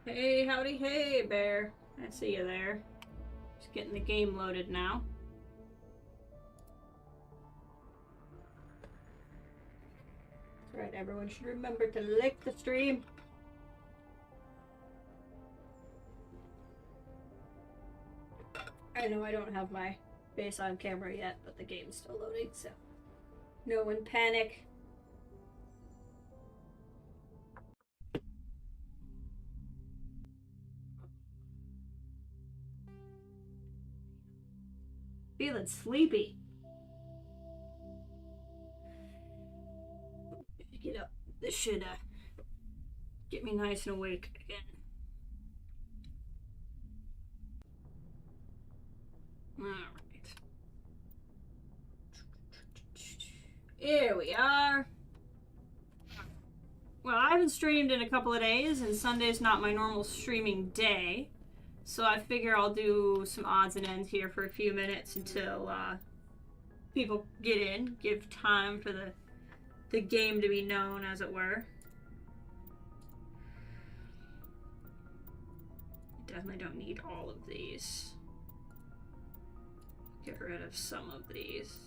Hey, howdy, hey, bear. I see you there. Just getting the game loaded now. That's right, everyone should remember to like the stream. I know I don't have my face on camera yet, but the game's still loading, so no one panic. Feeling sleepy. Get up. This should get me nice and awake again. Alright. Here we are. Well, I haven't streamed in a couple of days, and Sunday's not my normal streaming day. So I figure I'll do some odds and ends here for a few minutes until people get in. Give time for the game to be known, as it were. Definitely don't need all of these. Get rid of some of these.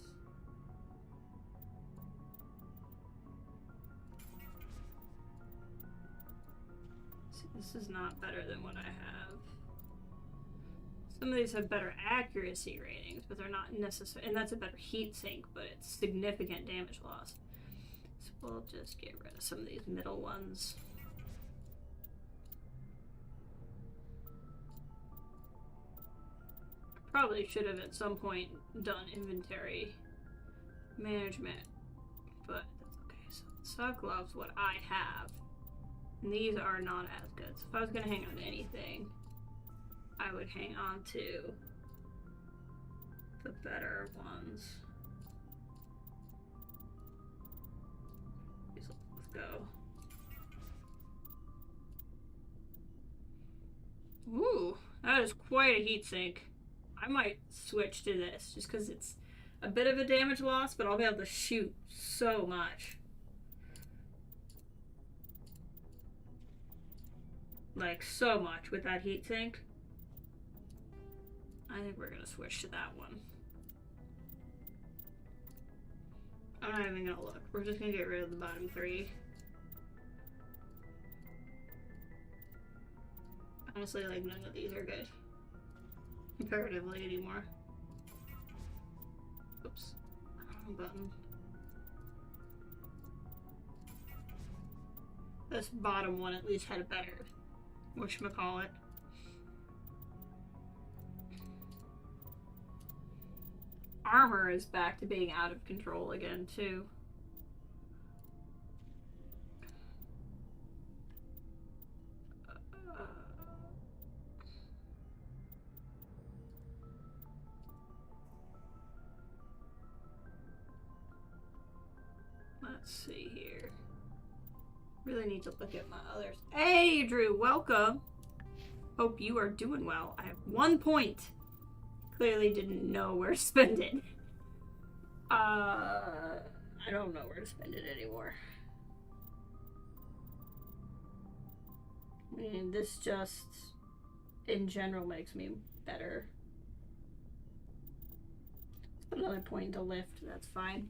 See, this is not better than what I have. Some of these have better accuracy ratings, but they're not necessary. And that's a better heat sink, but it's significant damage loss. So we'll just get rid of some of these middle ones. Probably should have at some point done inventory management, but that's okay. So sock gloves, what I have, and these are not as good. So if I was gonna hang on to anything, I would hang on to the better ones. Let's go. Ooh, that is quite a heat sink. I might switch to this just because it's a bit of a damage loss, but I'll be able to shoot so much. Like, so much with that heat sink. I think we're gonna switch to that one. I'm not even gonna look. We're just gonna get rid of the bottom three. Honestly, like, none of these are good comparatively anymore. Oops. Wrong button. This bottom one at least had a better whatchamacallit. Armor is back to being out of control again, too. Let's see here. Really need to look at my others. Hey, Drew, welcome. Hope you are doing well. I have 1 point. Clearly didn't know where to spend it. I don't know where to spend it anymore. I mean, this just, in general, makes me better. Another point to lift, that's fine.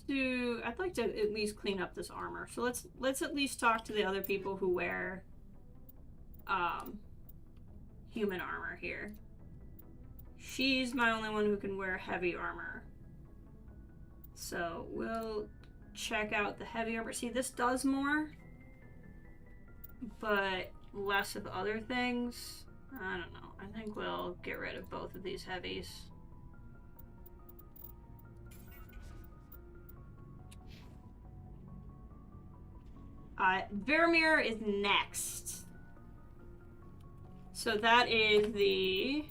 I'd like to at least clean up this armor. So let's at least talk to the other people who wear human armor here. She's my only one who can wear heavy armor. So we'll check out the heavy armor. See, this does more, but less of other things. I don't know. I think we'll get rid of both of these heavies. Vermeer is next. So that is the,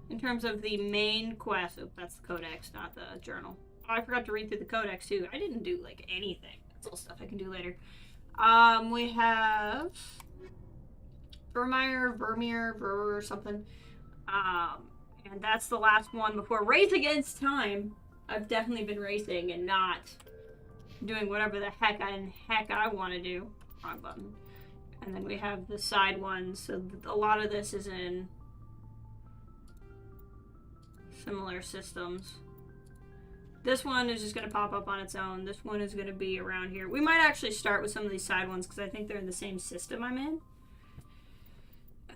in terms of the main quest, oh, that's the codex, not the journal. Oh, I forgot to read through the codex too. I didn't do like anything. That's all stuff I can do later. We have Vermeer or something. And that's the last one before Race Against Time. I've definitely been racing and not doing whatever the heck I want to do. Wrong button. And then we have the side ones, so a lot of this is in similar systems. This one is just going to pop up on its own. This one is going to be around here. We might actually start with some of these side ones because I think they're in the same system I'm in.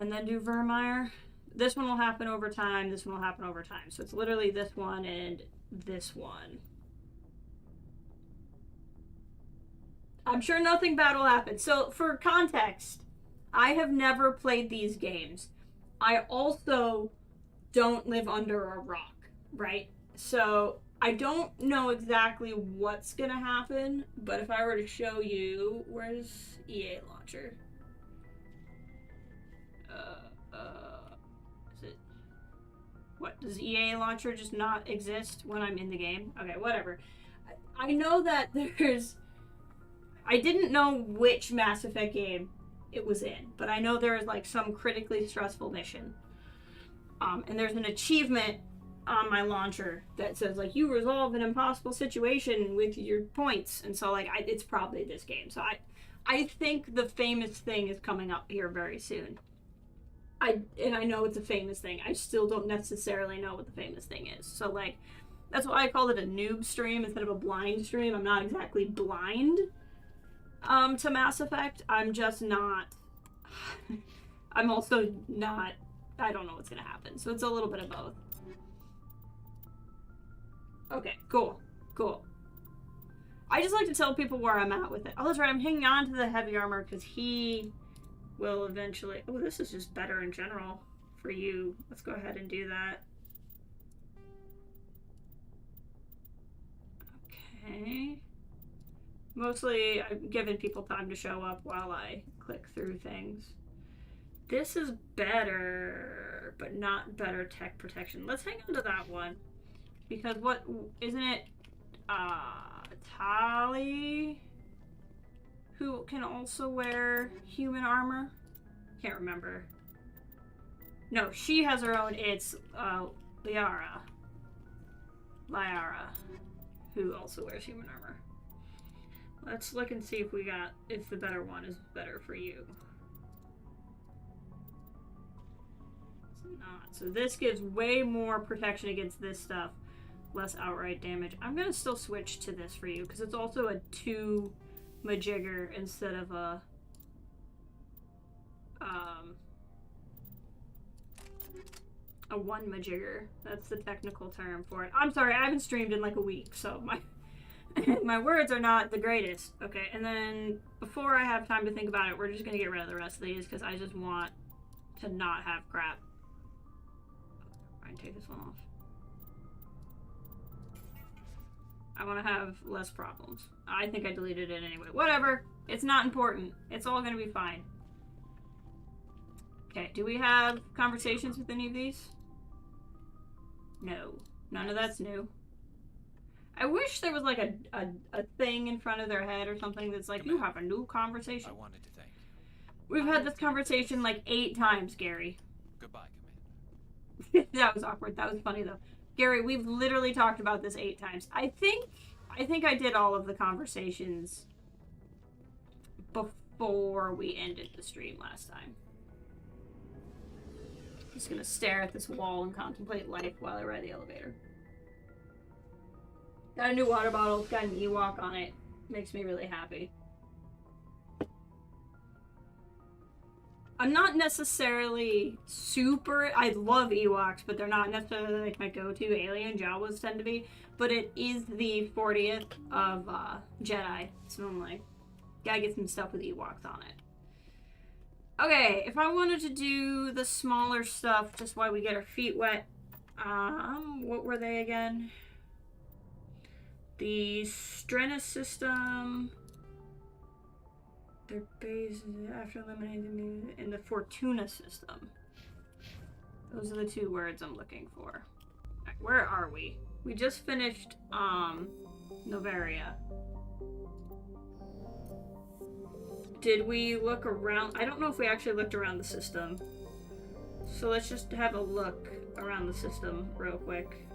And then do Vermeer. This one will happen over time. This one will happen over time. So it's literally this one and this one. I'm sure nothing bad will happen. So for context, I have never played these games. I also don't live under a rock, right? So I don't know exactly what's gonna happen, but if I were to show you, where's EA Launcher? Is it, what, does EA Launcher just not exist when I'm in the game? Okay, whatever. I know that there's, I didn't know which Mass Effect game it was in, but I know there is like some critically stressful mission. And there's an achievement on my launcher that says like you resolve an impossible situation with your points, and so like it's probably this game. So I think the famous thing is coming up here very soon. I know it's a famous thing. I still don't necessarily know what the famous thing is. So like that's why I call it a noob stream instead of a blind stream. I'm not exactly blind to Mass Effect. I'm just not. I'm also not. I don't know what's gonna happen. So it's a little bit of both. Okay, cool. I just like to tell people where I'm at with it. Oh, that's right. I'm hanging on to the heavy armor because he will eventually... Oh, this is just better in general for you. Let's go ahead and do that. Okay. Mostly, I'm giving people time to show up while I click through things. This is better, but not better tech protection. Let's hang on to that one. Because what, isn't it, Tali, who can also wear human armor? Can't remember. No, she has her own, it's, Liara, who also wears human armor. Let's look and see if if the better one is better for you. It's not. So this gives way more protection against this stuff. Less outright damage. I'm gonna still switch to this for you because it's also a 2 majigger instead of a 1 majigger. That's the technical term for it. I'm sorry, I haven't streamed in like a week, so my words are not the greatest. Okay, and then before I have time to think about it, we're just gonna get rid of the rest of these because I just want to not have crap. I'm gonna take this one off. I want to have less problems. I think I deleted it anyway. Whatever. It's not important. It's all going to be fine. Okay, do we have conversations with any of these? No. None of that's new. I wish there was like a thing in front of their head or something that's like, you have a new conversation. I wanted to thank you. We've had this conversation like 8 times, Gary. Goodbye, Commander. That was awkward. That was funny though. Gary, we've literally talked about this 8 times. I think I did all of the conversations before we ended the stream last time. Just gonna stare at this wall and contemplate life while I ride the elevator. Got a new water bottle. It's got an Ewok on it. Makes me really happy. I'm not necessarily super... I love Ewoks, but they're not necessarily like my go-to. Alien Jawas tend to be. But it is the 40th of Jedi. So I'm like, gotta get some stuff with Ewoks on it. Okay, if I wanted to do the smaller stuff just while we get our feet wet. What were they again? The Strenna system... Their base after eliminating in the Fortuna system. Those are the 2 words I'm looking for. Right, where are we? We just finished Novaria. Did we look around? I don't know if we actually looked around the system. So let's just have a look around the system real quick.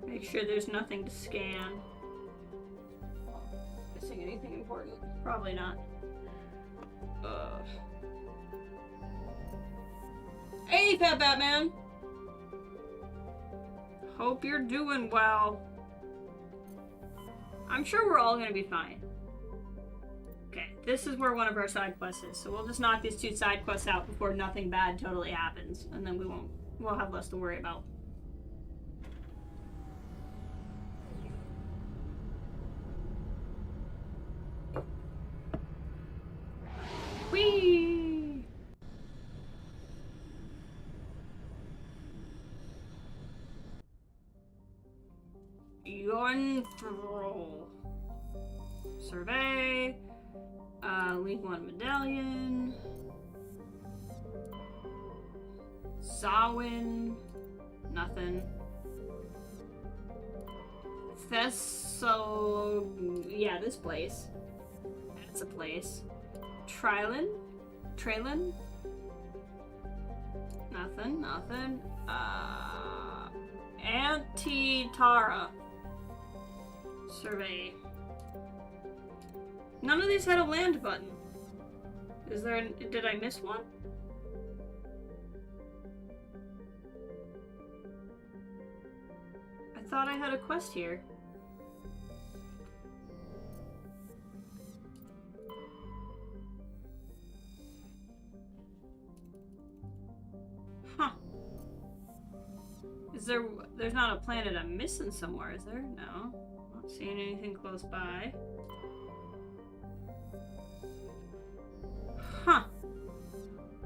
Make sure there's nothing to scan. Missing anything important? Probably not. Hey, Fat Batman! Hope you're doing well. I'm sure we're all gonna be fine. Okay, this is where one of our side quests is, so we'll just knock these 2 side quests out before nothing bad totally happens, and then we'll have less to worry about. Whee! Control. Survey. League 1 medallion. Zawin. Nothing. Yeah, this place. That's a place. Trylin? Nothing. Antitara. Survey. None of these had a land button. Did I miss one? I thought I had a quest here. Huh. There's not a planet I'm missing somewhere, is there? No. Not seeing anything close by. Huh.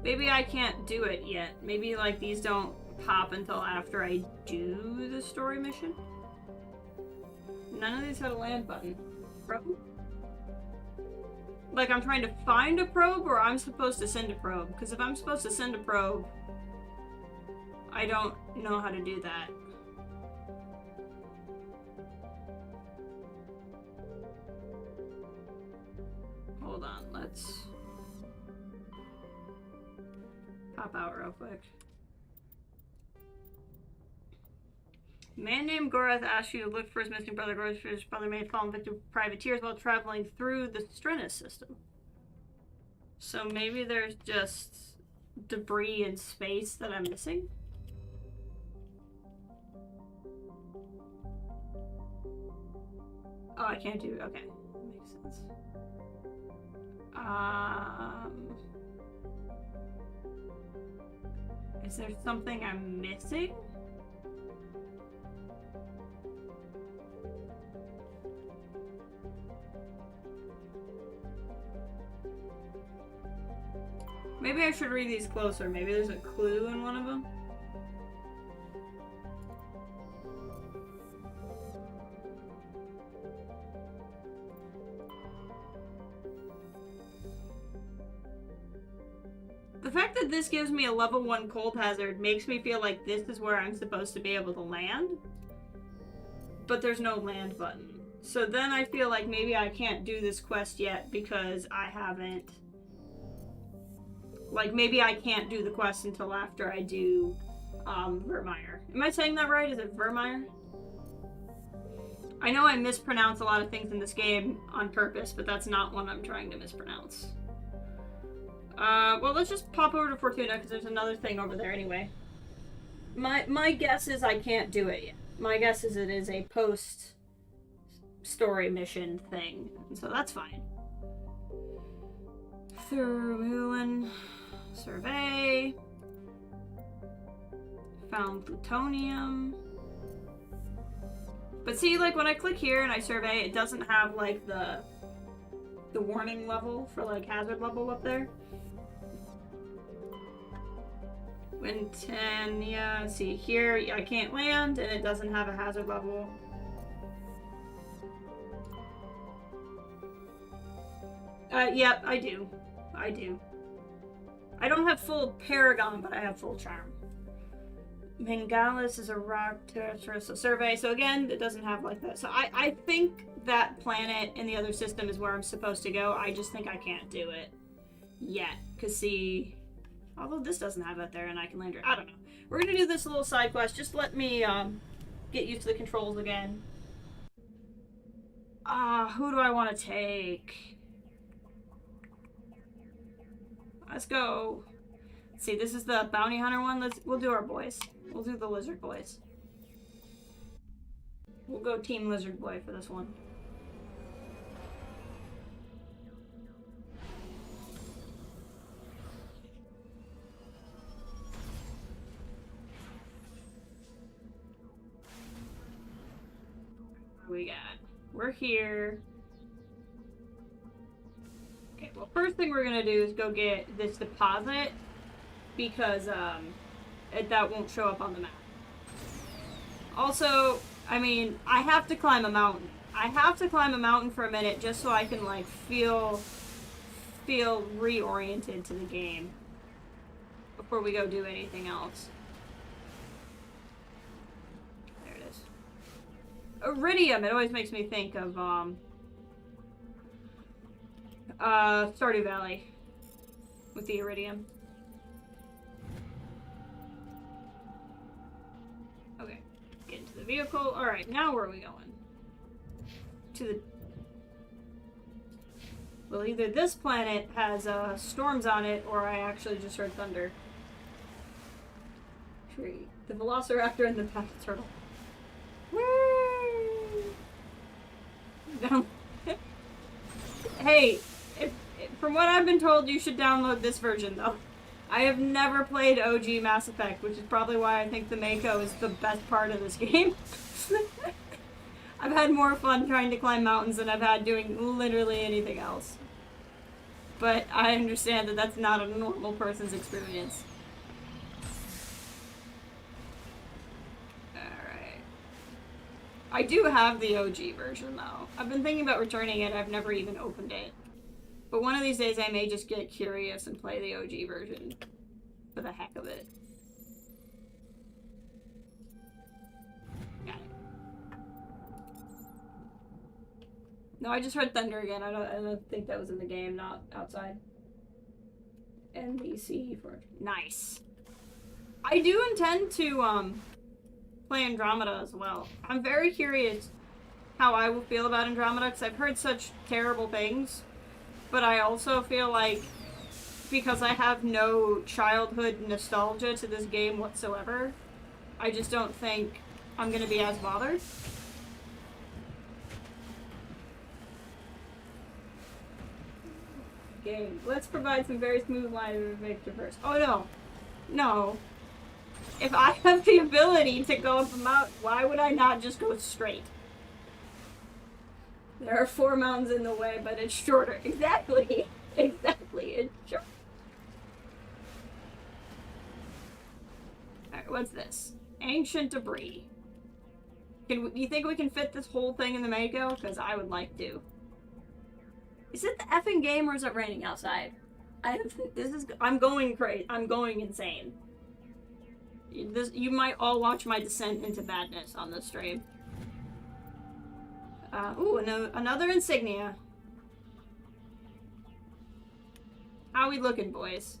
Maybe I can't do it yet. Maybe, like, these don't pop until after I do the story mission? None of these had a land button. Probe? Like, I'm trying to find a probe, or I'm supposed to send a probe? Because if I'm supposed to send a probe, I don't know how to do that. Hold on, let's pop out real quick. A man named Gorath asked you to look for his missing brother. Gorath's brother may have fallen victim to privateers while traveling through the Strennis system. So maybe there's just debris in space that I'm missing? Oh, I can't do it. Okay. Makes sense. Is there something I'm missing? Maybe I should read these closer. Maybe there's a clue in one of them. The fact that this gives me a level 1 cold hazard makes me feel like this is where I'm supposed to be able to land. But there's no land button. So then I feel like maybe I can't do this quest yet because I haven't... Like, maybe I can't do the quest until after I do, Vermeer. Am I saying that right? Is it Vermeer? I know I mispronounce a lot of things in this game on purpose, but that's not one I'm trying to mispronounce. Well, let's just pop over to Fortuna, because there's another thing over there anyway. My guess is I can't do it yet. My guess is it is a post-story mission thing, and so that's fine. Thurmulan. Survey. Found plutonium. But see, like, when I click here and I survey, it doesn't have, like, the warning level for, like, hazard level up there. When 10, yeah, see, here I can't land, and it doesn't have a hazard level. Yep, I do. I don't have full Paragon, but I have full Charm. Bengalis is a rock terrestrial survey. So again, it doesn't have like that. So I think that planet in the other system is where I'm supposed to go. I just think I can't do it yet. Because see, Although this doesn't have it there and I can land her. I don't know. We're gonna do this little side quest. Just let me get used to the controls again. Who do I want to take? Let's go. Let's see, this is the bounty hunter one. We'll do our boys. We'll do the lizard boys. We'll go team lizard boy for this one. What we got? We're here. Okay, well, first thing we're gonna do is go get this deposit because that won't show up on the map. Also, I mean, I have to climb a mountain. I have to climb a mountain for a minute just so I can like feel reoriented to the game before we go do anything else. There it is. Iridium. It always makes me think of Stardew Valley with the iridium. Okay, get into the vehicle. Alright, now where are we going? To the... Well, either this planet has storms on it, or I actually just heard thunder. Tree. The Velociraptor and the Battle Turtle. Woo! No. Hey, from what I've been told, you should download this version, though. I have never played OG Mass Effect, which is probably why I think the Mako is the best part of this game. I've had more fun trying to climb mountains than I've had doing literally anything else. But I understand that that's not a normal person's experience. Alright. I do have the OG version, though. I've been thinking about returning it. I've never even opened it. But one of these days I may just get curious and play the OG version for the heck of it. Got it. No, I just heard thunder again. I don't think that was in the game, not outside. NBC for nice. I do intend to play Andromeda as well. I'm very curious how I will feel about Andromeda because I've heard such terrible things. But I also feel like, because I have no childhood nostalgia to this game whatsoever, I just don't think I'm gonna be as bothered. Game. Let's provide some very smooth line of Victor first. Oh no. No. If I have the ability to go up a mountain, why would I not just go straight? There are 4 mountains in the way, but it's shorter. Exactly. Exactly. It's short. Alright, what's this? Ancient debris. Do you think we can fit this whole thing in the Mako? Because I would like to. Is it the effing game or is it raining outside? I'm going crazy. I'm going insane. You might all watch my descent into badness on this stream. Ooh, another insignia. How we looking, boys?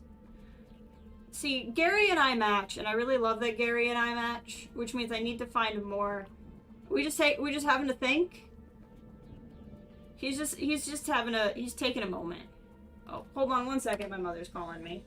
See, Gary and I match, and I really love that Gary and I match, which means I need to find more. We're just having to think. He's taking a moment. Oh, hold on one second, my mother's calling me.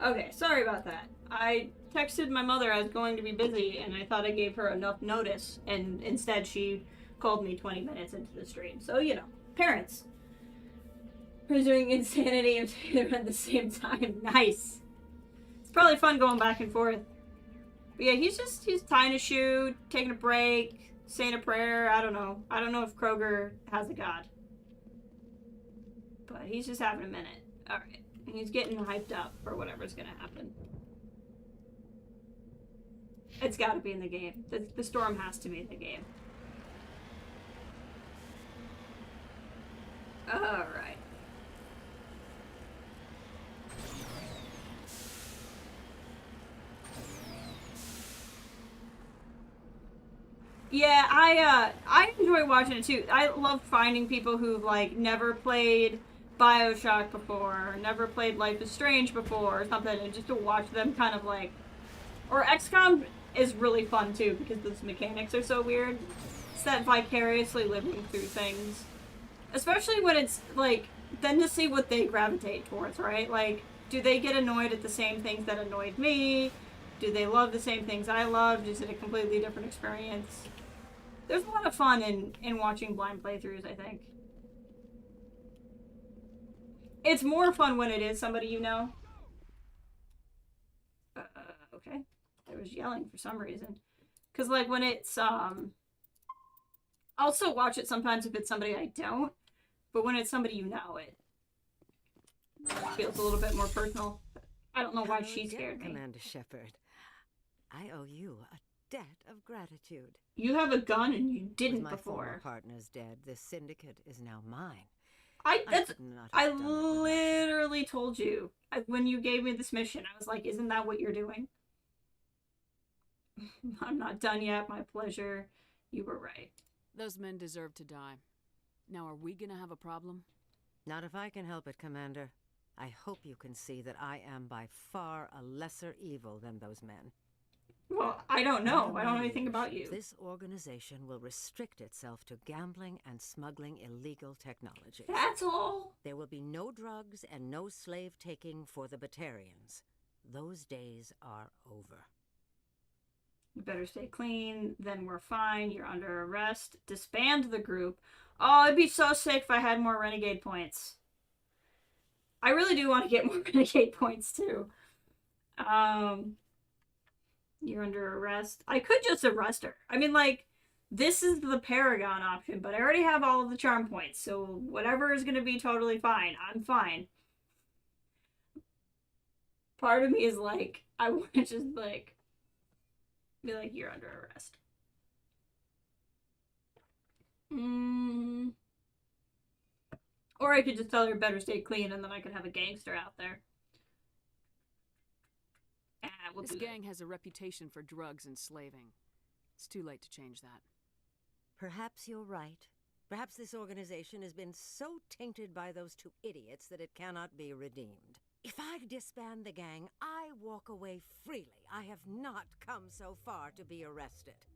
Okay, sorry about that. I texted my mother I was going to be busy, and I thought I gave her enough notice, and instead she called me 20 minutes into the stream. So, you know, parents. Pursuing insanity and together at the same time. Nice. It's probably fun going back and forth. But yeah, he's tying a shoe, taking a break, saying a prayer. I don't know. I don't know if Kroger has a god. But he's just having a minute. Alright. He's getting hyped up for whatever's gonna happen. It's gotta be in the game. The storm has to be in the game. Alright. Yeah, I enjoy watching it too. I love finding people who've like never played BioShock before, never played Life is Strange before, or something, and just to watch them kind of like, or XCOM is really fun too because those mechanics are so weird. It's that vicariously living through things, especially when it's like then to see what they gravitate towards, right? Like, do they get annoyed at the same things that annoyed me? Do they love the same things I loved? Is it a completely different experience? There's a lot of fun in watching blind playthroughs, I think. It's more fun when it is somebody you know. Okay. There was yelling for some reason. Because, like, when it's, I'll also watch it sometimes if it's somebody I don't. But when it's somebody you know, it feels a little bit more personal. I don't know why she scared me. Commander Shepard, I owe you a debt of gratitude. You have a gun and you didn't With my before. former partner's dead, this syndicate is now mine. I I literally told you when you gave me this mission. I was like, "Isn't that what you're doing?" I'm not done yet. My pleasure. You were right. Those men deserve to die. Now, are we gonna have a problem? Not if I can help it, Commander. I hope you can see that I am by far a lesser evil than those men. Well, I don't know. I don't know anything about you. This organization will restrict itself to gambling and smuggling illegal technology. That's all. There will be no drugs and no slave taking for the Batarians. Those days are over. You better stay clean. Then we're fine. You're under arrest. Disband the group. Oh, it'd be so sick if I had more renegade points. I really do want to get more renegade points too. You're under arrest. I could just arrest her. I mean, like, this is the Paragon option, but I already have all of the charm points, so whatever is going to be totally fine. I'm fine. Part of me is like, I want to just, like, be like, you're under arrest. Or I could just tell her better stay clean, and then I could have a gangster out there. This gang has a reputation for drugs and slaving. It's too late to change that. Perhaps you're right. Perhaps this organization has been so tainted by those two idiots that it cannot be redeemed. If I disband the gang, I walk away freely. I have not come so far to be arrested.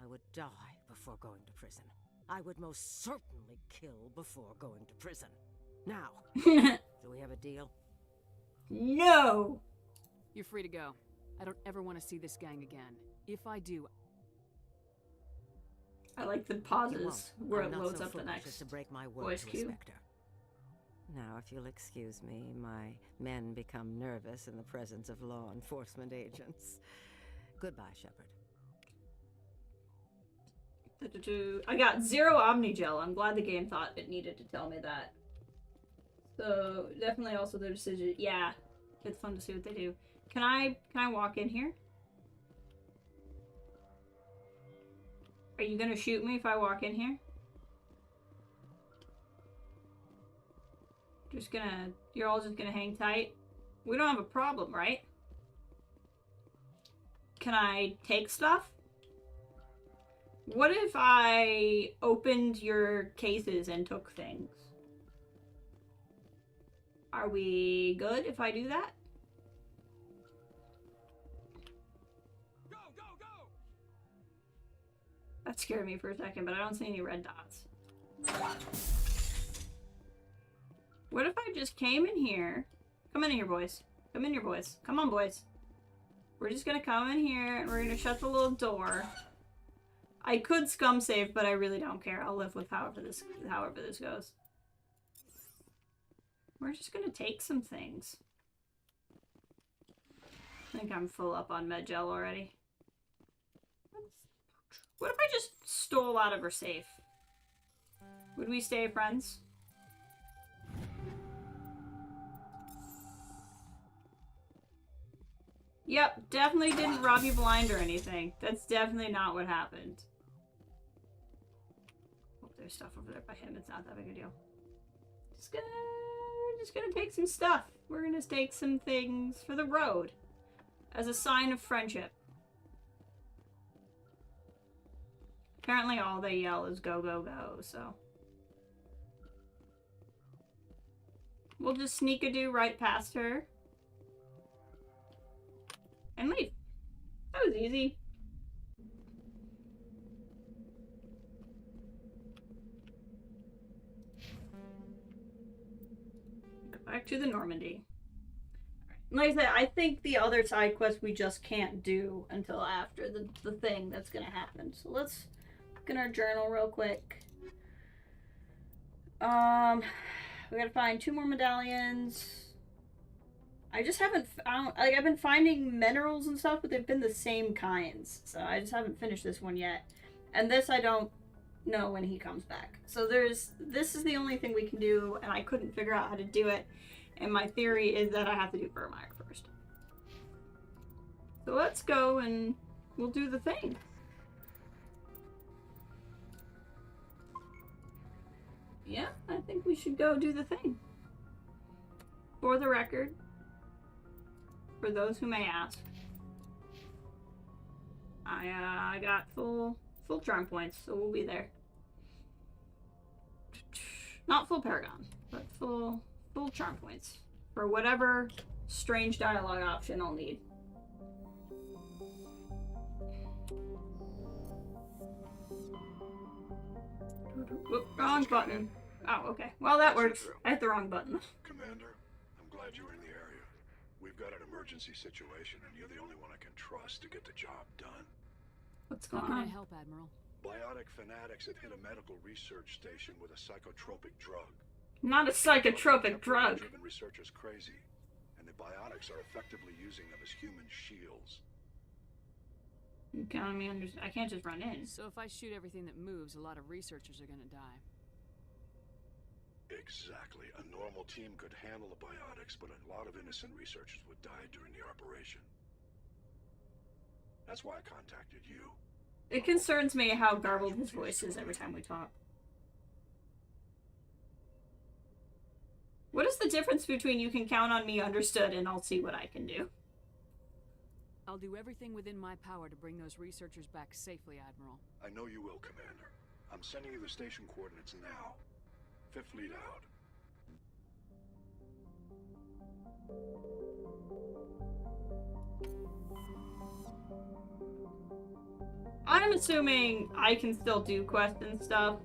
I would die before going to prison. I would most certainly kill before going to prison. Now, do we have a deal? No! You're free to go. I don't ever want to see this gang again. If I do... I like the pauses where it loads up the next to break my word voice to cue. Spectre. Now, if you'll excuse me, my men become nervous in the presence of law enforcement agents. Goodbye, Shepard. I got 0 Omnigel. I'm glad the game thought it needed to tell me that. So, definitely also their decision. Yeah, it's fun to see what they do. Can I walk in here? Are you gonna shoot me if I walk in here? You're all just gonna hang tight? We don't have a problem, right? Can I take stuff? What if I opened your cases and took things? Are we good if I do that? Go, go, go! That scared me for a second, but I don't see any red dots. What if I just came in here? Come in here, boys. Come in here, boys. Come on, boys. We're just gonna come in here and we're gonna shut the little door. I could scum save, but I really don't care. I'll live with however this goes. We're just gonna take some things. I think I'm full up on med gel already. What if I just stole out of her safe? Would we stay friends? Yep, definitely didn't rob you blind or anything. That's definitely not what happened. Oh, there's stuff over there by him. It's not that big a deal. Just gonna take some stuff. We're gonna take some things for the road as a sign of friendship. Apparently all they yell is go, go, go, so. We'll just sneak-a-doo right past her. And leave. That was easy. Go back to the Normandy. Like I said, I think the other side quest we just can't do until after the thing that's gonna happen. So let's look in our journal real quick. We gotta find 2 more medallions. I just haven't found, like, I've been finding minerals and stuff, but they've been the same kinds. So I just haven't finished this one yet. And this I don't know when he comes back. So this is the only thing we can do, and I couldn't figure out how to do it. And my theory is that I have to do Vermeer first. So let's go and we'll do the thing. Yeah, I think we should go do the thing. For the record, for those who may ask, I got full charm points, so we'll be there. Not full Paragon, but full charm points for whatever strange dialogue option I'll need. Whoop, wrong button. Oh, okay. Well, that works. I hit the wrong button. Commander, I'm glad you're in the area. We've got an emergency situation, and you're the only one I can trust to get the job done. What's How going can I on? help, Admiral? Biotic fanatics have hit a medical research station with a psychotropic drug. Not a psychotropic drug. Driven researchers crazy, and the biotics are effectively using them as human shields. You telling me I can't just run in. So if I shoot everything that moves, a lot of researchers are gonna die. Exactly. A normal team could handle the biotics, but a lot of innocent researchers would die during the operation. That's why I contacted you. It concerns me how garbled his voice is every time we talk. What is the difference between you can count on me, understood, and I'll see what I can do? I'll do everything within my power to bring those researchers back safely, Admiral. I know you will, Commander. I'm sending you the station coordinates now. 5th lead out. I'm assuming I can still do quests and stuff.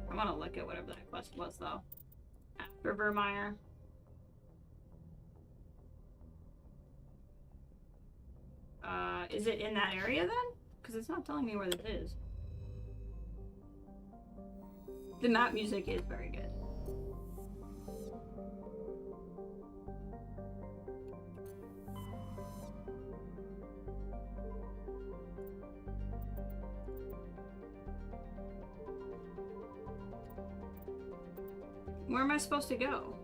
I want to look at whatever that quest was, though. After Vermeer. Is it in that area, then? Because it's not telling me where this is. The map music is very good. Where am I supposed to go?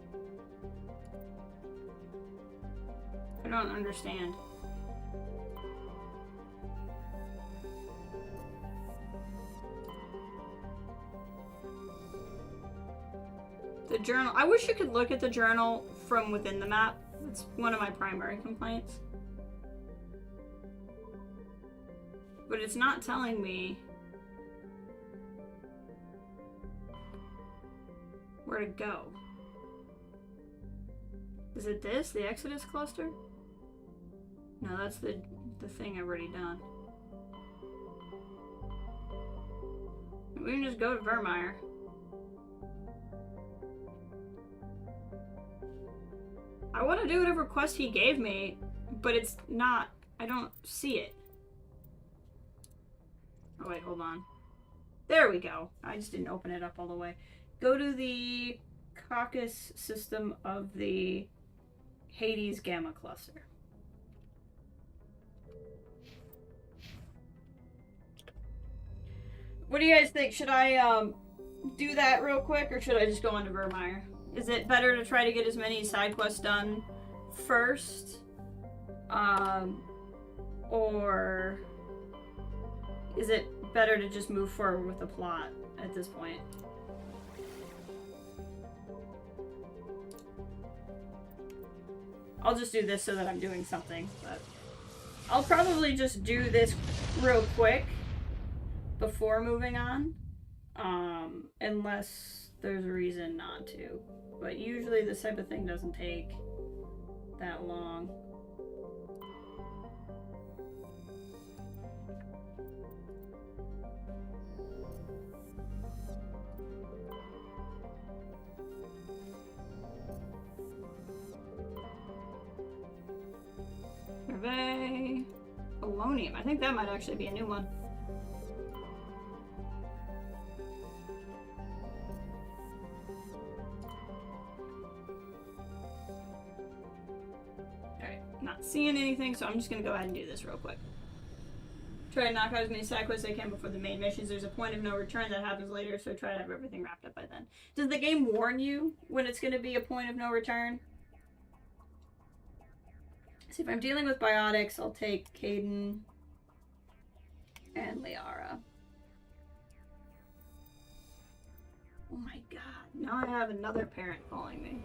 I don't understand. The journal. I wish you could look at the journal from within the map. It's one of my primary complaints. But it's not telling me where to go. Is it this? The Exodus cluster? No, that's the thing I've already done. We can just go to Vermeer. I want to do whatever quest he gave me, but it's not. I don't see it. Oh wait, hold on. There we go. I just didn't open it up all the way. Go to the caucus system of the Hades Gamma Cluster. What do you guys think? Should I do that real quick, or should I just go on to Vermeer? Is it better to try to get as many side quests done first? Or is it better to just move forward with the plot at this point? I'll just do this so that I'm doing something, but I'll probably just do this real quick before moving on, unless there's a reason not to. But usually this type of thing doesn't take that long. Survey. Polonium. I think that might actually be a new one. Alright, not seeing anything, so I'm just gonna go ahead and do this real quick. Try to knock out as many side quests as I can before the main missions. There's a point of no return that happens later, so try to have everything wrapped up by then. Does the game warn you when it's gonna be a point of no return? So if I'm dealing with biotics, I'll take Caden and Liara. Oh my god, now I have another parent calling me.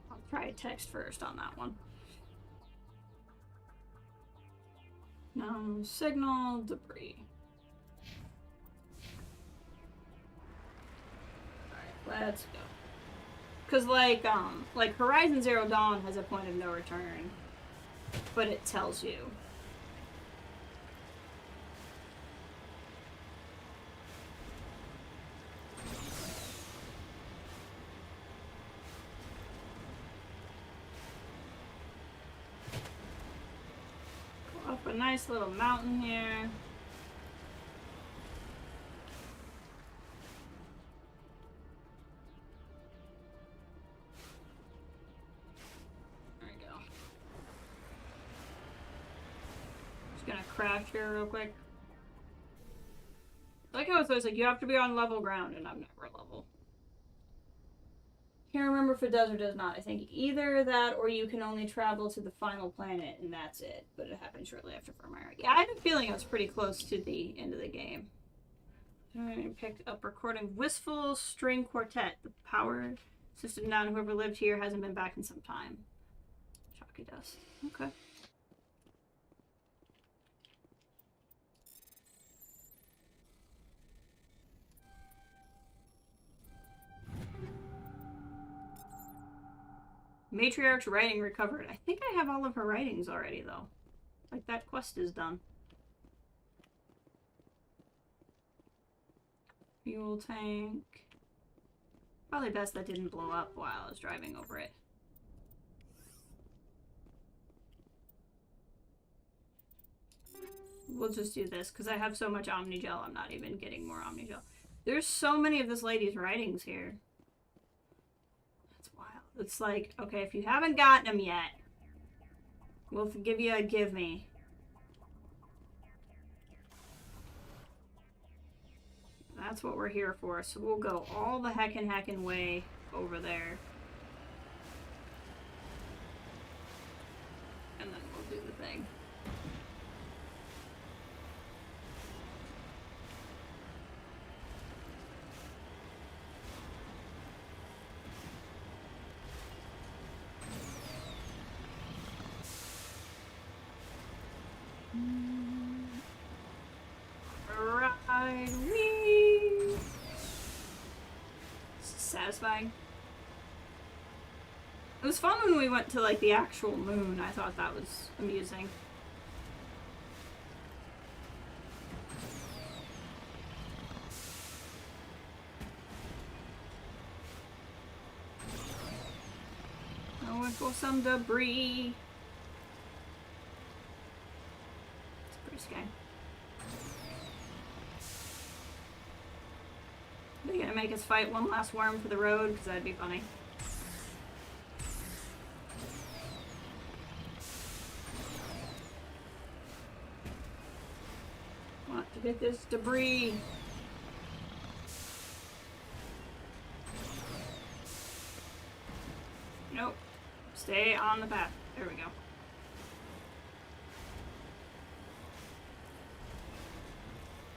I'll try a text first on that one. No signal, debris. Alright, let's go. Cause like Horizon Zero Dawn has a point of no return, but it tells you. Up a nice little mountain here. There we go. Just gonna crash here real quick. I like how it's always like you have to be on level ground, and I'm never level. Can't remember if it does or does not. I think either that or you can only travel to the final planet and that's it. But it happened shortly after Vermeer. Yeah, I have a feeling I was pretty close to the end of the game. I picked up recording Wistful String Quartet. The power system down. Whoever lived here hasn't been back in some time. Chalky dust. Okay. Matriarch's writing recovered. I think I have all of her writings already, though. Like, that quest is done. Fuel tank. Probably best that didn't blow up while I was driving over it. We'll just do this, because I have so much Omnigel, I'm not even getting more Omnigel. There's so many of this lady's writings here. It's like, okay, if you haven't gotten them yet, we'll give you a give me. That's what we're here for, so we'll go all the heckin' way over there. And then we'll do the thing. Right, wee. Satisfying. It was fun when we went to, like, the actual moon. I thought that was amusing. Going for some debris. It's pretty scary. Are they gonna make us fight one last worm for the road? Because that'd be funny. Want to hit this debris. Nope. Stay on the path. There we go.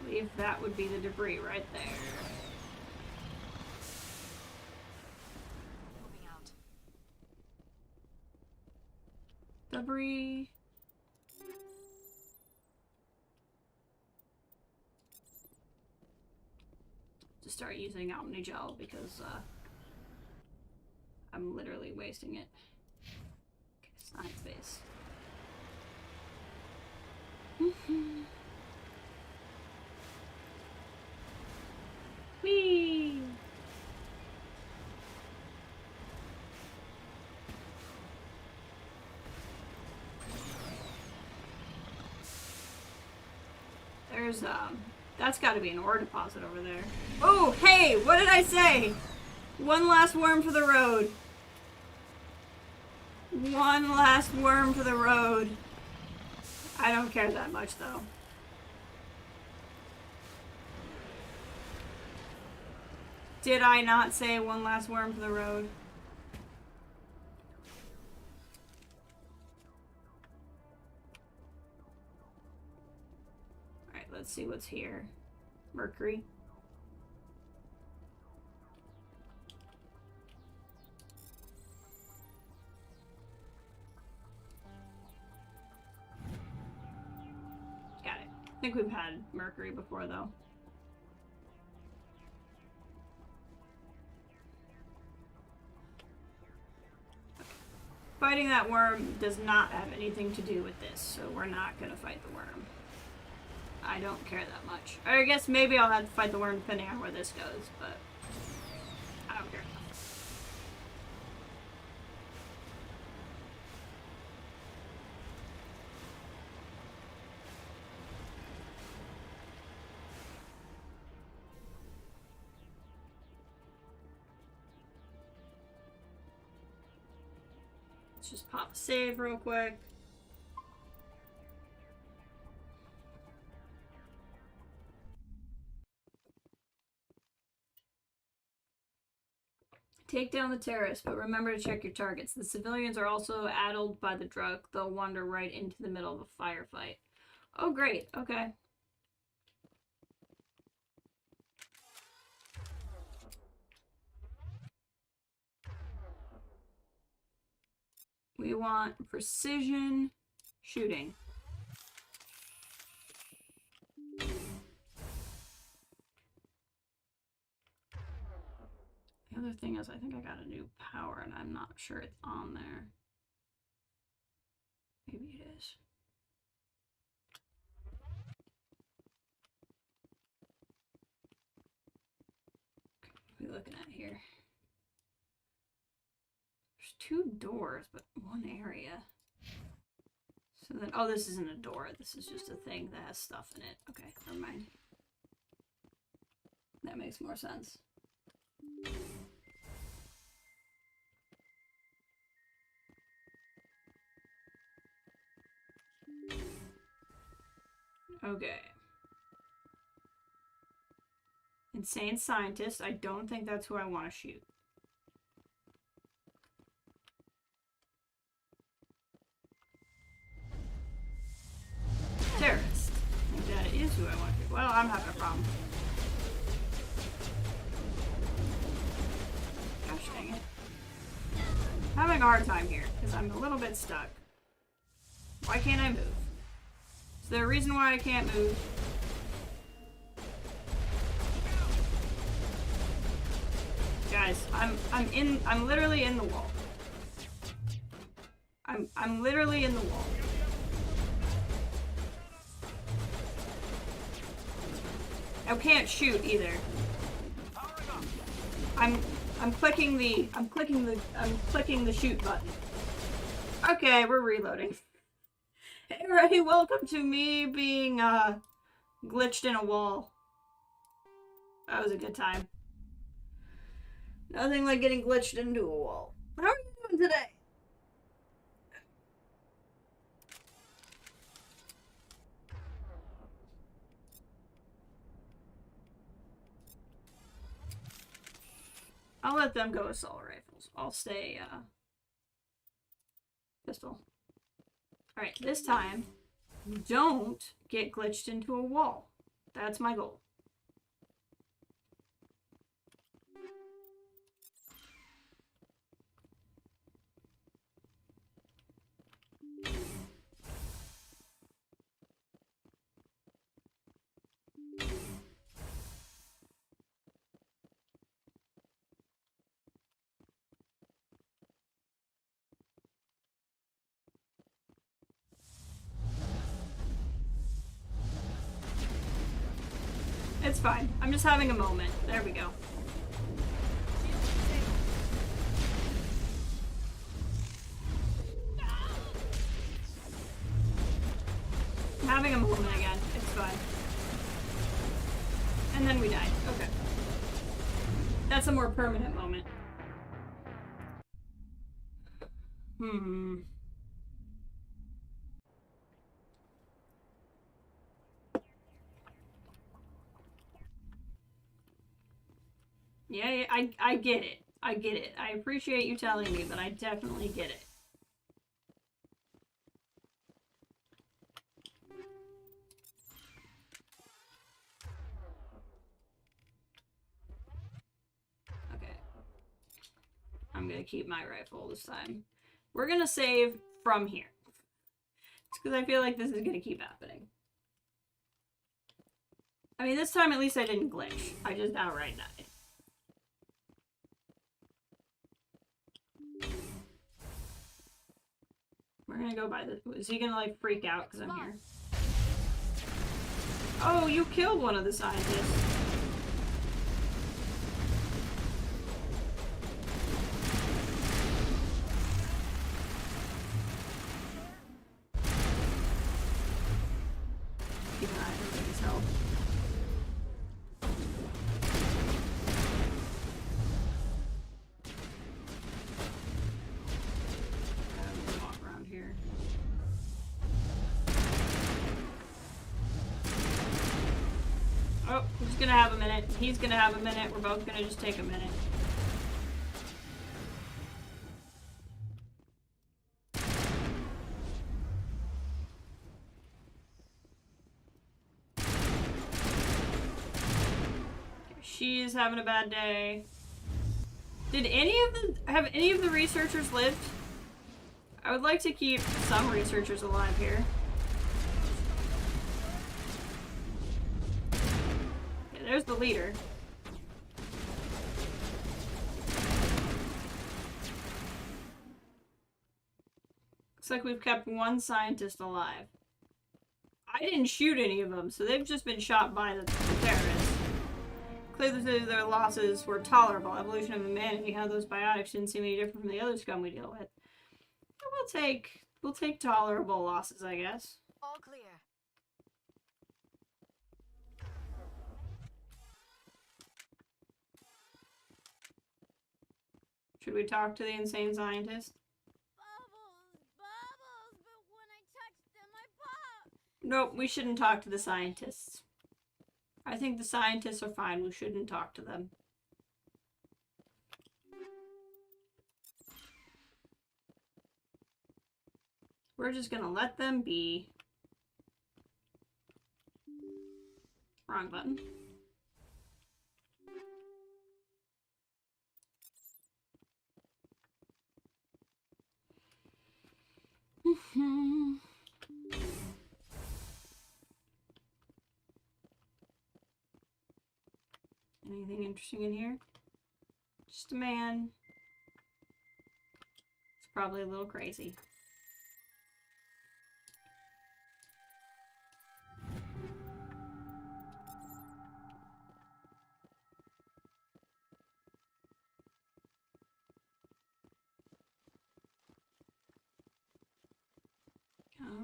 I believe that would be the debris right there. Moving out. Debris. To start using Omni Gel because I'm literally wasting it. Okay, science base. Whee! There's that's got to be an ore deposit over there. Oh, hey, what did I say? One last worm for the road. One last worm for the road. I don't care that much, though. Did I not say one last worm for the road? Alright, let's see what's here. Mercury. Got it. I think we've had Mercury before, though. Fighting that worm does not have anything to do with this, so we're not gonna fight the worm. I don't care that much. Or I guess maybe I'll have to fight the worm depending on where this goes, but I don't care enough. Let's just pop a save real quick. Take down the terrorists, but remember to check your targets. The civilians are also addled by the drug. They'll wander right into the middle of a firefight. Oh, great. Okay. We want precision shooting. The other thing is, I think I got a new power, and I'm not sure it's on there. Maybe it is. What are we looking at here? There's 2 doors, but 1 area. So then, oh, this isn't a door. This is just a thing that has stuff in it. Okay, never mind. That makes more sense. Okay. Insane scientist. I don't think that's who I want to shoot. Terrorist. I think that is who I want to shoot. Well, I'm having a problem. Gosh dang it. I'm having a hard time here because I'm a little bit stuck. Why can't I move? Is there a reason why I can't move? Guys, I'm literally in the wall. I'm literally in the wall. I can't shoot either. I'm clicking the shoot button. Okay, we're reloading. Hey Ray, welcome to me being glitched in a wall. That was a good time. Nothing like getting glitched into a wall. How are you doing today? I'll let them go assault rifles. I'll stay, pistol. Alright, this time, don't get glitched into a wall. That's my goal. It's fine. I'm just having a moment. There we go. I'm having a moment again. It's fine. And then we died. Okay. That's a more permanent moment. Yeah, I get it. I get it. I appreciate you telling me, but I definitely get it. Okay. I'm gonna keep my rifle this time. We're gonna save from here. It's because I feel like this is gonna keep happening. I mean, this time at least I didn't glitch. I just outright died. We're gonna go by the... Is he gonna, like, freak out because I'm here? Oh, you killed one of the scientists. Keep an eye on everybody's health. Oh, we're just gonna have a minute. He's gonna have a minute. We're both gonna just take a minute. She's having a bad day. Did have any of the researchers lived? I would like to keep some researchers alive here. Okay, there's the leader. Looks like we've kept one scientist alive. I didn't shoot any of them, so they've just been shot by the terrorists. Clearly their losses were tolerable. Evolution of humanity, how those biotics didn't seem any different from the other scum we deal with. We'll take tolerable losses, I guess. All clear. Should we talk to the insane scientist? Bubbles, but when I touched them, I popped. Nope, we shouldn't talk to the scientists. I think the scientists are fine. We shouldn't talk to them. We're just gonna let them be. Wrong button. Anything interesting in here? Just a man. It's probably a little crazy.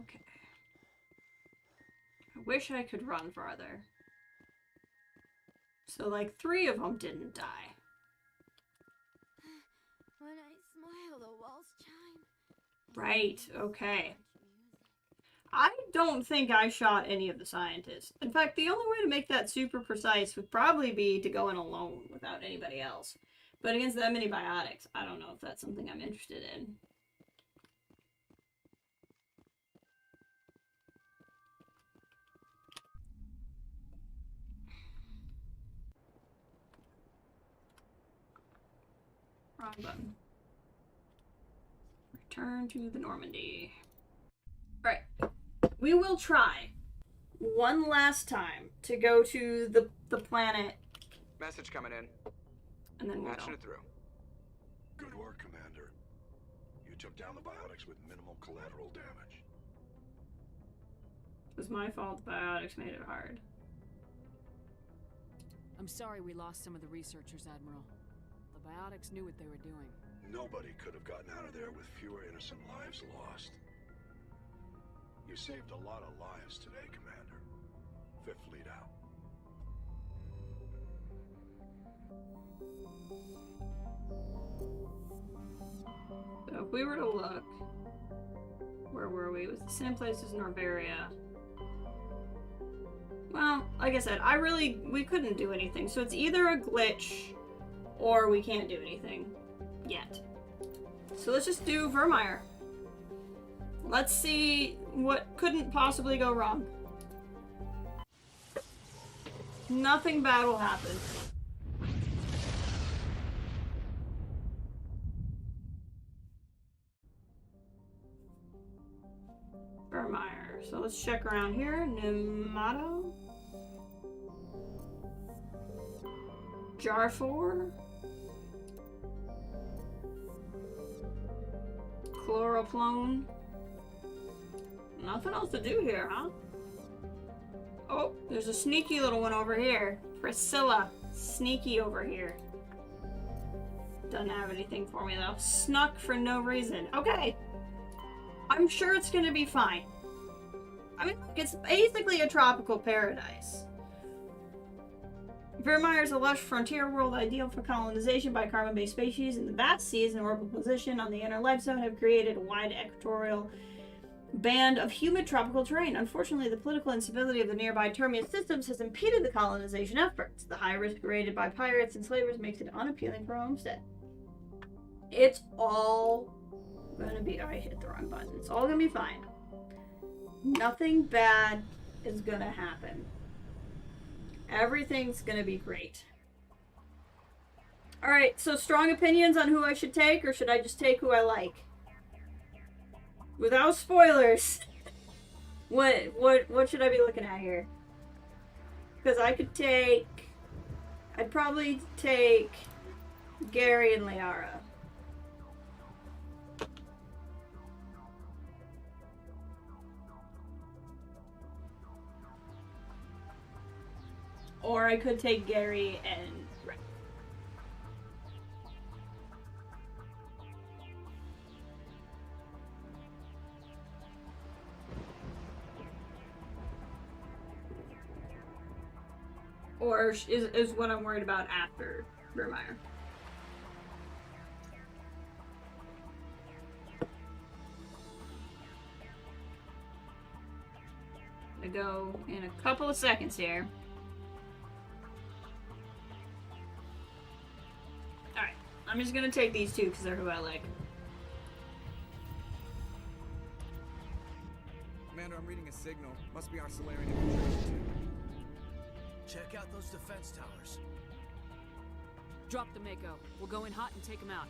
Okay. I wish I could run farther. So, like, 3 of them didn't die. When I smile, the walls chime. Right, okay. I don't think I shot any of the scientists. In fact, the only way to make that super precise would probably be to go in alone without anybody else. But against that many biotics, I don't know if that's something I'm interested in. Wrong button. Return to the Normandy. Alright. We will try one last time to go to the planet. Message coming in. And then we'll Patching go. it through. Good work, Commander. You took down the biotics with minimal collateral damage. It was my fault the biotics made it hard. I'm sorry we lost some of the researchers, Admiral. The biotics knew what they were doing. Nobody could have gotten out of there with fewer innocent lives lost. You saved a lot of lives today, Commander. Fifth Fleet out. So if we were to look, where were we? It was the same place as Norvaria. Well, like I said, we couldn't do anything. So it's either a glitch or we can't do anything yet. So let's just do Vermeer. Let's see what couldn't possibly go wrong. Nothing bad will happen. Vermeer. So let's check around here. Nemato. Jarfor. Chloroplone. Nothing else to do here, huh? Oh, there's a sneaky little one over here. Priscilla. Sneaky over here. Doesn't have anything for me though. Snuck for no reason. Okay. I'm sure it's gonna be fine. I mean, it's basically a tropical paradise. Vermeer is a lush frontier world ideal for colonization by carbon-based species, and the vast seas and orbital position on the inner life zone have created a wide equatorial band of humid tropical terrain. Unfortunately, the political instability of the nearby Termius systems has impeded the colonization efforts. The high risk created by pirates and slavers makes it unappealing for a homestead. It's all gonna be... I hit the wrong button. It's all gonna be fine. Nothing bad is gonna happen. Everything's gonna be great. Alright, so strong opinions on who I should take, or should I just take who I like? Without spoilers. What should I be looking at here? Because I could take... I'd probably take Gary and Liara. Or I could take Gary and Ren. Or is what I'm worried about after Vermeer. I'm gonna go in a couple of seconds here. Alright, I'm just gonna take these two because they're who I like. Commander, I'm reading a signal. Must be our Solarian infiltration. Check out those defense towers. Drop the Mako. We'll go in hot and take them out.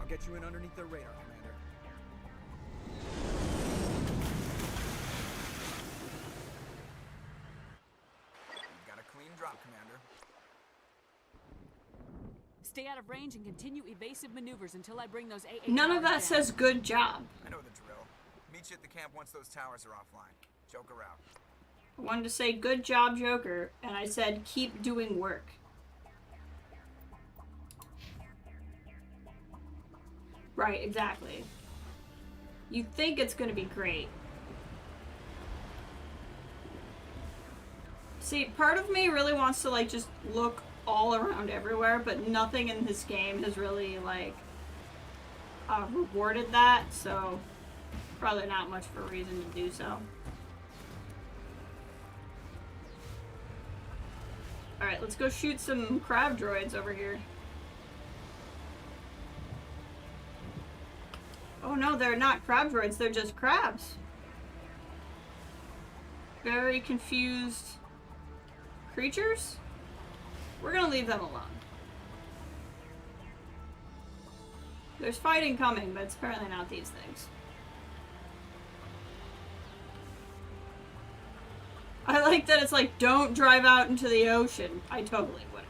I'll get you in underneath their radar, Commander. You got a clean drop, Commander. Stay out of range and continue evasive maneuvers until I bring those AA None of towers that down. says good job. I know the drill. Meet you at the camp once those towers are offline. Joker out. I wanted to say good job, Joker, and I said keep doing work. Right, exactly. You think it's gonna be great, See, part of me really wants to, like, just look all around everywhere, but nothing in this game has really, like, rewarded that, so probably not much of a reason to do so. Alright, let's go shoot some crab droids over here. Oh no, they're not crab droids, they're just crabs. Very confused creatures? We're gonna leave them alone. There's fighting coming, but it's apparently not these things. I like that it's like, don't drive out into the ocean. I totally would.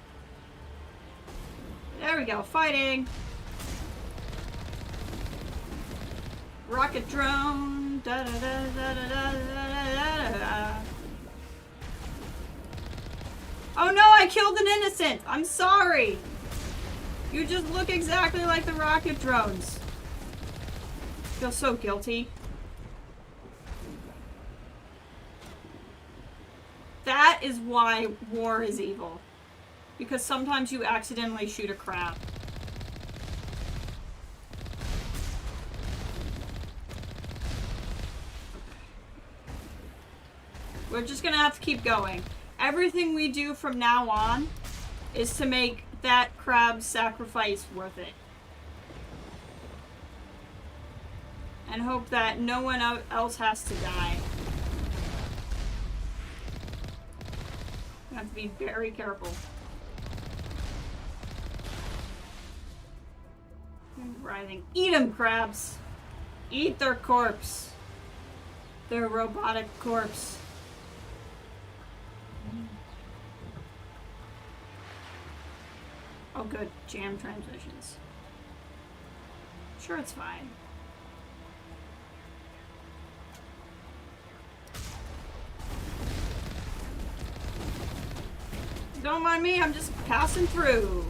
There we go, fighting. Rocket drone. Da, da, da, da, da, da, da, da, da. Oh no, I killed an innocent. I'm sorry. You just look exactly like the rocket drones. I feel so guilty. That is why war is evil. Because sometimes you accidentally shoot a crab. We're just gonna have to keep going. Everything we do from now on is to make that crab sacrifice worth it. And hope that no one else has to die. You have to be very careful. Writhing. Eat them, crabs! Eat their corpse. Their robotic corpse. Oh good, jam transitions. Sure, it's fine. Don't mind me, I'm just passing through.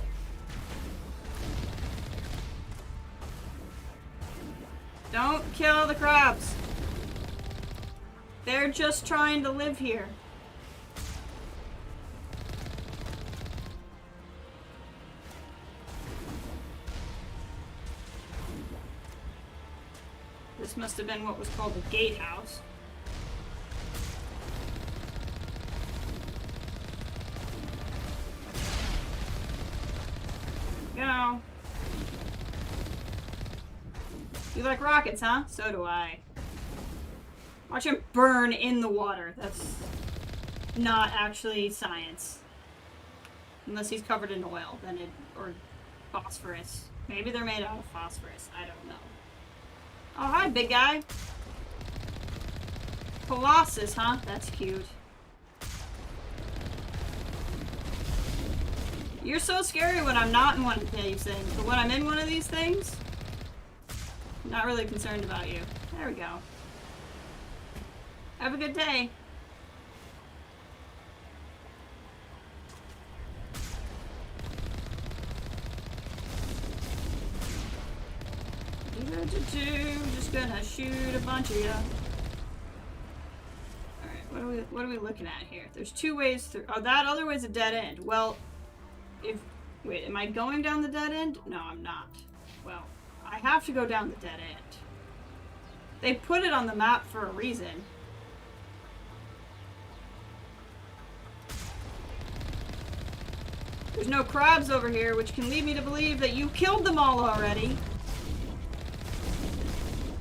Don't kill the crabs. They're just trying to live here. This must have been what was called the gatehouse. Go. You like rockets, huh? So do I. Watch him burn in the water. That's not actually science. Unless he's covered in oil, then it, or phosphorus. Maybe they're made out of phosphorus. I don't know. Oh, hi, big guy. Colossus, huh? That's cute. You're so scary when I'm not in one of these things, but when I'm in one of these things, I'm not really concerned about you. There we go. Have a good day. Just gonna shoot a bunch of you. Alright, what are we looking at here? There's two ways through. Oh, that other way's a dead end. Well, wait, am I going down the dead end? No, I'm not. Well, I have to go down the dead end. They put it on the map for a reason. There's no crabs over here, which can lead me to believe that you killed them all already.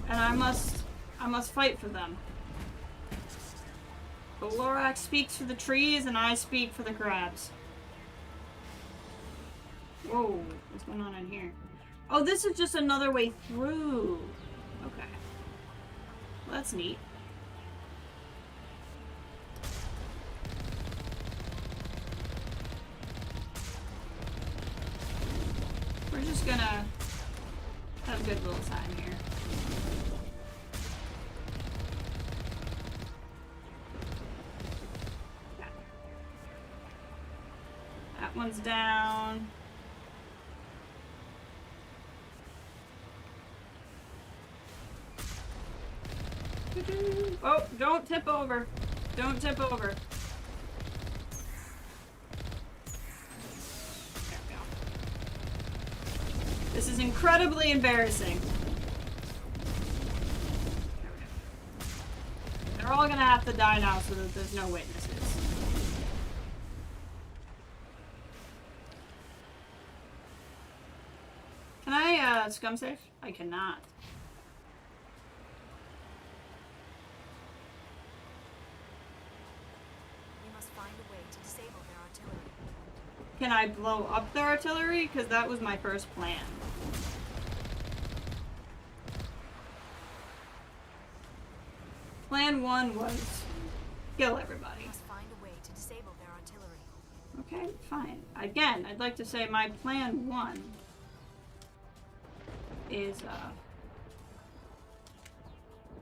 And I must fight for them. The Lorax speaks for the trees, and I speak for the crabs. Whoa, what's going on in here? Oh, this is just another way through. Okay. Well, that's neat. We're just gonna have a good little time here. Yeah. That one's down. Oh, don't tip over. Don't tip over. This is incredibly embarrassing. They're all gonna have to die now so that there's no witnesses. Can I, scum safe? I cannot. We must find a way to disable their artillery. Can I blow up their artillery? Because that was my first plan. Plan 1 was kill everybody. We must find a way to disable their artillery. Okay, fine. Again, I'd like to say my plan 1 is, if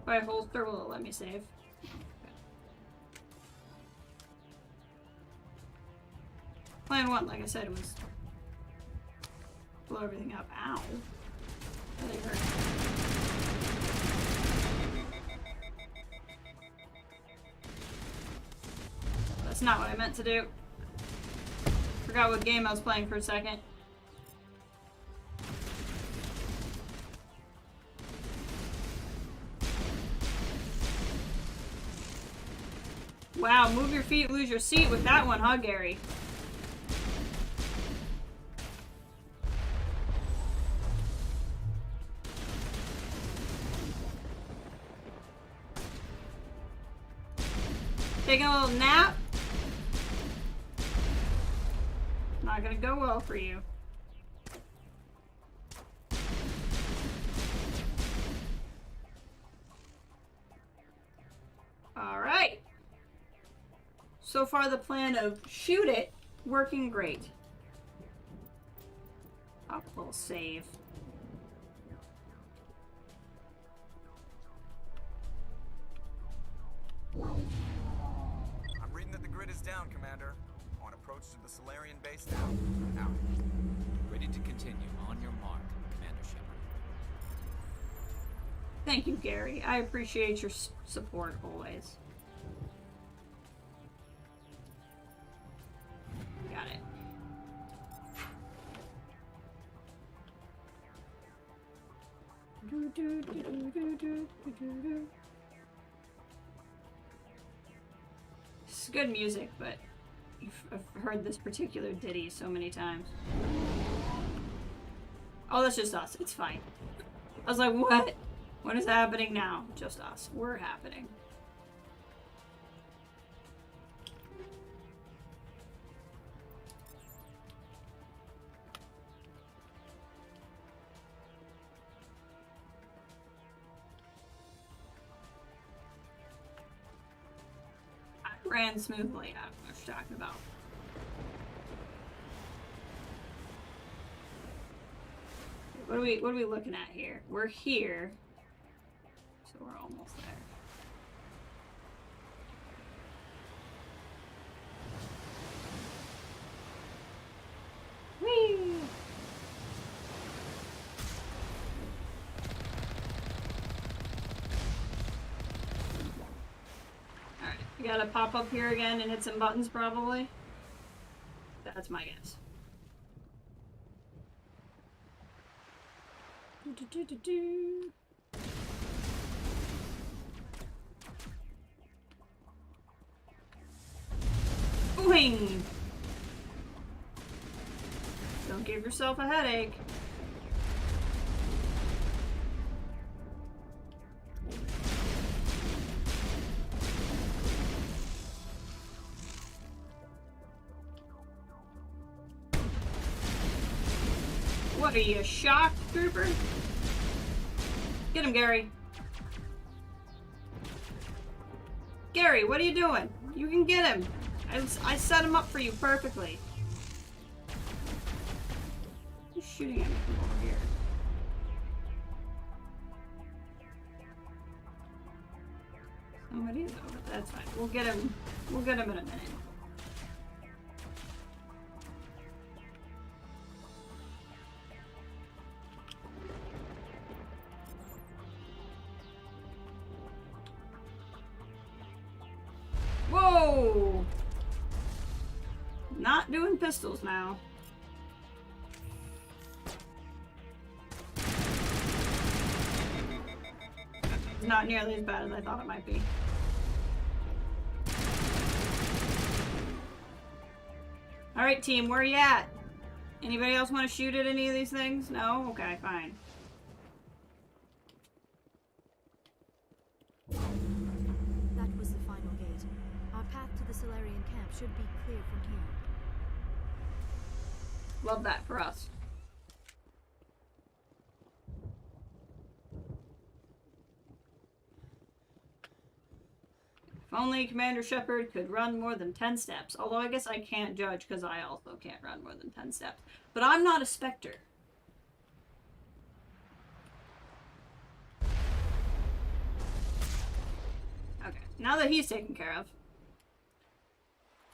I holster, will it let me save? Okay. Plan 1, like I said, was blow everything up. Ow. Really hurt. That's not what I meant to do. Forgot what game I was playing for a second. Wow, move your feet, lose your seat with that one, huh, Gary? Taking a little nap? Not gonna go well for you. Alright. So far the plan of shoot it, working great. Pop a little save. I'm reading that the grid is down, Commander. On approach to the Solarian base now. Out. Ready to continue. On your mark, Commander Shepard. Thank you, Gary. I appreciate your support always. Got it. This is good music, but I've heard this particular ditty so many times. Oh, that's just us. It's fine. I was like, what? What is happening now? Just us. We're happening. Ran smoothly. I don't know what you're talking about. What are we looking at here? We're here, so we're almost there. Whee! Alright, we gotta pop up here again and hit some buttons probably. That's my guess. Boing! Don't give yourself a headache. What are you, shocked, trooper? Get him, Gary. Gary, what are you doing? You can get him. I set him up for you perfectly. Who's shooting at me from over here? Somebody is over. That's fine. We'll get him. We'll get him in a minute. Whoa! Not doing pistols now. not nearly as bad as I thought it might be. Alright, team, where are you at? Anybody else want to shoot at any of these things? No? Okay, fine. That was the final gate. Our path to the Solarian camp should be clear from here. Love that for us. If only Commander Shepard could run more than 10 steps. Although I guess I can't judge because I also can't run more than 10 steps. But I'm not a Spectre. Okay, now that he's taken care of.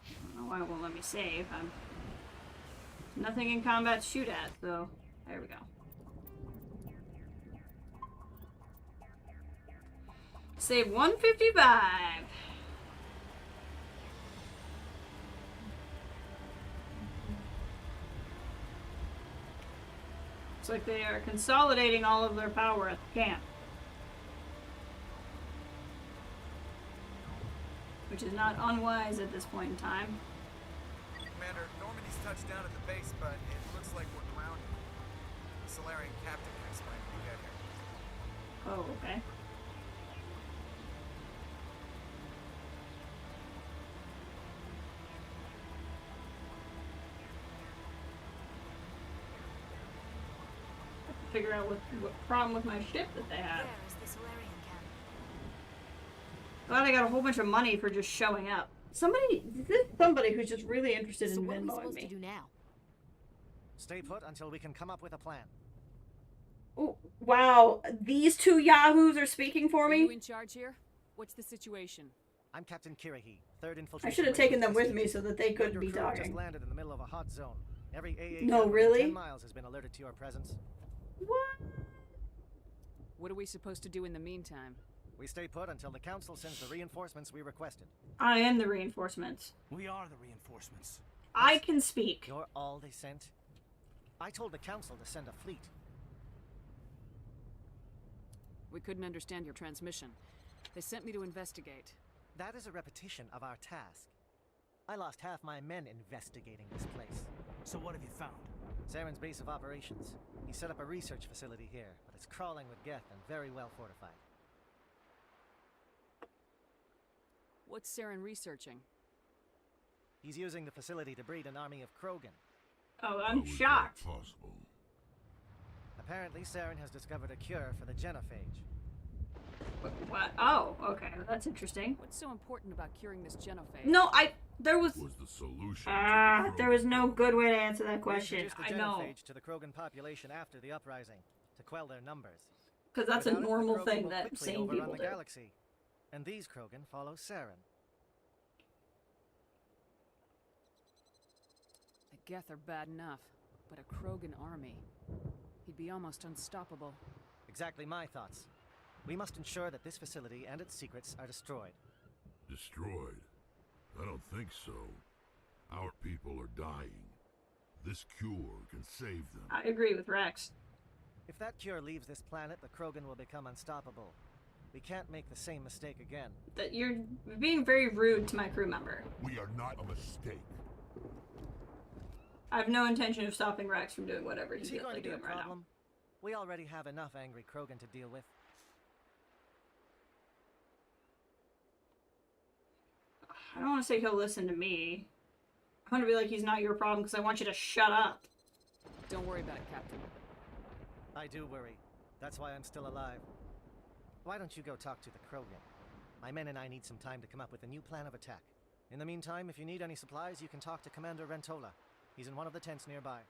I don't know why it won't let me save. Nothing in combat to shoot at, so there we go. Save 155. Looks like they are consolidating all of their power at the camp. Which is not unwise at this point in time. Commander, Normandy's touched down at the base, but it looks like we're grounded. The Solarian captain can explain when we get here. Oh, okay. Figure out what problem with my ship that they have. There is the Solarian camp. Glad I got a whole bunch of money for just showing up. Somebody who's just really interested So in what are we Venmoing supposed to me. do now? Stay put until we can come up with a plan. Oh, wow, these two yahoos are speaking for Are you me? in charge here? What's the situation? I'm Captain Kirahi, 3rd Infiltration. I should have taken them with me so that they couldn't be Your crew just talking. landed in the middle of a hot zone. Every AA No, camp within really? 10 miles has been alerted to your presence. What? What are we supposed to do in the meantime? We stay put until the council sends the reinforcements we requested. I am the reinforcements. We are the reinforcements. I can speak. You're all they sent? I told the council to send a fleet. We couldn't understand your transmission. They sent me to investigate. That is a repetition of our task. I lost half my men investigating this place. So what have you found? Saren's base of operations. He set up a research facility here, but it's crawling with Geth and very well fortified. What's Saren researching? He's using the facility to breed an army of Krogan. Oh, I'm shocked. Possible. Apparently, Saren has discovered a cure for the genophage. What? Oh, okay, that's interesting. What's so important about curing this genophage? No, there was... Was the solution? there was no good way to answer that We question. introduced the I know. genophage to the Krogan population after the uprising, to quell their numbers. Because that's a Without it, the Normal Krogan thing will that quickly sane overrun people the do. galaxy. And these Krogan follow Saren. The Geth are bad enough, but a Krogan army. He'd be almost unstoppable. Exactly my thoughts. We must ensure that this facility and its secrets are destroyed. Destroyed? I don't think so. Our people are dying. This cure can save them. I agree with Rex. If that cure leaves this planet, the Krogan will become unstoppable. We can't make the same mistake again. That you're being very rude to my crew member. We are not a mistake. I have no intention of stopping Rex from doing whatever Is he's he going to be a doing right now. problem? We already have enough angry Krogan to deal with. I don't want to say he'll listen to me. I want to be like, he's not your problem because I want you to shut up. Don't worry about it, Captain. I do worry. That's why I'm still alive. Why don't you go talk to the Krogan? My men and I need some time to come up with a new plan of attack. In the meantime, if you need any supplies, you can talk to Commander Rentola. He's in one of the tents nearby.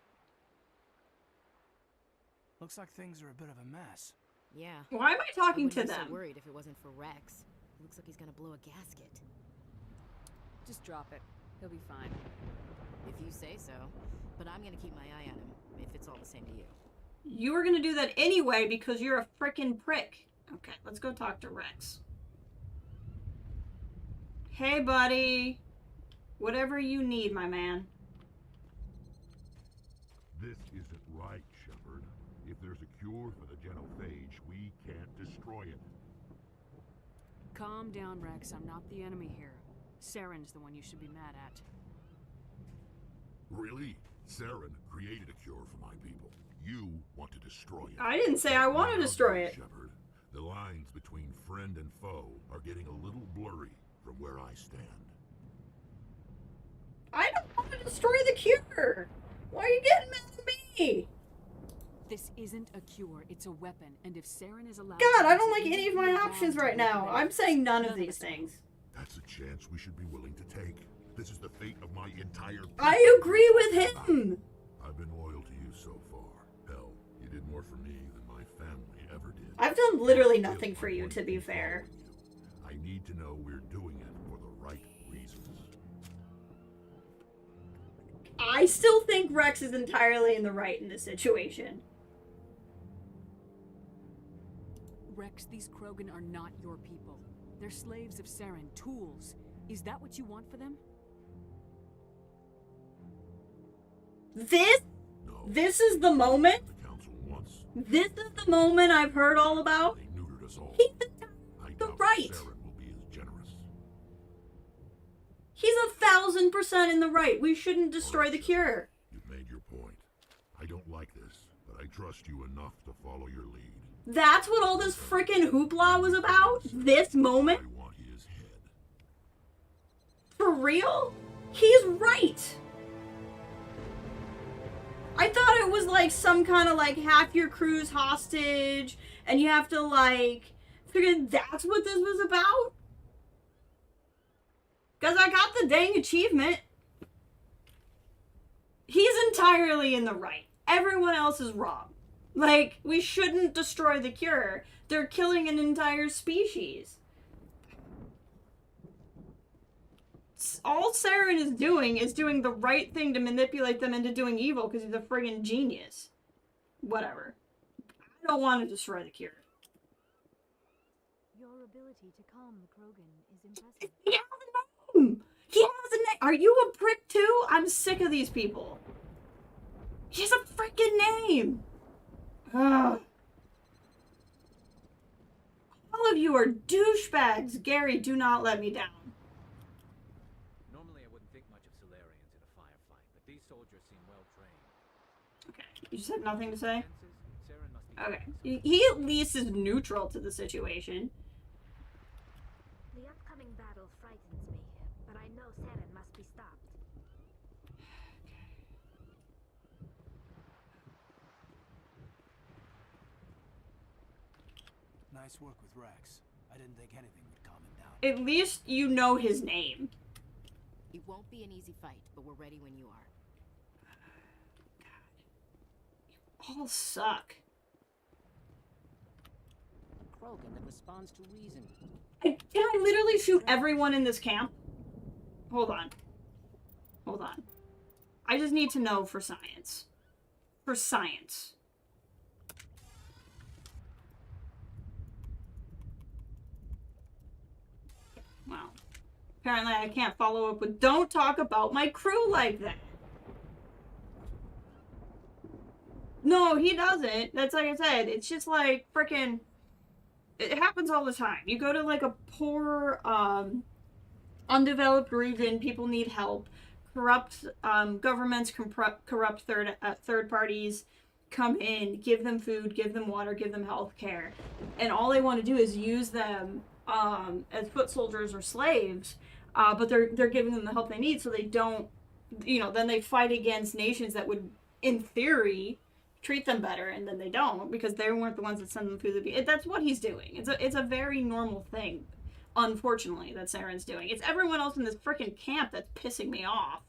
Looks like things are a bit of a mess. Yeah. Why am I talking I to wouldn't be them? so worried if it wasn't for Rex. Looks like he's gonna blow a gasket. Just drop it. He'll be fine. If you say so. But I'm gonna keep my eye on him, if it's all the same to you. You were going to do that anyway because you're a frickin' prick. Okay, let's go talk to Rex. Hey, buddy. Whatever you need, my man. This isn't right, Shepard. If there's a cure for the genophage, we can't destroy it. Calm down, Rex. I'm not the enemy here. Saren's the one you should be mad at. Really? Saren created a cure for my people. You want to destroy it. I didn't say I want to destroy it. Shepard, the lines between friend and foe are getting a little blurry from where I stand. I don't want to destroy the cure. Why are you getting mad at me? This isn't a cure, it's a weapon, and if Saren is allowed God, to I don't use like it, any of you my will options want to right now. liquidate I'm it. saying none of None these us will. things. That's a chance we should be willing to take. This is the fate of my entire people. I agree with him. I've been loyal to you so far. Hell, you did more for me than my family ever did. I've done literally I nothing feel for I you, want to be keep fair. following you. I need to know we're doing it for the right reasons. I still think Rex is entirely in the right in this situation. Rex, these Krogan are not your people. They're slaves of Saren, tools. Is that what you want for them? This is the moment. The council wants. This is the moment I've heard all about. They neutered us all. He's I the doubt right. Saren will be as generous. He's 1,000% in the right. We shouldn't destroy the cure. You've made your point. I don't like this, but I trust you enough to follow your lead. That's what all this freaking hoopla was about? This moment? I want his head. For real? He's right. I thought it was like some kind of like half your crew's hostage and you have to like figure that's what this was about? Because I got the dang achievement. He's entirely in the right. Everyone else is wrong. Like, we shouldn't destroy the cure. They're killing an entire species. All Saren is doing the right thing to manipulate them into doing evil because he's a friggin' genius. Whatever. I don't want to destroy the cure. Your ability to calm the Krogan is impressive. He has a name! He has a name! Are you a prick too? I'm sick of these people. He has a freaking name! Ugh. All of you are douchebags. Gary, do not let me down. Normally I wouldn't think much of Solarians in a firefight, but these soldiers seem well trained. Okay, you just have nothing to say? Saren must be Okay, he at least is neutral to the situation. The upcoming battle frightens me, but I know Saren must be stopped. Nice work with Rex. I didn't think anything would calm him down. At least you know his name. It won't be an easy fight, but we're ready when you are. God. You all suck. Krogan that responds to reason. Can I literally shoot everyone in this camp? Hold on. Hold on. I just need to know for science. For science. Wow. Apparently I can't follow up with don't talk about my crew like that. No, he doesn't. That's like I said. It's just like frickin'... It happens all the time. You go to like a poor, undeveloped region, people need help. Corrupt governments, corrupt third parties come in, give them food, give them water, give them health care. And all they want to do is use them as foot soldiers or slaves, but they're giving them the help they need so they don't, then they fight against nations that would, in theory, treat them better, and then they don't because they weren't the ones that send them through the... That's what he's doing. It's a very normal thing, unfortunately, that Saren's doing. It's everyone else in this freaking camp that's pissing me off.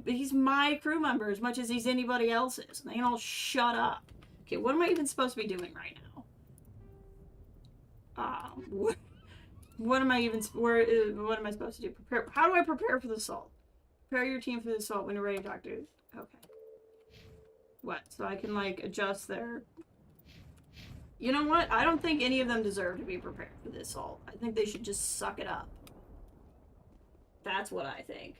He's my crew member as much as he's anybody else's. And they can all shut up. Okay, what am I even supposed to be doing right now? What am I even... what am I supposed to do? Prepare... How do I prepare for the assault? Prepare your team for the assault when you're ready to talk to... Okay. What? So I can, like, adjust their... You know what? I don't think any of them deserve to be prepared for this assault. I think they should just suck it up. That's what I think.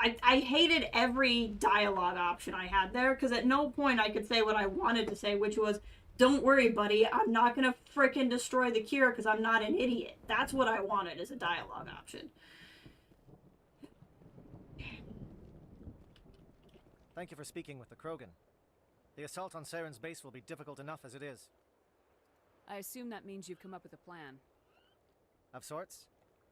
I hated every dialogue option I had there, because at no point I could say what I wanted to say, which was, don't worry, buddy, I'm not gonna frickin' destroy the cure because I'm not an idiot. That's what I wanted as a dialogue option. Thank you for speaking with the Krogan. The assault on Saren's base will be difficult enough as it is. I assume that means you've come up with a plan. Of sorts.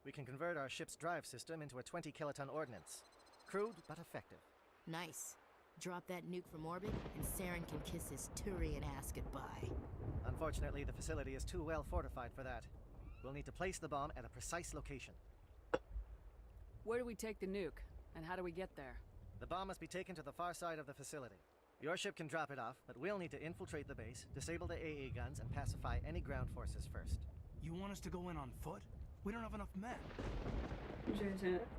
We can convert our ship's drive system into a 20-kiloton ordnance. Crude, but effective. Nice. Drop that nuke from orbit, and Saren can kiss his Turian ass goodbye. Unfortunately, the facility is too well fortified for that. We'll need to place the bomb at a precise location. Where do we take the nuke, and how do we get there? The bomb must be taken to the far side of the facility. Your ship can drop it off, but we'll need to infiltrate the base, disable the AA guns, and pacify any ground forces first. You want us to go in on foot? We don't have enough men.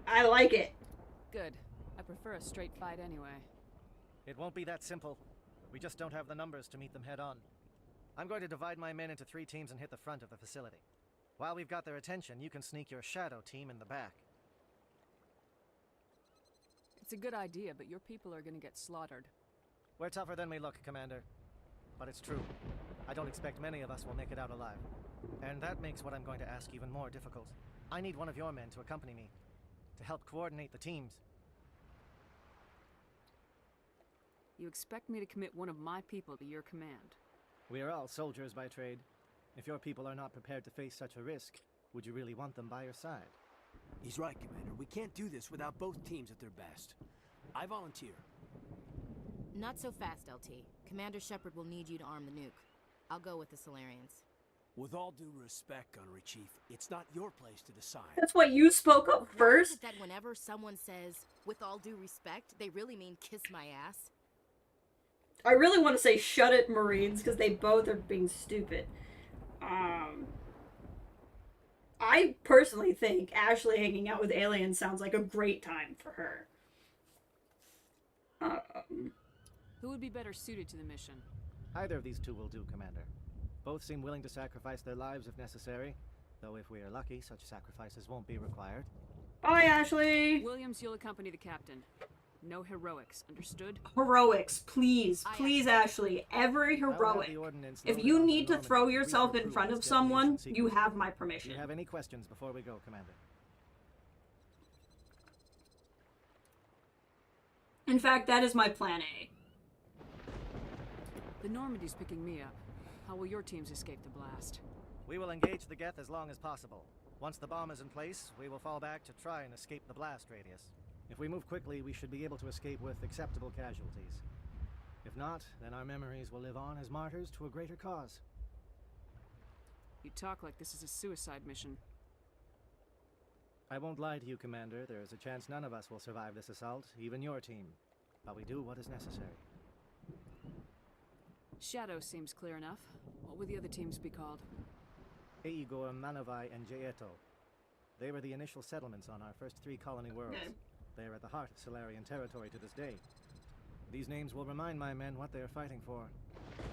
I like it. Good. I prefer a straight fight anyway. It won't be that simple. We just don't have the numbers to meet them head on. I'm going to divide my men into 3 teams and hit the front of the facility. While we've got their attention, you can sneak your shadow team in the back. It's a good idea, but your people are gonna get slaughtered. We're tougher than we look, Commander. But it's true. I don't expect many of us will make it out alive. And that makes what I'm going to ask even more difficult. I need one of your men to accompany me, to help coordinate the teams. You expect me to commit one of my people to your command? We are all soldiers by trade. If your people are not prepared to face such a risk, would you really want them by your side? He's right, Commander. We can't do this without both teams at their best. I volunteer. Not so fast, LT. Commander Shepard will need you to arm the nuke. I'll go with the Solarians. With all due respect, Gunnery Chief, it's not your place to decide. That's what you spoke up first. That whenever someone says, with all due respect, they really mean kiss my ass. I really want to say shut it, Marines, because they both are being stupid. I personally think Ashley hanging out with aliens sounds like a great time for her. Who would be better suited to the mission? Either of these 2 will do, Commander. Both seem willing to sacrifice their lives if necessary, though if we are lucky, such sacrifices won't be required. Bye, Ashley! Williams, you'll accompany the captain. No heroics, understood? Heroics, please. Please, Ashley. Every heroic. If you need to throw yourself in front of someone, you have my permission. Do you have any questions before we go, Commander? In fact, that is my plan A. The Normandy's picking me up. How will your teams escape the blast? We will engage the Geth as long as possible. Once the bomb is in place, we will fall back to try and escape the blast radius. If we move quickly, we should be able to escape with acceptable casualties. If not, then our memories will live on as martyrs to a greater cause. You talk like this is a suicide mission. I won't lie to you, Commander. There is a chance none of us will survive this assault, even your team. But we do what is necessary. Shadow seems clear enough. What will the other teams be called? Eigor, Manovai, and Jaeto. They were the initial settlements on our first 3 colony worlds. Okay. They are at the heart of Solarian territory to this day. These names will remind my men what they are fighting for.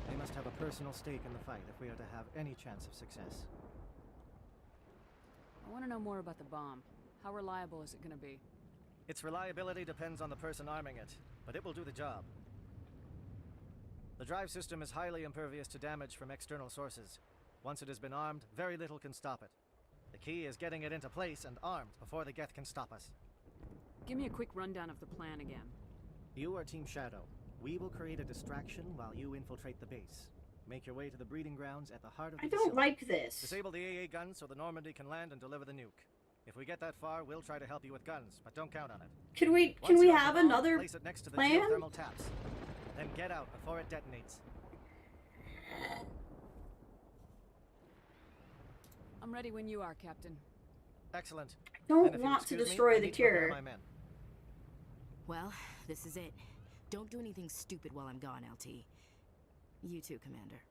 They must have a personal stake in the fight if we are to have any chance of success. I want to know more about the bomb. How reliable is it going to be? Its reliability depends on the person arming it, but it will do the job. The drive system is highly impervious to damage from external sources. Once it has been armed, very little can stop it. The key is getting it into place and armed before the Geth can stop us. Give me a quick rundown of the plan again. You are Team Shadow. We will create a distraction while you infiltrate the base. Make your way to the breeding grounds at the heart of the facility. Like this. Disable the AA guns so the Normandy can land and deliver the nuke. If we get that far, we'll try to help you with guns, but don't count on it. Can we have another place it next to the plan? geothermal taps. Then get out before it detonates. I'm ready when you are, Captain. Excellent. I don't want to destroy the cure. Well, this is it. Don't do anything stupid while I'm gone, LT. You too, Commander.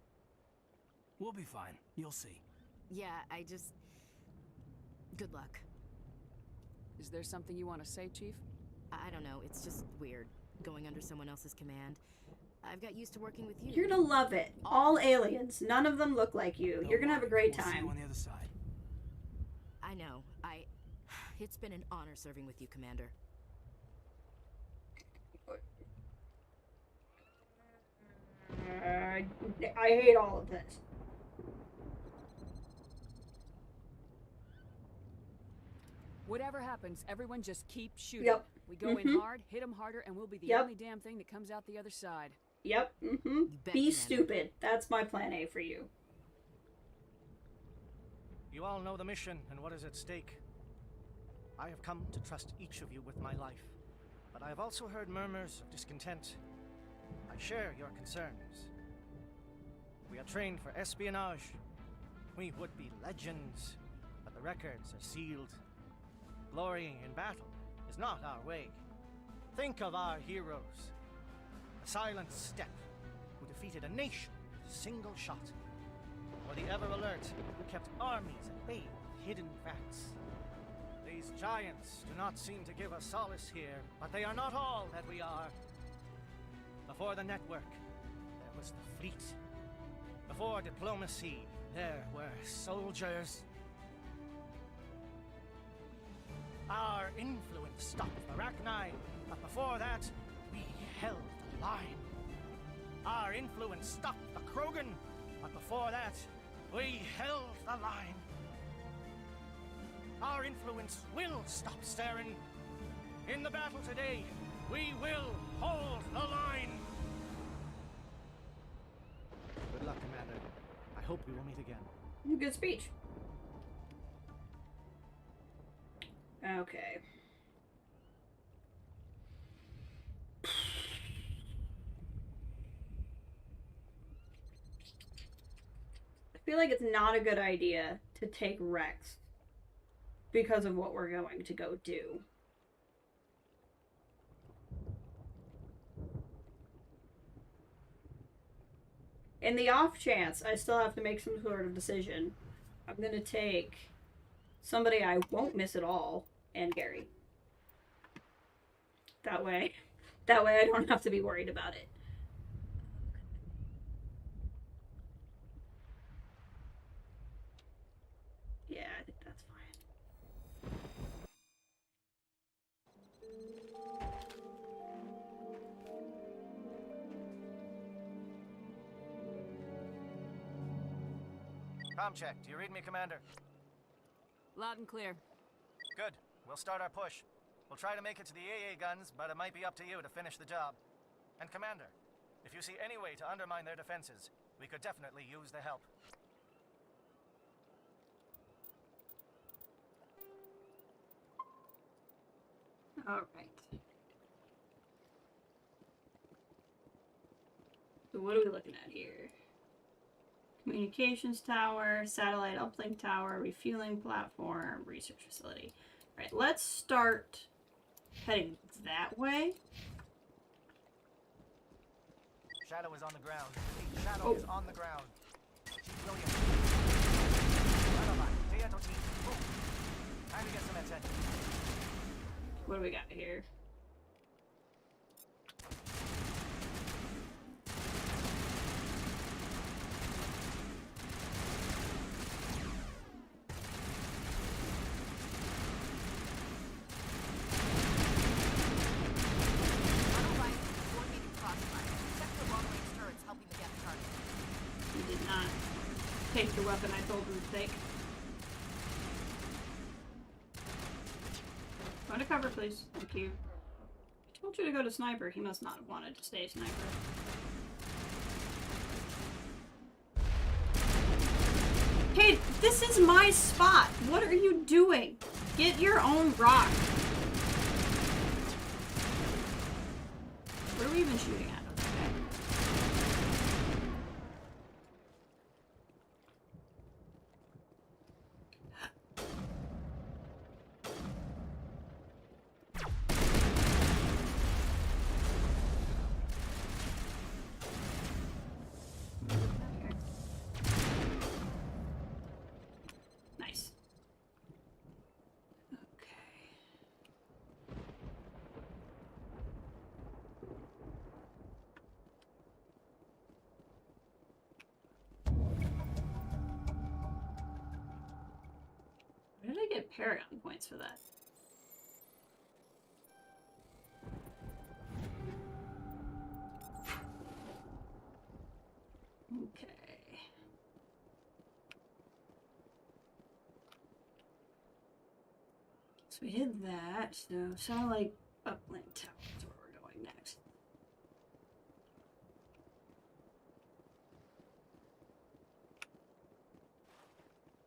We'll be fine. You'll see. Yeah, good luck. Is there something you want to say, Chief? I don't know. It's just weird, going under someone else's command. I've got used to working with you. You're gonna love it. All aliens. None of them look like you. You're gonna have a great time. See you on the other side. I know. It's been an honor serving with you, Commander. I hate all of this. Whatever happens, everyone just keep shooting. Yep. We go in hard, hit them harder, and we'll be the only damn thing that comes out the other side. Yep. Be stupid. That's my plan A for you. You all know the mission and what is at stake. I have come to trust each of you with my life, but I have also heard murmurs of discontent. I share your concerns. We are trained for espionage. We would be legends, but the records are sealed. Glorying in battle is not our way. Think of our heroes. The silent step who defeated a nation with a single shot. Or the ever-alert who kept armies at bay with hidden facts. These giants do not seem to give us solace here, but they are not all that we are. Before the network, there was the fleet. Before diplomacy, there were soldiers. Our influence stopped the Arachni, but before that, we held the line. Our influence stopped the Krogan, but before that, we held the line. Our influence will stop Saren. In the battle today, we will hold the line. Good luck, Commander. I hope we will meet again. Good speech. Okay. I feel like it's not a good idea to take Rex because of what we're going to go do. In the off chance I still have to make some sort of decision, I'm gonna take somebody I won't miss at all, and Gary. That way I don't have to be worried about it. Yeah, I think that's fine. Comm check. Do you read me, Commander? Loud and clear. Good. We'll start our push. We'll try to make it to the AA guns, but it might be up to you to finish the job. And Commander, if you see any way to undermine their defenses, we could definitely use the help. All right. So what are we looking at here? Communications tower, satellite uplink tower, refueling platform, research facility. All right, let's start heading that way. Shadow is on the ground. Shadow is on the ground. Brilliant. Time to get some attention. What do we got here? He did not take the weapon I told him to take. Go to cover, please. Thank you. I told you to go to sniper. He must not have wanted to stay sniper. Hey, this is my spot. What are you doing? Get your own rock. Where are we even shooting at? Okay. Nice. Okay. Where did I get Paragon points for that? So we did that. So satellite uplink tower is where we're going next.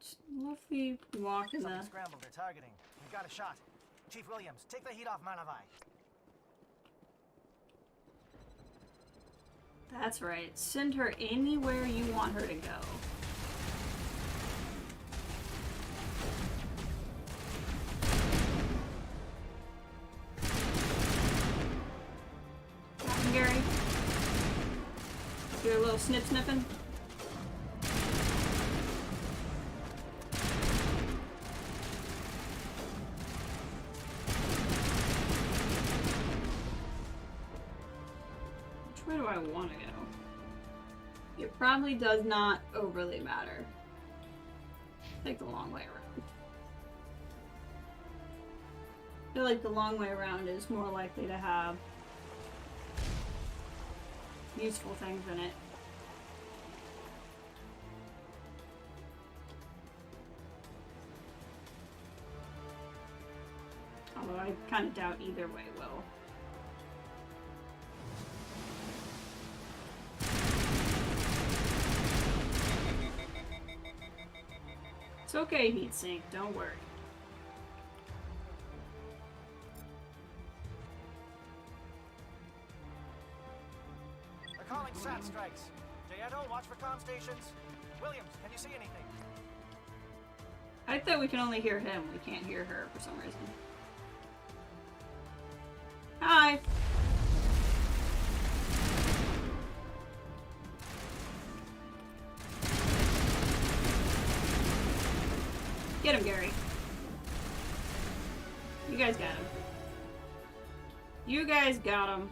Just lovely walk in the. Something scrambled. They're targeting. We've got a shot. Chief Williams, take the heat off Manavai. That's right. Send her anywhere you want her to go. Captain Gary. Do a little sniffing. Where do I want to go? It probably does not overly matter. Take the long way around. I feel like the long way around is more likely to have useful things in it. Although I kind of doubt either way will. It's okay, heatsink, don't worry. They're calling SAT strikes. Jayeto, watch for comm stations. Williams, can you see anything? I thought we can only hear him, we can't hear her for some reason. Hi! Get him, Gary. You guys got him. You guys got him.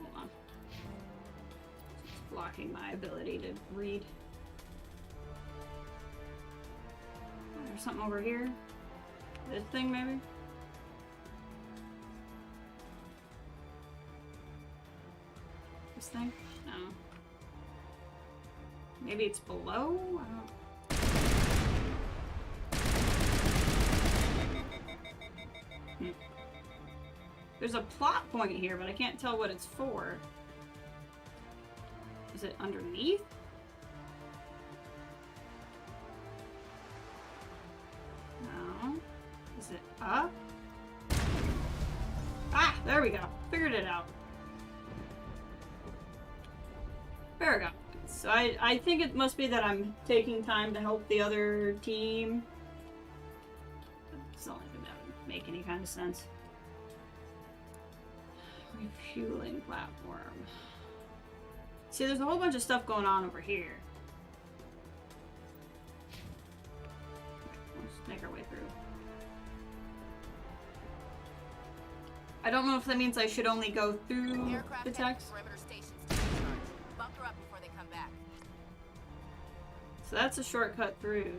Hold on. It's blocking my ability to read. Oh, there's something over here. This thing, maybe? This thing? No. Maybe it's below? I don't... There's a plot point here, but I can't tell what it's for. Is it underneath? No. Is it up? Ah! There we go. Figured it out. There we go. So I think it must be that I'm taking time to help the other team. It's the only thing that would make any kind of sense. Refueling platform. See, there's a whole bunch of stuff going on over here. Let's make our way through. I don't know if that means I should only go through the text. So that's a shortcut through.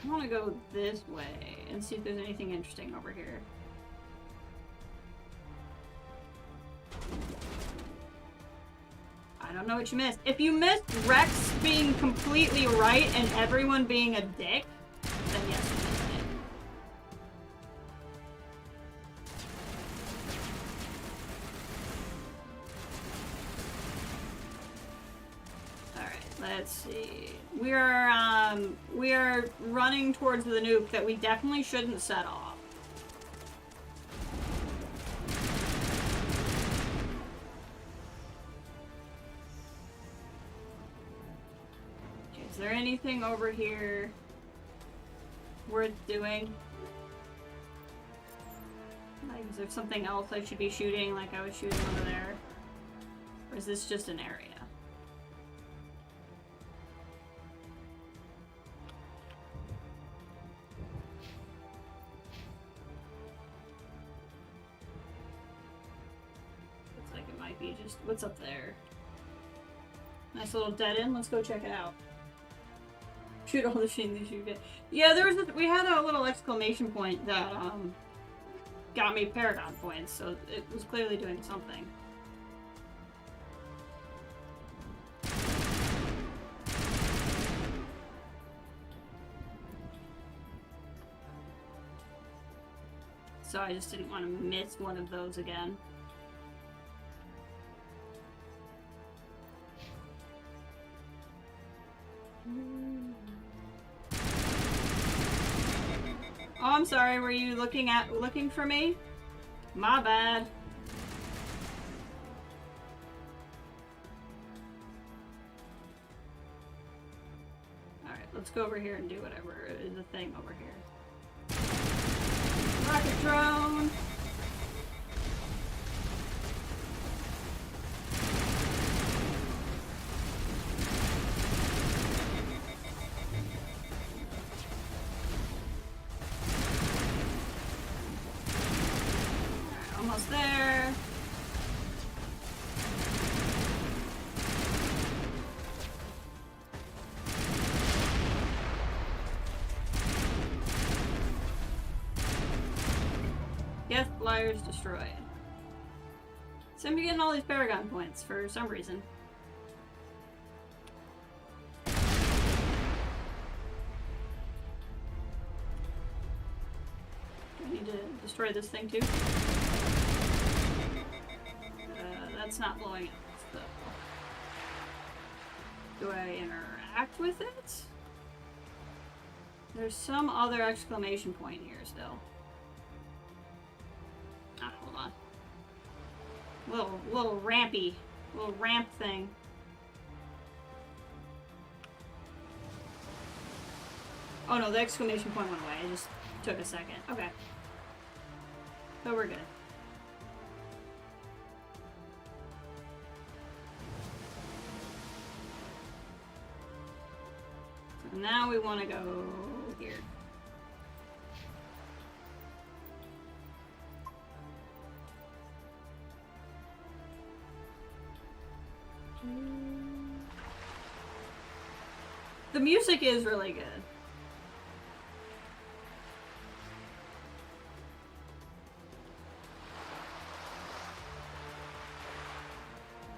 I want to go this way and see if there's anything interesting over here. I don't know what you missed. If you missed Rex being completely right and everyone being a dick, then yes, you missed it. Alright, let's see. We are running towards the nuke that we definitely shouldn't set off. Okay, is there anything over here worth doing? Like, is there something else I should be shooting like I was shooting over there? Or is this just an area? Just what's up there? Nice little dead end. Let's go check it out. Shoot all the shit that you get. Yeah, there was we had a little exclamation point that got me Paragon points, so it was clearly doing something. so I just didn't want to miss one of those again. Oh, I'm sorry, were you looking for me? My bad. Alright, let's go over here and do whatever is the thing over here. Rocket drone! Alright, almost there. Yes, flyers destroyed. So I'm getting all these Paragon points for some reason. Do I need to destroy this thing too? That's not blowing up, so. Do I interact with it? There's some other exclamation point here still. Ah, hold on. Little ramp thing. Oh no, the exclamation point went away. It just took a second. Okay. So we're good. So now we want to go here. The music is really good.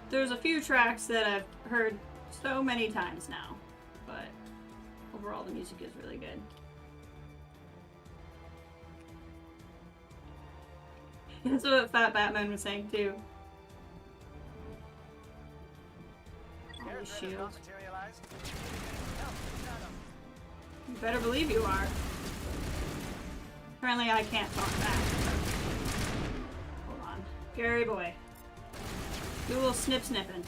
There's a few tracks that I've heard so many times now, but overall the music is really good. That's what Fat Batman was saying too. All these shields. You better believe you are. Apparently I can't talk back. Hold on. Gary boy. Do a little snipping.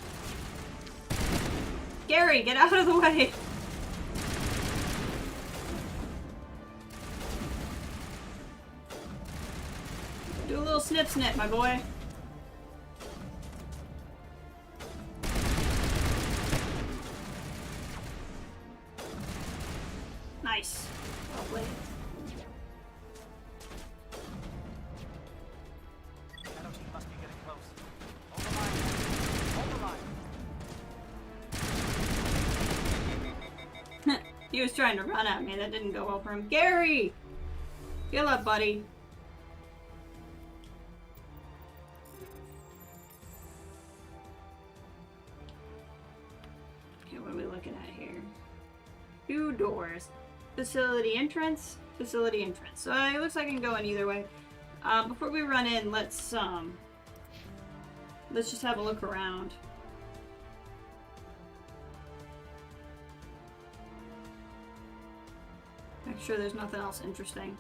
Gary, get out of the way! Do a little snip, my boy. Nice. Well played. Must be getting close. Hold the line. Hold the line. He was trying to run at me. That didn't go well for him. Gary! Heal up, buddy. Okay, what are we looking at here? 2 doors. Facility entrance, facility entrance. So it looks like I can go in either way. Before we run in, let's just have a look around. Make sure there's nothing else interesting.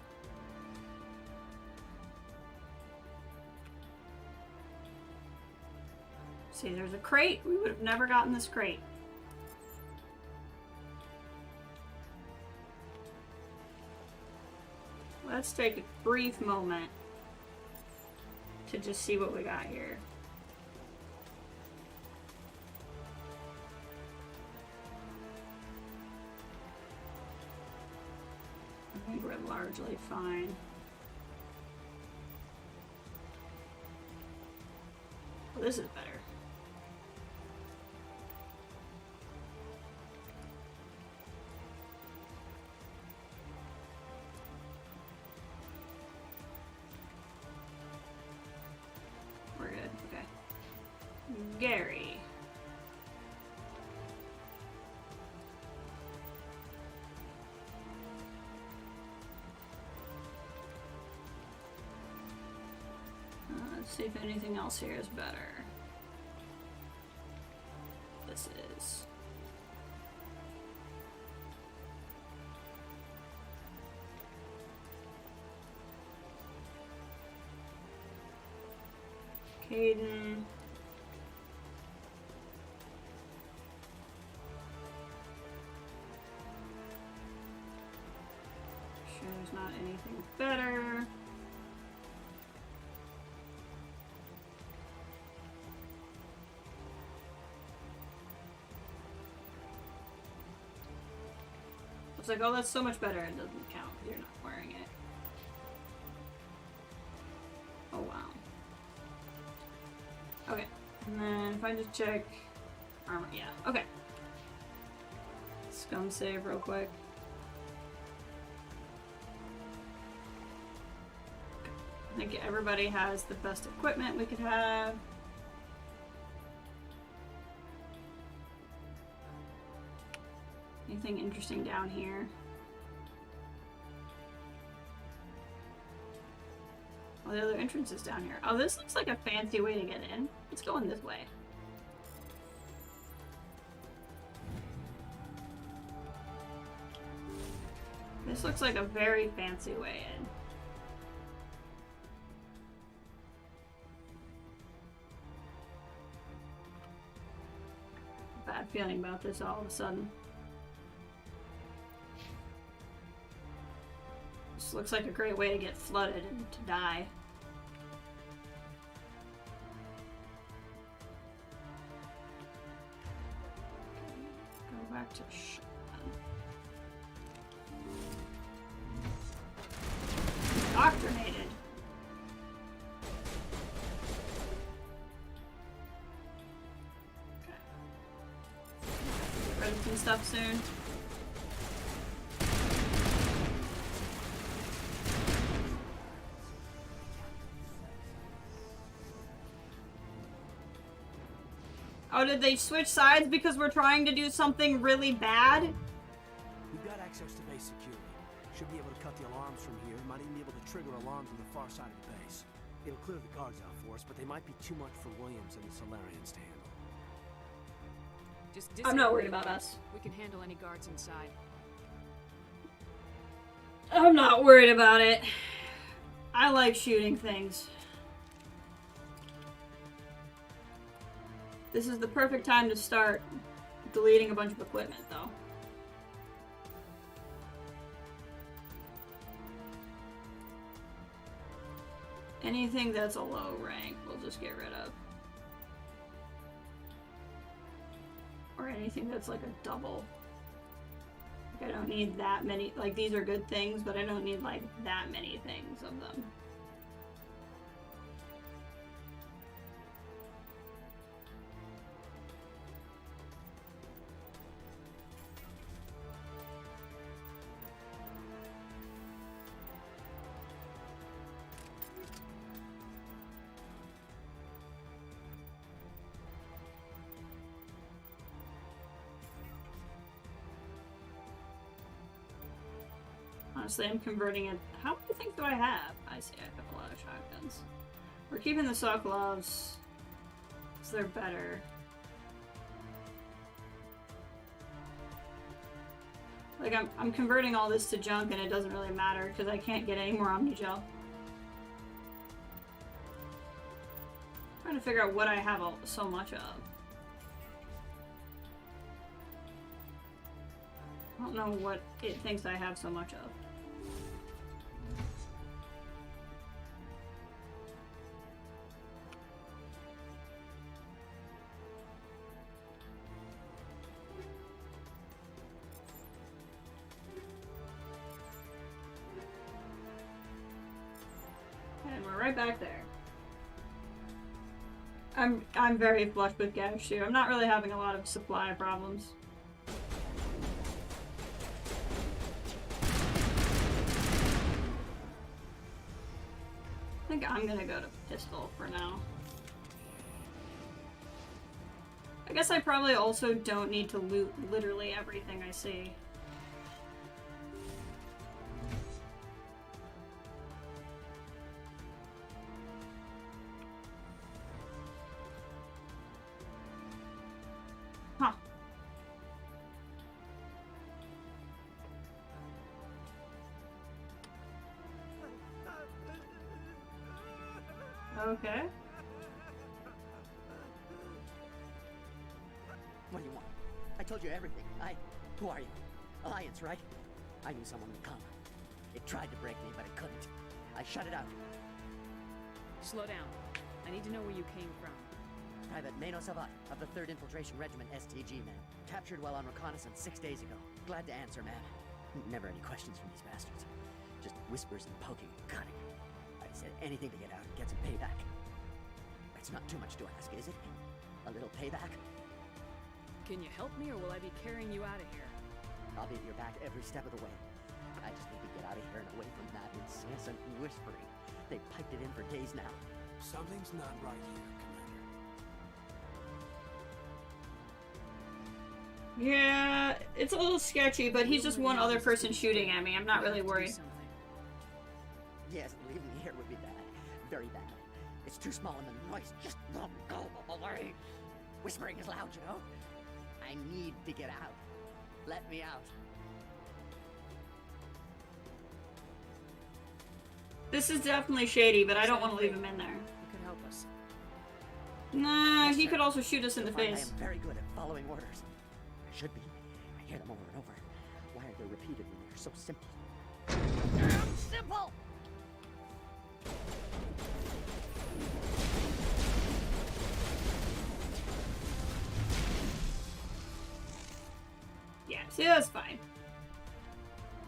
See, there's a crate. We would have never gotten this crate. Let's take a brief moment to just see what we got here. I think we're largely fine. Well, this is better. We're good, okay. Gary. Let's see if anything else here is better. This is. Caden. Sure there's not anything better. It's like, oh, that's so much better. It doesn't count. You're not wearing it. Oh, wow. Okay. And then if I just check armor, yeah. Okay. Scum save real quick. I think everybody has the best equipment we could have. Anything interesting down here? Oh, the other entrance is down here. Oh, this looks like a fancy way to get in. Let's go in this way. This looks like a very fancy way in. Bad feeling about this all of a sudden. This looks like a great way to get flooded and to die. Go back to shotgun. Indoctrinated. Okay. Get rid of some stuff soon. Oh, did they switch sides because we're trying to do something really bad? We've got access to base security. Should be able to cut the alarms from here. Might even be able to trigger alarms on the far side of the base. It'll clear the guards out for us, but they might be too much for Williams and the Solarians to handle. Just I'm not worried about us. We can handle any guards inside. I'm not worried about it. I like shooting things. This is the perfect time to start deleting a bunch of equipment, though. Anything that's a low rank, we'll just get rid of. Or anything that's like a double. Like, I don't need that many, like, these are good things, but I don't need, like, that many things of them. Honestly, I'm converting it. How many things do I have? I see I have a lot of shotguns. We're keeping the sock gloves, because they're better. Like, I'm converting all this to junk and it doesn't really matter because I can't get any more Omnigel. I'm trying to figure out what I have so much of. I don't know what it thinks I have so much of. And we're right back there. I'm very flush with cash too. I'm not really having a lot of supply problems. I think I'm gonna go to pistol for now. I guess I probably also don't need to loot literally everything I see. Okay. What do you want? I told you everything. Who are you? Alliance, right? I knew someone would come. It tried to break me, but it couldn't. I shut it out. Slow down. I need to know where you came from. Private Mano Savat of the 3rd Infiltration Regiment STG, man. Captured while on reconnaissance 6 days ago. Glad to answer, man. Never any questions from these bastards. Just whispers and poking and cutting. I said anything to get out and get some payback. It's not too much to ask, is it? A little payback? Can you help me, or will I be carrying you out of here? I'll be at your back every step of the way. I just need to get out of here and away from that incessant whispering. They've piped it in for days now. Something's not right here, Commander. Yeah, it's a little sketchy, but he's just one other person shooting at me. I'm not really worried. Yes, leaving here would be bad. Very bad. It's too small and the noise just won't go away. Whispering is loud, you know? I need to get out. Let me out. This is definitely shady, but I don't want to leave him in there. You could help us. Nah, he could also shoot us in the face. I am very good at following orders. I should be. I hear them over and over. Why are they repeated when they're so simple? Damn simple! Yeah, see, that's fine.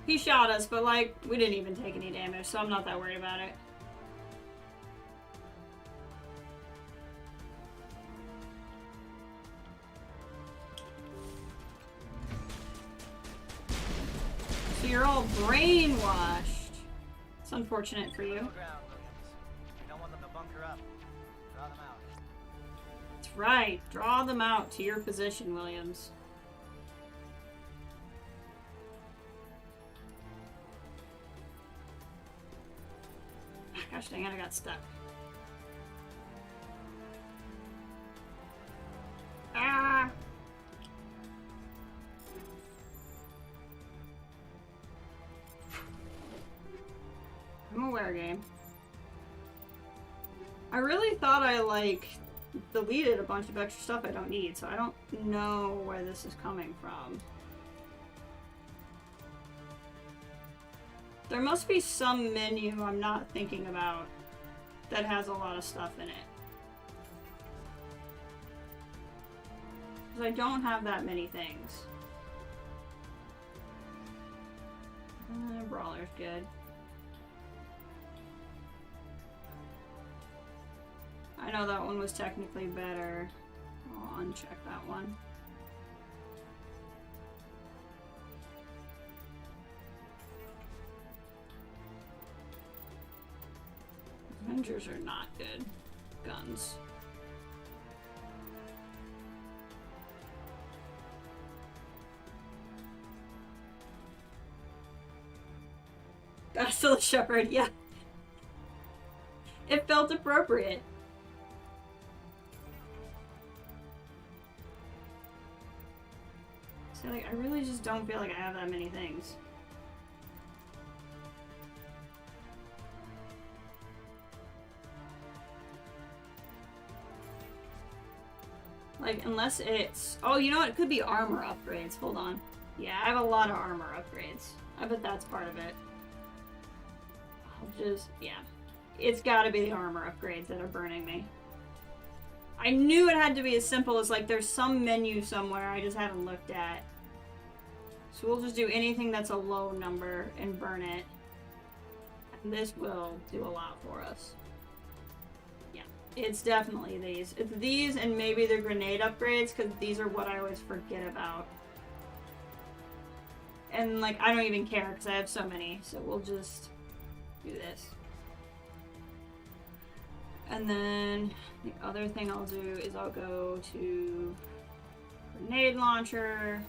He shot us, but like, we didn't even take any damage, so I'm not that worried about it. So you're all brainwashed. It's unfortunate for you. We don't want them to bunker up. Draw them out. That's right. Draw them out to your position, Williams. Gosh dang it, I got stuck. Ah! I'm aware, game. I really thought I, like, deleted a bunch of extra stuff I don't need, so I don't know where this is coming from. There must be some menu I'm not thinking about that has a lot of stuff in it. Because I don't have that many things. Brawler's good. I know that one was technically better. I'll uncheck that one. Avengers are not good guns. That's still a shepherd, yeah. It felt appropriate. So, like, I really just don't feel like I have that many things. Like, unless it's... Oh, you know what? It could be armor upgrades. Hold on. Yeah, I have a lot of armor upgrades. I bet that's part of it. I'll just... Yeah. It's gotta be the armor upgrades that are burning me. I knew it had to be as simple as, like, there's some menu somewhere I just haven't looked at. So we'll just do anything that's a low number and burn it. And this will do a lot for us. It's definitely these. It's these and maybe the grenade upgrades, because these are what I always forget about. And, like, I don't even care because I have so many, so we'll just do this. And then the other thing I'll do is I'll go to grenade launcher.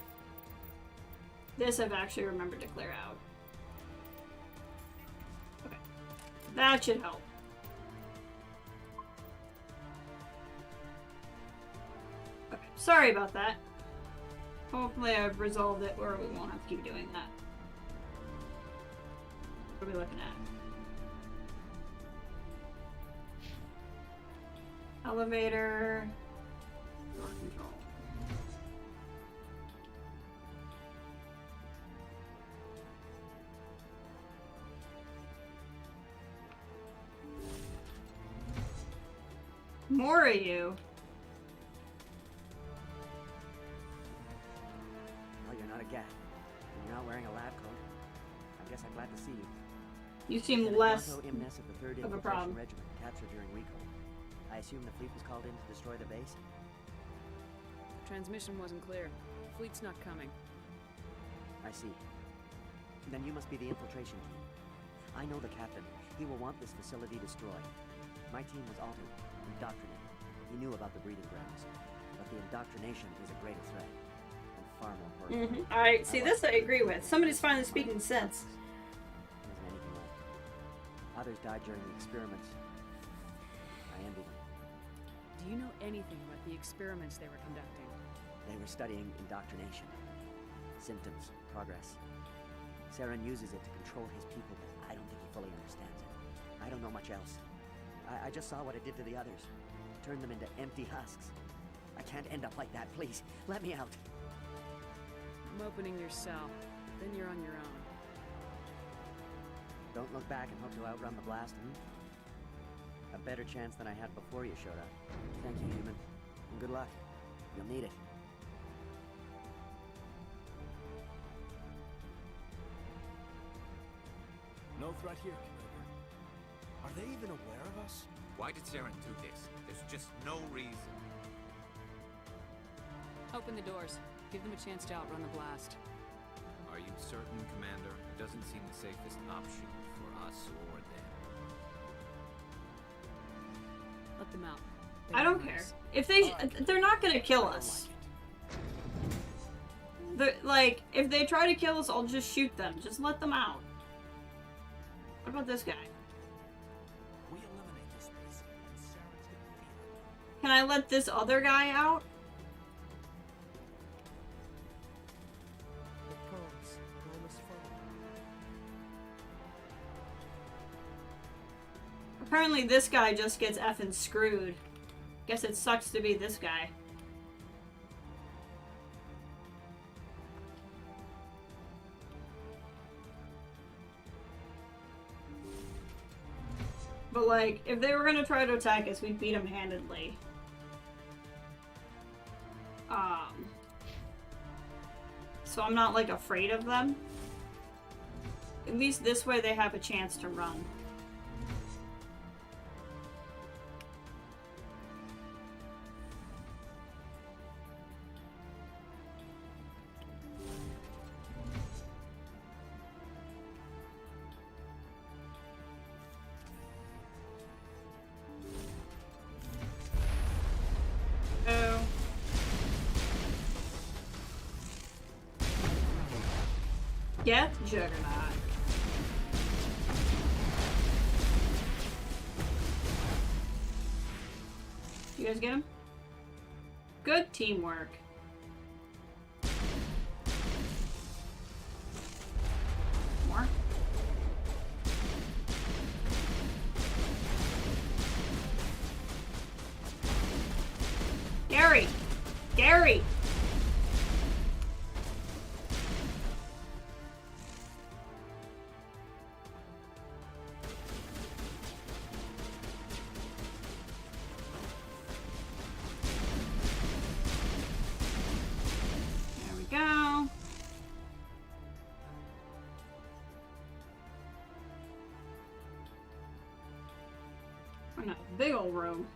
This I've actually remembered to clear out. Okay. That should help. Sorry about that. Hopefully I've resolved it or we won't have to keep doing that. What are we looking at? Elevator. Door control. More of you. Well, you're not a gat. And you're not wearing a lab coat. I guess I'm glad to see you. You seem Lieutenant less Gonto Imnes of the 3rd of a Infiltration problem. Regiment, captured during recall. I assume the fleet was called in to destroy the base? The transmission wasn't clear. Fleet's not coming. I see. Then you must be the infiltration team. I know the captain. He will want this facility destroyed. My team was altered, indoctrinated. He knew about the breeding grounds. But the indoctrination is a greater threat. And far more horrifying. Alright, see this I agree with. Somebody's finally speaking sense. Isn't anything like. Others died during the experiments. I envy them. Do you know anything about the experiments they were conducting? They were studying indoctrination. Symptoms, progress. Saren uses it to control his people, but I don't think he fully understands it. I don't know much else. I just saw what it did to the others. Turned them into empty husks. I can't end up like that, please. Let me out. I'm opening your cell. Then you're on your own. Don't look back and hope to outrun the blast, A better chance than I had before you showed up. Thank you, human. And good luck. You'll need it. No threat here, Commander. Are they even aware of us? Why did Saren do this? There's just no reason. Open the doors. Give them a chance to outrun the blast. Are you certain, Commander? It doesn't seem the safest option for us or them. Let them out. I don't care. If they're not gonna kill us. Like, if they try to kill us, I'll just shoot them. Just let them out. What about this guy? We eliminate this space, and Saren's gonna feel it. Can I let this other guy out? It comes, enormous foe. Apparently this guy just gets effing screwed. Guess it sucks to be this guy. But like, if they were gonna try to attack us, we'd beat them handedly. So I'm not like afraid of them. At least this way they have a chance to run. Get Juggernaut. You guys get him? Good teamwork. More? Gary! Gary! Big old room.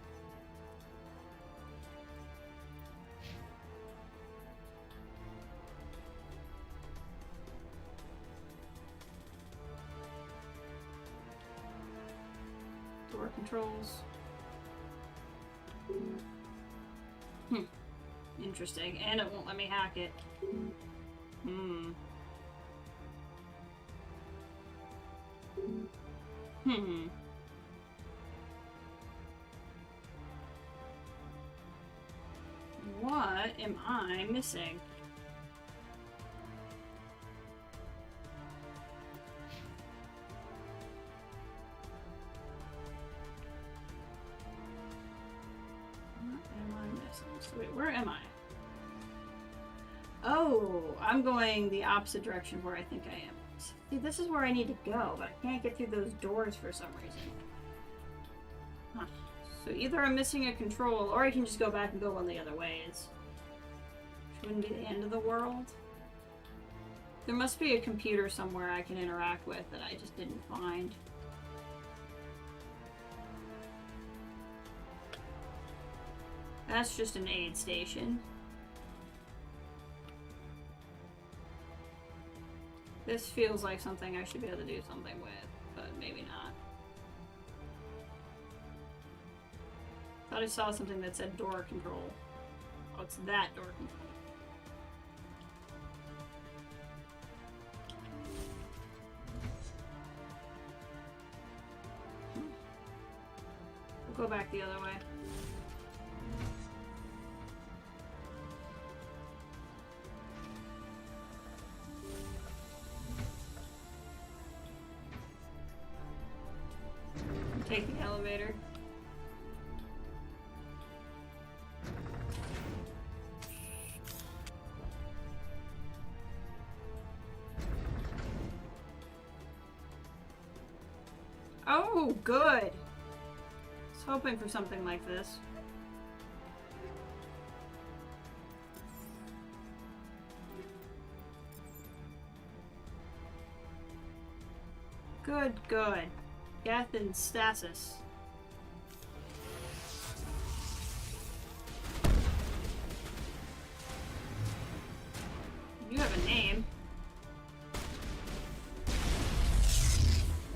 Door controls. Interesting. And it won't let me hack it. What am I missing? So wait, where am I? Oh, I'm going the opposite direction where I think I am. See, this is where I need to go, but I can't get through those doors for some reason. Huh. So either I'm missing a control, or I can just go back and go one the other ways. Which wouldn't be the end of the world. There must be a computer somewhere I can interact with that I just didn't find. That's just an aid station. This feels like something I should be able to do something with, but maybe not. Thought I saw something that said door control. Oh, it's that door control. We'll go back the other way. Take the elevator. Oh, good. I was hoping for something like this. Good, good. Death and stasis. You have a name.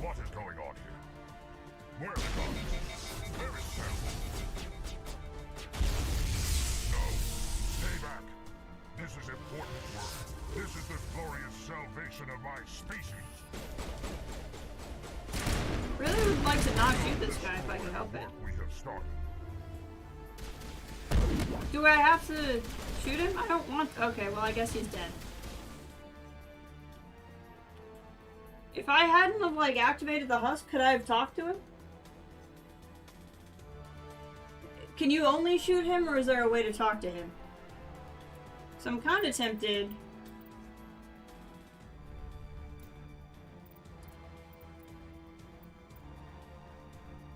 What is going on here? Where is God? Where is Sam? No. Stay back. This is important work. This is the glorious salvation of my species. Really would like to not shoot this guy if I can help it. We have started. Do I have to shoot him? I don't want. Okay, well I guess he's dead. If I hadn't have like activated the husk, could I have talked to him? Can you only shoot him, or is there a way to talk to him? So I'm kind of tempted.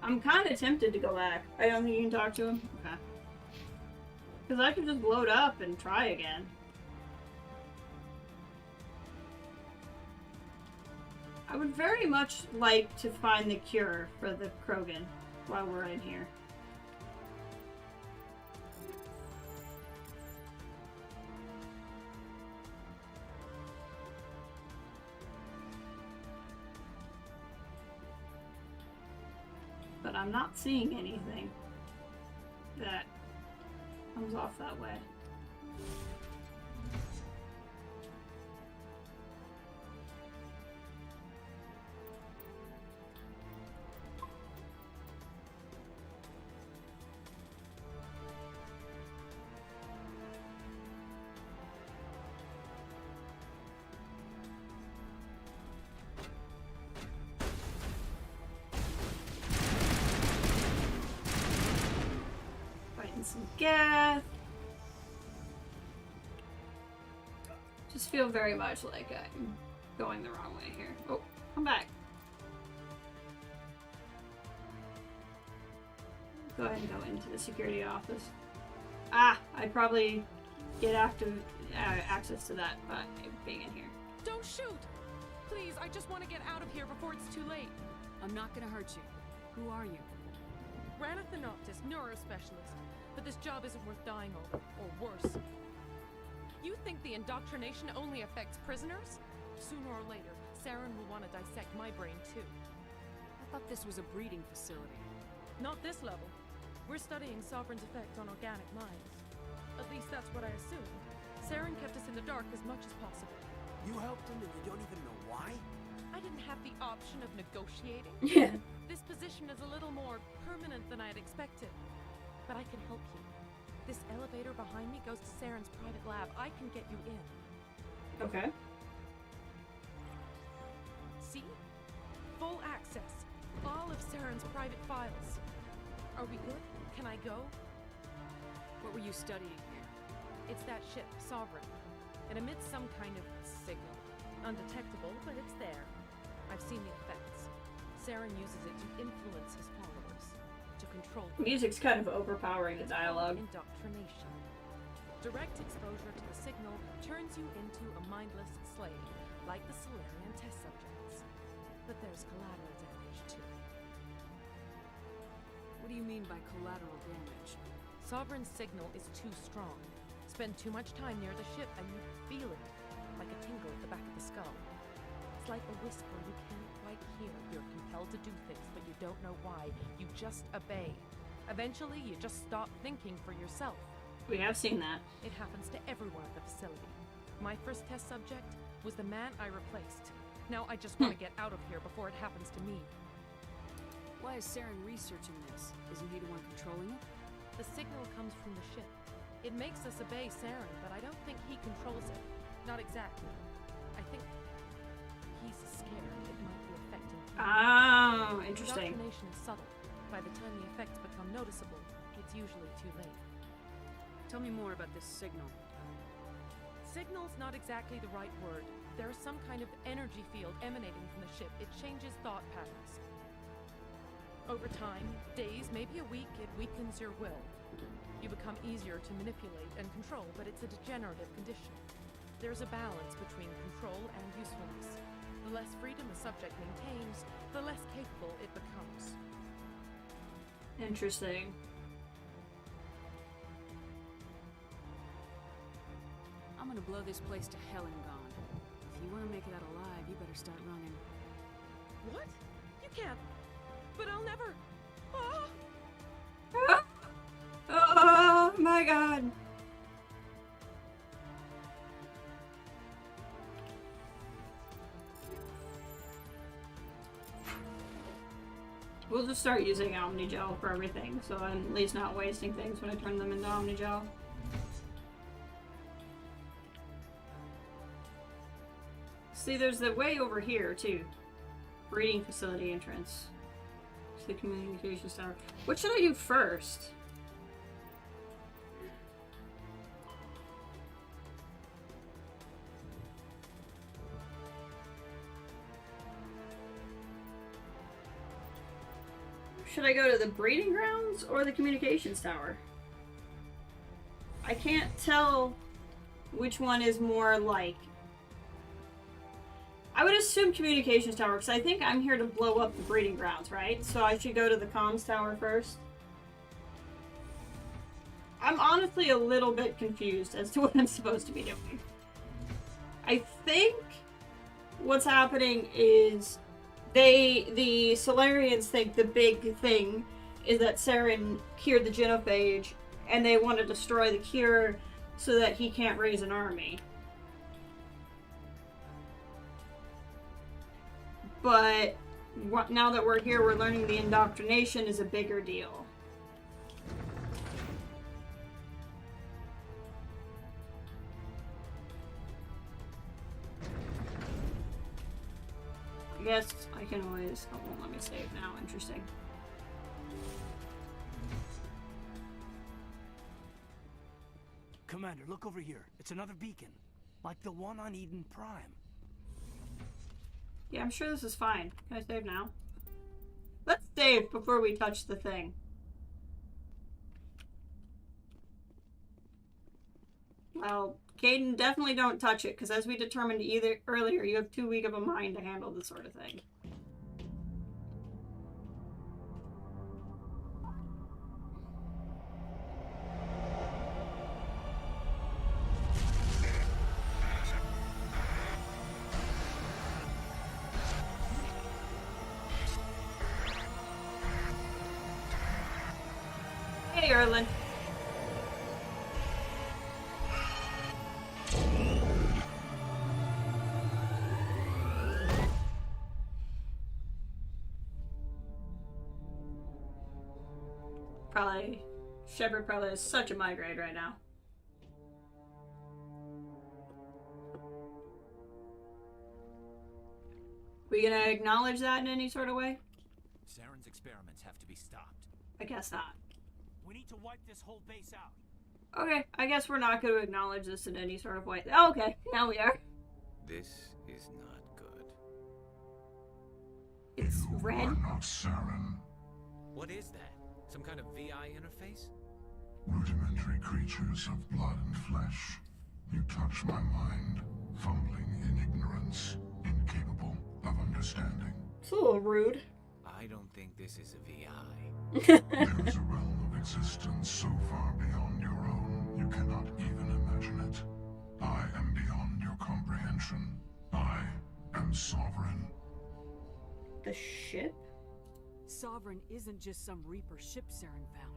I'm kind of tempted to go back. I don't think you can talk to him? Okay. Because I could just load up and try again. I would very much like to find the cure for the Krogan while we're in here. But I'm not seeing anything that comes off that way. Some gas. Just feel very much like I'm going the wrong way here. Oh, come back. Go ahead and go into the security office. Ah, I'd probably get access to that by being in here. Don't shoot! Please, I just want to get out of here before it's too late. I'm not gonna hurt you. Who are you? Ranathanoptis, neurospecialist. But this job isn't worth dying over, or worse. You think the indoctrination only affects prisoners? Sooner or later, Saren will want to dissect my brain too. I thought this was a breeding facility. Not this level. We're studying Sovereign's effect on organic minds. At least that's what I assumed. Saren kept us in the dark as much as possible. You helped him and you don't even know why? I didn't have the option of negotiating. Yeah. This position is a little more permanent than I had expected. But I can help you. This elevator behind me goes to Saren's private lab. I can get you in. Okay. See? Full access. All of Saren's private files. Are we good? Can I go? What were you studying here? It's that ship, Sovereign. It emits some kind of signal. Undetectable, but it's there. I've seen the effects. Saren uses it to influence his followers, to control them. Music's kind of overpowering the dialogue. Indoctrination. Direct exposure to the signal turns you into a mindless slave, like the Solarian test subjects. But there's collateral damage, too. What do you mean by collateral damage? Sovereign's signal is too strong. Spend too much time near the ship and you feel it, like a tingle at the back of the skull. It's like a whisper you can't quite hear. You're compelled to do things, but you don't know why. You just obey. Eventually, you just stop thinking for yourself. We have seen that. It happens to everyone at the facility. My first test subject was the man I replaced. Now I just want to get out of here before it happens to me. Why is Saren researching this? Isn't he the one controlling it? The signal comes from the ship. It makes us obey Saren, but I don't think he controls it. Not exactly. I think he's scared it might be affecting him. Oh, interesting. Indoctrination is subtle. By the time the effects become noticeable, it's usually too late. Tell me more about this signal. Signal's not exactly the right word. There is some kind of energy field emanating from the ship. It changes thought patterns. Over time, days, maybe a week, it weakens your will. You become easier to manipulate and control, but it's a degenerative condition. There's a balance between control and usefulness. The less freedom a subject maintains, the less capable it becomes. Interesting. I'm gonna blow this place to hell and gone. If you want to make it out alive, you better start running. What? You can't. But I'll never. Oh! Oh my god. We'll just start using Omnigel for everything, so I'm at least not wasting things when I turn them into Omnigel. See, there's the way over here, too. Breeding facility entrance. To the communications tower. What should I do first? Should I go to the breeding grounds or the communications tower? I can't tell which one is more like. I would assume communications tower, because I think I'm here to blow up the breeding grounds, right? So I should go to the comms tower first. I'm honestly a little bit confused as to what I'm supposed to be doing. I think what's happening is the Solarians think the big thing is that Saren cured the genophage, and they want to destroy the cure so that he can't raise an army. But now that we're here, we're learning the indoctrination is a bigger deal. I guess I can always... Oh, won't let me save now. Interesting. Commander, look over here. It's another beacon. Like the one on Eden Prime. Yeah, I'm sure this is fine. Can I save now? Let's save before we touch the thing. Well, Caden, definitely don't touch it, because as we determined earlier, you have too weak of a mind to handle this sort of thing. Hey, Erlen. Shepard probably has such a migraine right now. We gonna acknowledge that in any sort of way? Saren's experiments have to be stopped. I guess not. We need to wipe this whole base out. Okay, I guess we're not going to acknowledge this in any sort of way. Oh, okay, now we are. This is not good. It's red. You are not Saren. What is that? Some kind of VI interface? Rudimentary creatures of blood and flesh. You touch my mind, fumbling in ignorance, incapable of understanding. It's a little rude. I don't think this is a VI. There is a realm of existence so far beyond your own, you cannot even imagine it. I am beyond your comprehension. I am sovereign. The ship? Sovereign isn't just some Reaper ship Saren found.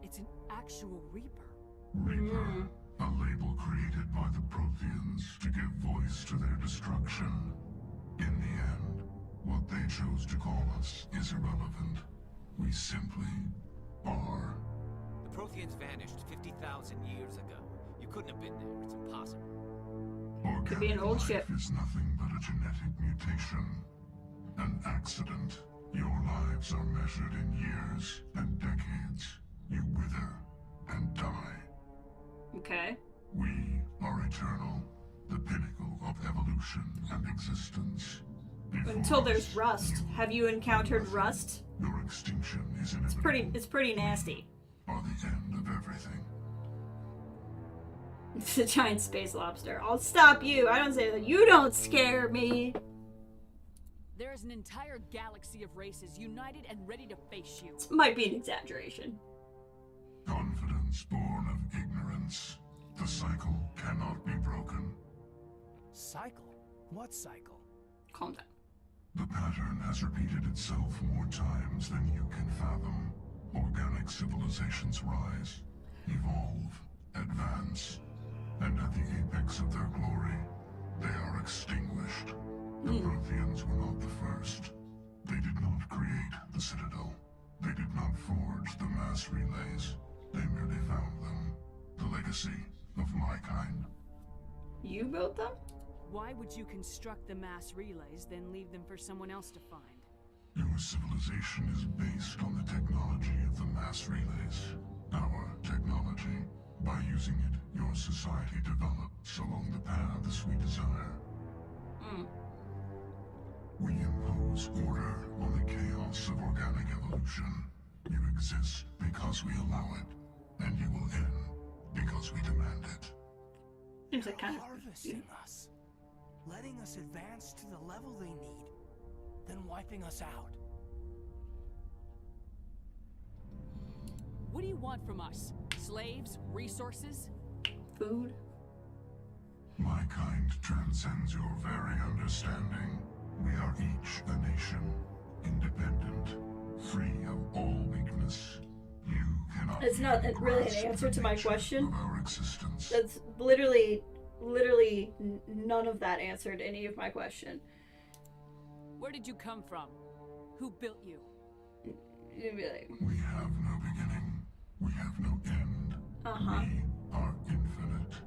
It's an actual Reaper. Reaper, a label created by the Protheans to give voice to their destruction. In the end, what they chose to call us is irrelevant. We simply are. The Protheans vanished 50,000 years ago. You couldn't have been there. It's impossible. Could be an old ship. Life is nothing but a genetic mutation. An accident. Your lives are measured in years and decades. You wither and die. Okay. We are eternal, the pinnacle of evolution and existence. Until there's rust. Have you encountered rust? Your extinction is inevitable. It's pretty nasty. Are the end of everything. It's a giant space lobster. I'll stop you. I don't say that. You don't scare me. There is an entire galaxy of races united and ready to face you. This might be an exaggeration. Confidence born of ignorance. The cycle cannot be broken. Cycle? What cycle? Calm down. The pattern has repeated itself more times than you can fathom. Organic civilizations rise, evolve, advance, and at the apex of their glory, they are extinguished. The Protheans were not the first. They did not create the Citadel. They did not forge the mass relays. They merely found them. The legacy of my kind. You built them? Why would you construct the mass relays, then leave them for someone else to find? Your civilization is based on the technology of the mass relays. Our technology. By using it, your society develops along the paths we desire. We impose order on the chaos of organic evolution. You exist because we allow it, and you will end because we demand it. Seems like kind of harvesting us, letting us advance to the level they need, then wiping us out. What do you want from us? Slaves? Resources? Food? My kind transcends your very understanding. We are each a nation, independent, free of all weakness. You cannot. It's not really an answer to my question. Of our existence. That's literally none of that answered any of my question. Where did you come from? Who built you? You'd be like, we have no beginning. We have no end. We are infinite.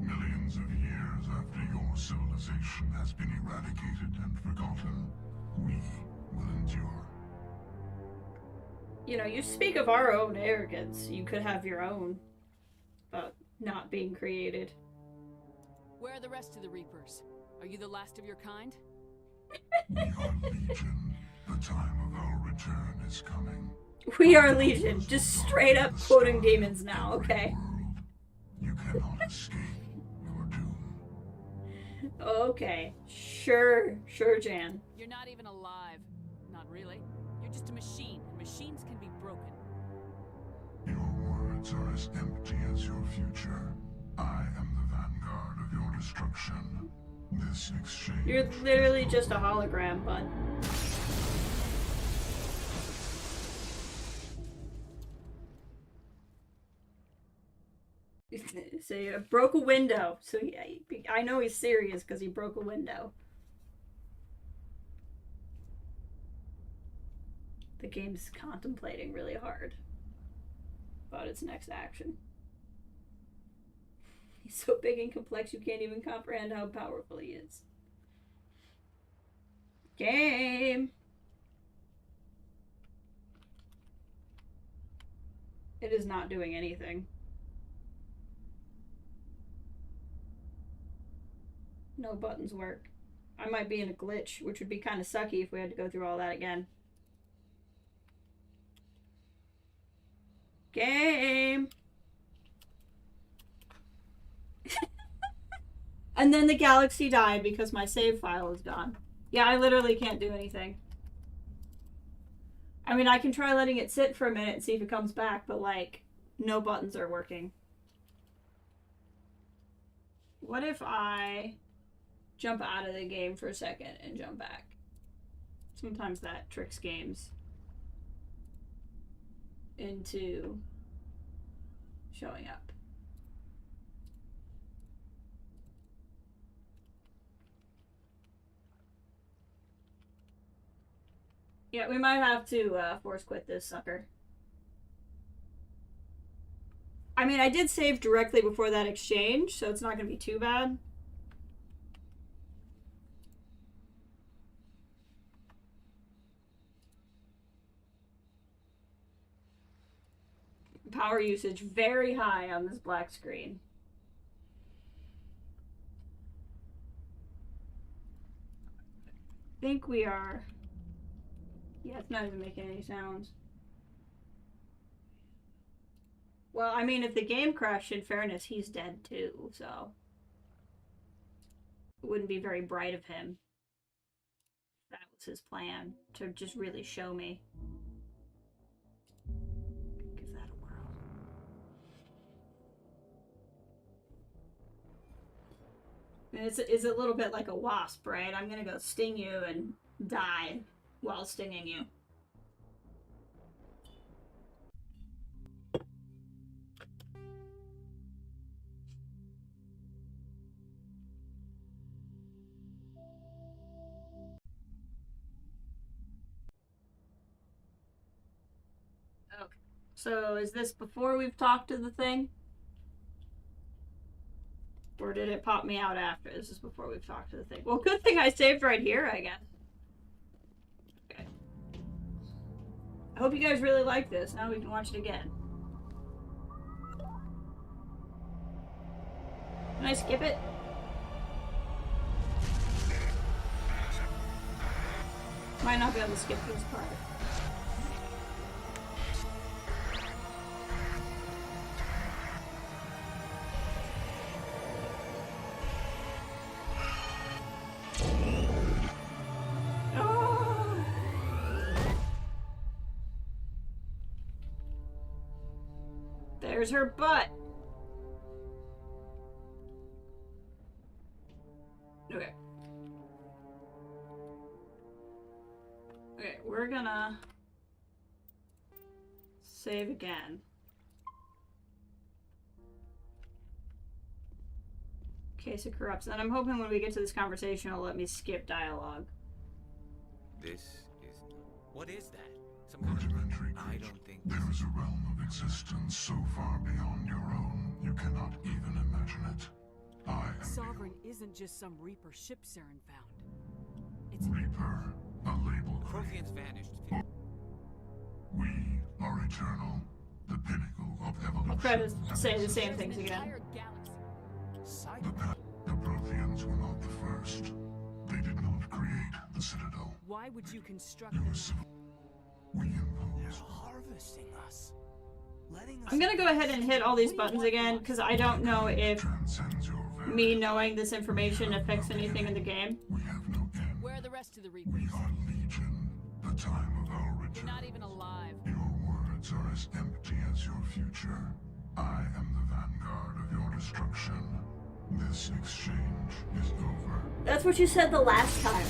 Millions of years after your civilization has been eradicated and forgotten, we will endure. You know, you speak of our own arrogance. You could have your own about not being created. Where are the rest of the Reapers? Are you the last of your kind? We are Legion. The time of our return is coming. We are Legion. Just straight up quoting demons now, okay? You cannot escape your doom. Okay. Sure, Jan. You're not even alive. Not really. You're just a machine, and machines can be broken. Your words are as empty as your future. I am the vanguard of your destruction. This exchange... You're literally just a hologram, bud. So you broke a window. So I know he's serious because he broke a window. The game's contemplating really hard about its next action. He's so big and complex you can't even comprehend how powerful he is. Game! It is not doing anything. No buttons work. I might be in a glitch, which would be kind of sucky if we had to go through all that again. Game! And then the galaxy died because my save file is gone. Yeah, I literally can't do anything. I mean, I can try letting it sit for a minute and see if it comes back, but like, no buttons are working. What if I jump out of the game for a second and jump back? Sometimes that tricks games into showing up. Yeah, we might have to force quit this sucker. I mean, I did save directly before that exchange, so it's not going to be too bad. Power usage very high on this black screen. I think we are... Yeah, it's not even making any sounds. Well, I mean, if the game crashed, in fairness, he's dead too, so... It wouldn't be very bright of him. That was his plan, to just really show me. Give that a whirl. I mean, it's a little bit like a wasp, right? I'm gonna go sting you and die while stinging you. Okay. So is this before we've talked to the thing? Or did it pop me out after? This is before we've talked to the thing. Well, good thing I saved right here, I guess. Okay. I hope you guys really like this. Now we can watch it again. Can I skip it? Might not be able to skip this part. There's her butt. Okay. Okay, we're gonna save again. In case it corrupts. And I'm hoping when we get to this conversation it'll let me skip dialogue. This is... What is that? Some Rudimentary I creature. don't think... There is a realm of existence so far beyond your own, you cannot even imagine it. I am Sovereign isn't just some Reaper ship Saren found. It's Reaper, a label. The Protheans vanished. We are eternal, the pinnacle of evolution. I'll try to say the same things again. The Protheans were not the first. They did not create the Citadel. Why would you construct Your them? We impose. Harvesting us. I'm gonna go ahead and hit all these buttons again because I don't know if me knowing this information affects anything in the game. Where are the rest of the Reapers? We are Legion, the time of our return. They're not even alive. Your words are as empty as your future. I am the vanguard of your destruction. This exchange is over. That's what you said the last time.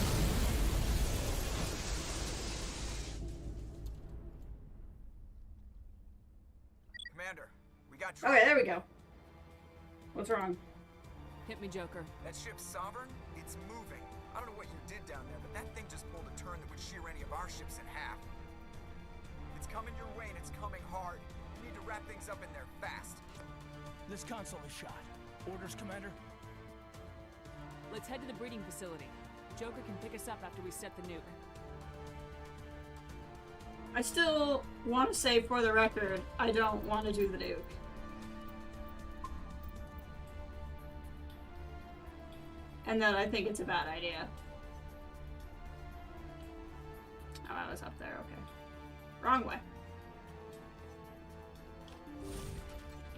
Commander, we got Okay, there we go. What's wrong? Hit me, Joker. That ship's Sovereign? It's moving. I don't know what you did down there, but that thing just pulled a turn that would shear any of our ships in half. It's coming your way and it's coming hard. You need to wrap things up in there fast. This console is shot. Orders, Commander? Let's head to the breeding facility. Joker can pick us up after we set the nuke. I still want to say for the record, I don't want to do the nuke. And then I think it's a bad idea. Oh, I was up there, okay. Wrong way.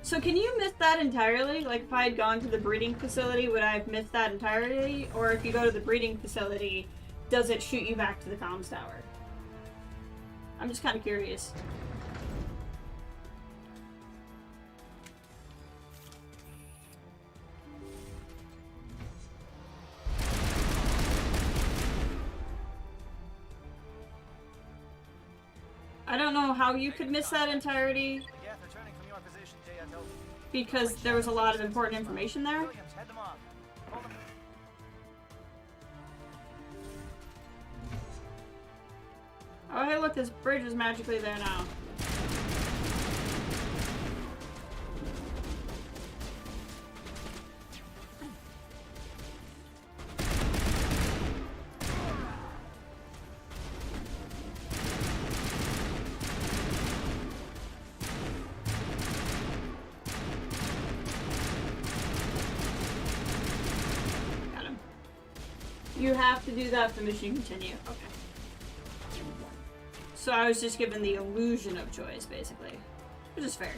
So can you miss that entirely? Like if I had gone to the breeding facility, would I have missed that entirely? Or if you go to the breeding facility, does it shoot you back to the comms tower? I'm just kind of curious. I don't know how you could miss that entirety because there was a lot of important information there. Oh hey look, this bridge is magically there now. You have to do that for the mission continue. Okay. So I was just given the illusion of choice, basically. Which is fair.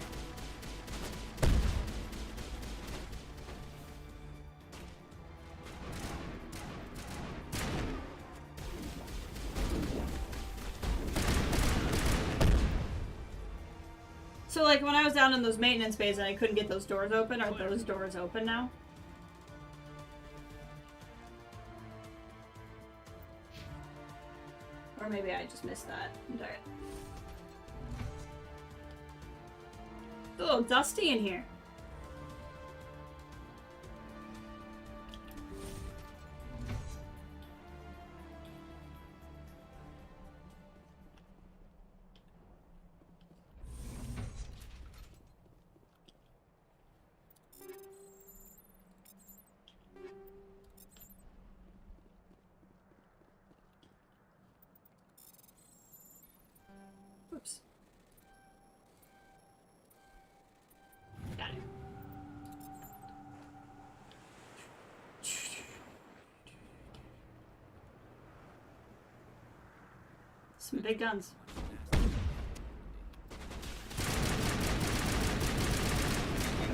So like when I was down in those maintenance bays and I couldn't get those doors open, are those doors open now? Or maybe I just missed that. Darn it. It's a little dusty in here. Oops. Got it. Some big guns. I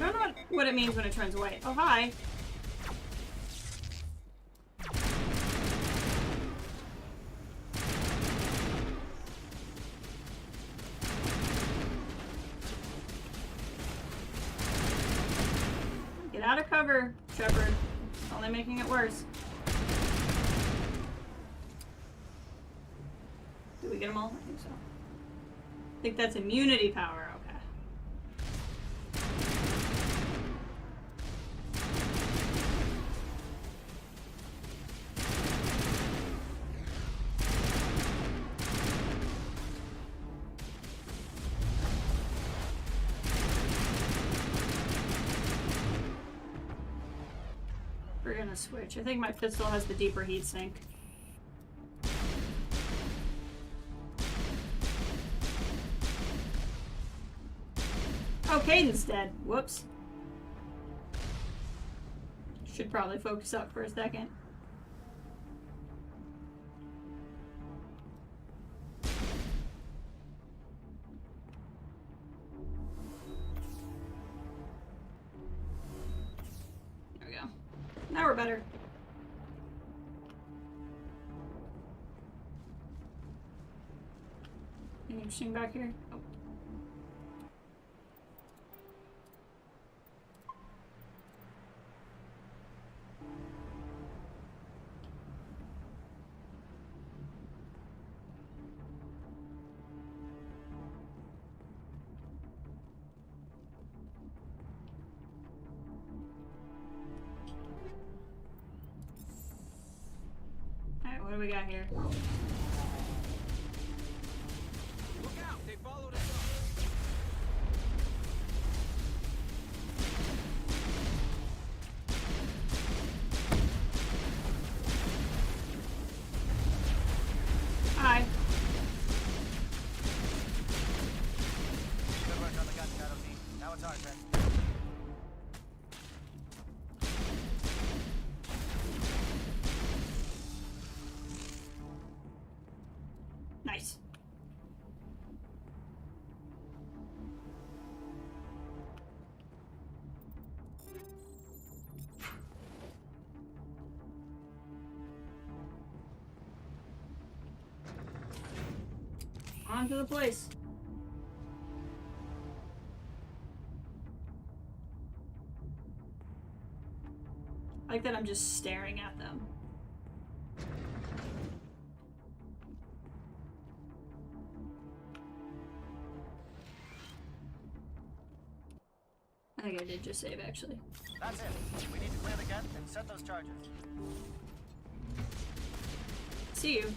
don't know what it means when it turns white. Oh, hi. Get out of cover, Shepard. It's only making it worse. Did we get them all? I think so. I think that's immunity power. Okay. We're gonna switch. I think my pistol has the deeper heat sink. Oh, Caden's dead. Whoops. Should probably focus up for a second. There we go. Now we're better. Anything interesting back here? Oh. What do we got here? Look out! They followed us up. Hi. Good work on the gun, Shadow Team. Now it's our turn. on to the place. I like that I'm just staring at them. I think I did just save, actually. That's it. We need to clear the gate and set those charges. See you.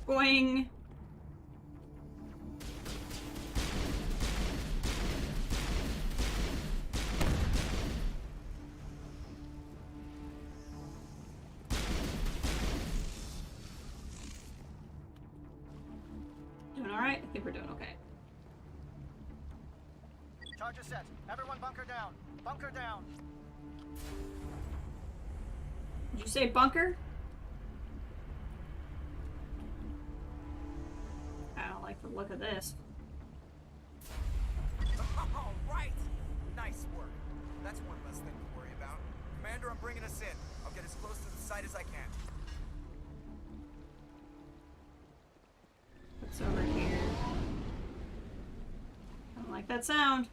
Boing. Doing all right? I think we're doing okay. Charges set. Everyone bunker down. Bunker down. Did you say bunker? I don't like the look of this. All right. Nice work. That's one less thing to worry about. Commander, I'm bringing us in. I'll get as close to the site as I can. What's over here? I don't like that sound.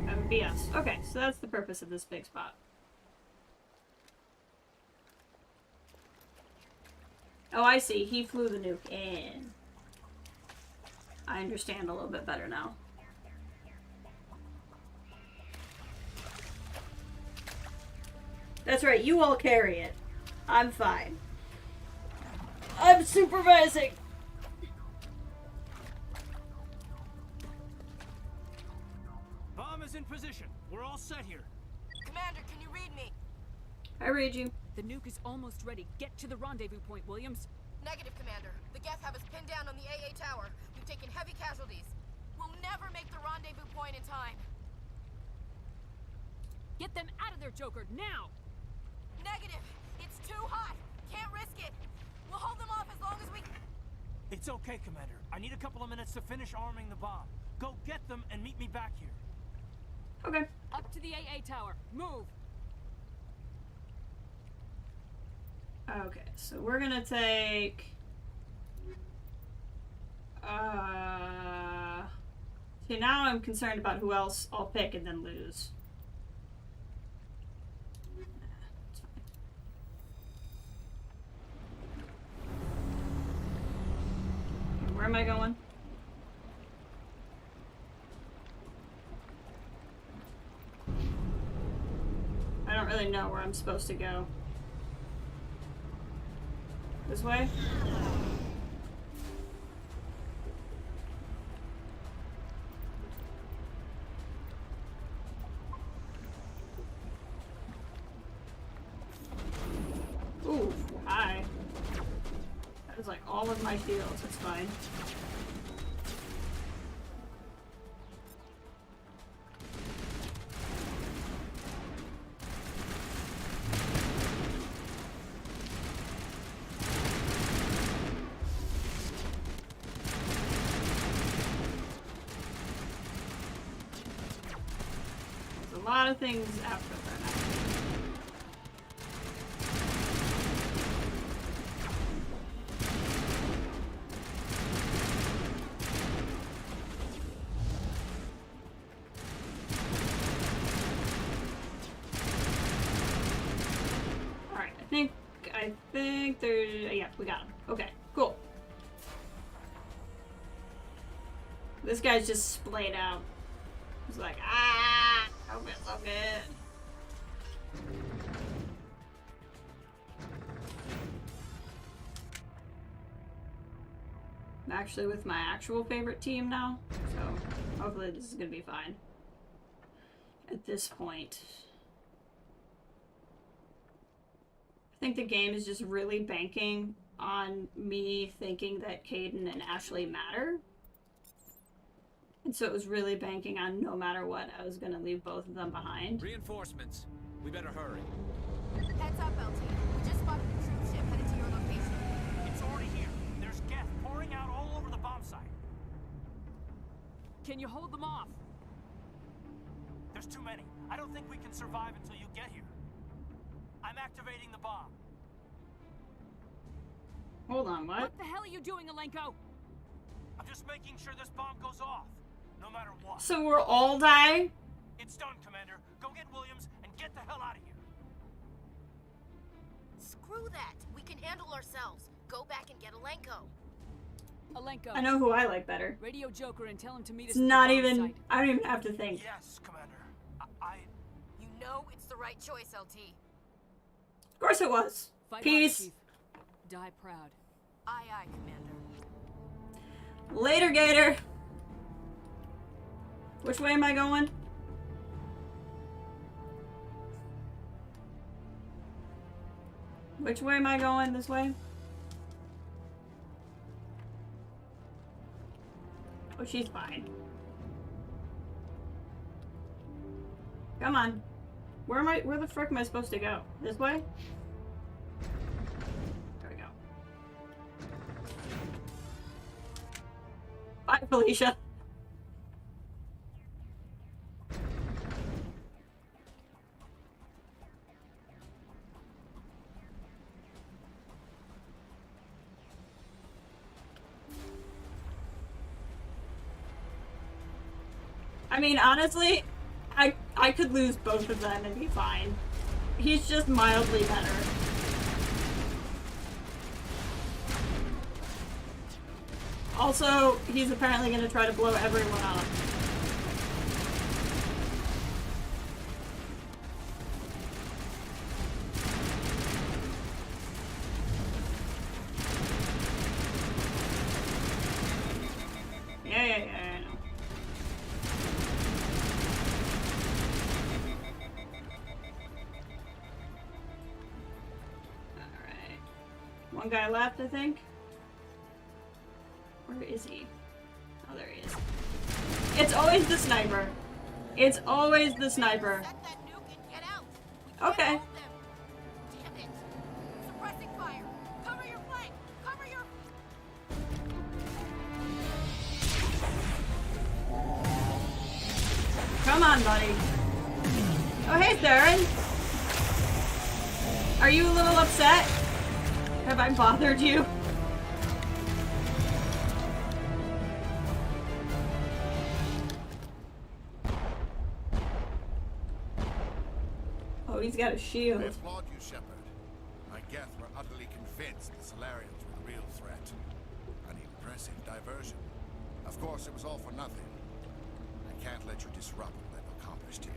That would be us. Okay, so that's the purpose of this big spot. Oh, I see. He flew the nuke in. I understand a little bit better now. That's right, you all carry it. I'm fine. I'm supervising! Bomb is in position. We're all set here. Commander, can you read me? I read you. The nuke is almost ready. Get to the rendezvous point, Williams. Negative, Commander. The Geth have us pinned down on the AA tower. We've taken heavy casualties. We'll never make the rendezvous point in time. Get them out of there, Joker, now! Negative. It's too hot. Can't risk it. We'll hold them off as long as we... It's okay, Commander. I need a couple of minutes to finish arming the bomb. Go get them and meet me back here. Okay. Up to the AA tower. Move! Okay, so we're gonna take... See, now I'm concerned about who else I'll pick and then lose. Where am I going? I don't really know where I'm supposed to go. This way? Ooh, hi. That is like all of my shields, it's fine. There's a lot of things after that. I think there's... yeah, we got him. Okay, cool. This guy's just splayed out. He's like, ah! Oh, it's so good. I'm actually with my actual favorite team now, so hopefully this is gonna be fine. At this point. I think the game is just really banking on me thinking that Caden and Ashley matter. And so it was really banking on no matter what, I was gonna leave both of them behind. Reinforcements. We better hurry. Heads up, LT. We just spotted a troop ship headed to your location. It's already here. There's gas pouring out all over the bomb site. Can you hold them off? There's too many. I don't think we can survive until you get here. I'm activating the bomb. Hold on, what? What the hell are you doing, Alenko? I'm just making sure this bomb goes off, no matter what. So we'll all die? It's done, Commander. Go get Williams and get the hell out of here. Screw that. We can handle ourselves. Go back and get Alenko. Alenko. I know who I like better. Radio Joker and tell him to meet us It's at the not bomb even, site. I don't even have to think. Yes, Commander. You know it's the right choice, LT. Of course it was. Fight Peace. hard, Chief. Die proud. Aye, aye, Commander. Later, Gator. Which way am I going? Which way am I going? This way? Oh, she's fine. Come on. Where the frick am I supposed to go? This way? There we go. Bye, Felicia. I mean, honestly, I could lose both of them and be fine. He's just mildly better. Also, he's apparently going to try to blow everyone up. Yeah, I know. Alright. One guy left, I think. Where is he? Oh, there he is. It's always the sniper. It's always the sniper. Okay. Damn it! Suppressing fire! Cover your flank! Cover your... Come on, buddy. Oh, hey, Theron. Are you a little upset? Have I bothered you? Oh, he's got a shield. I applaud you, Shepard. My Geth were utterly convinced the Solarians were the real threat. An impressive diversion. Of course, it was all for nothing. I can't let you disrupt what I've accomplished here.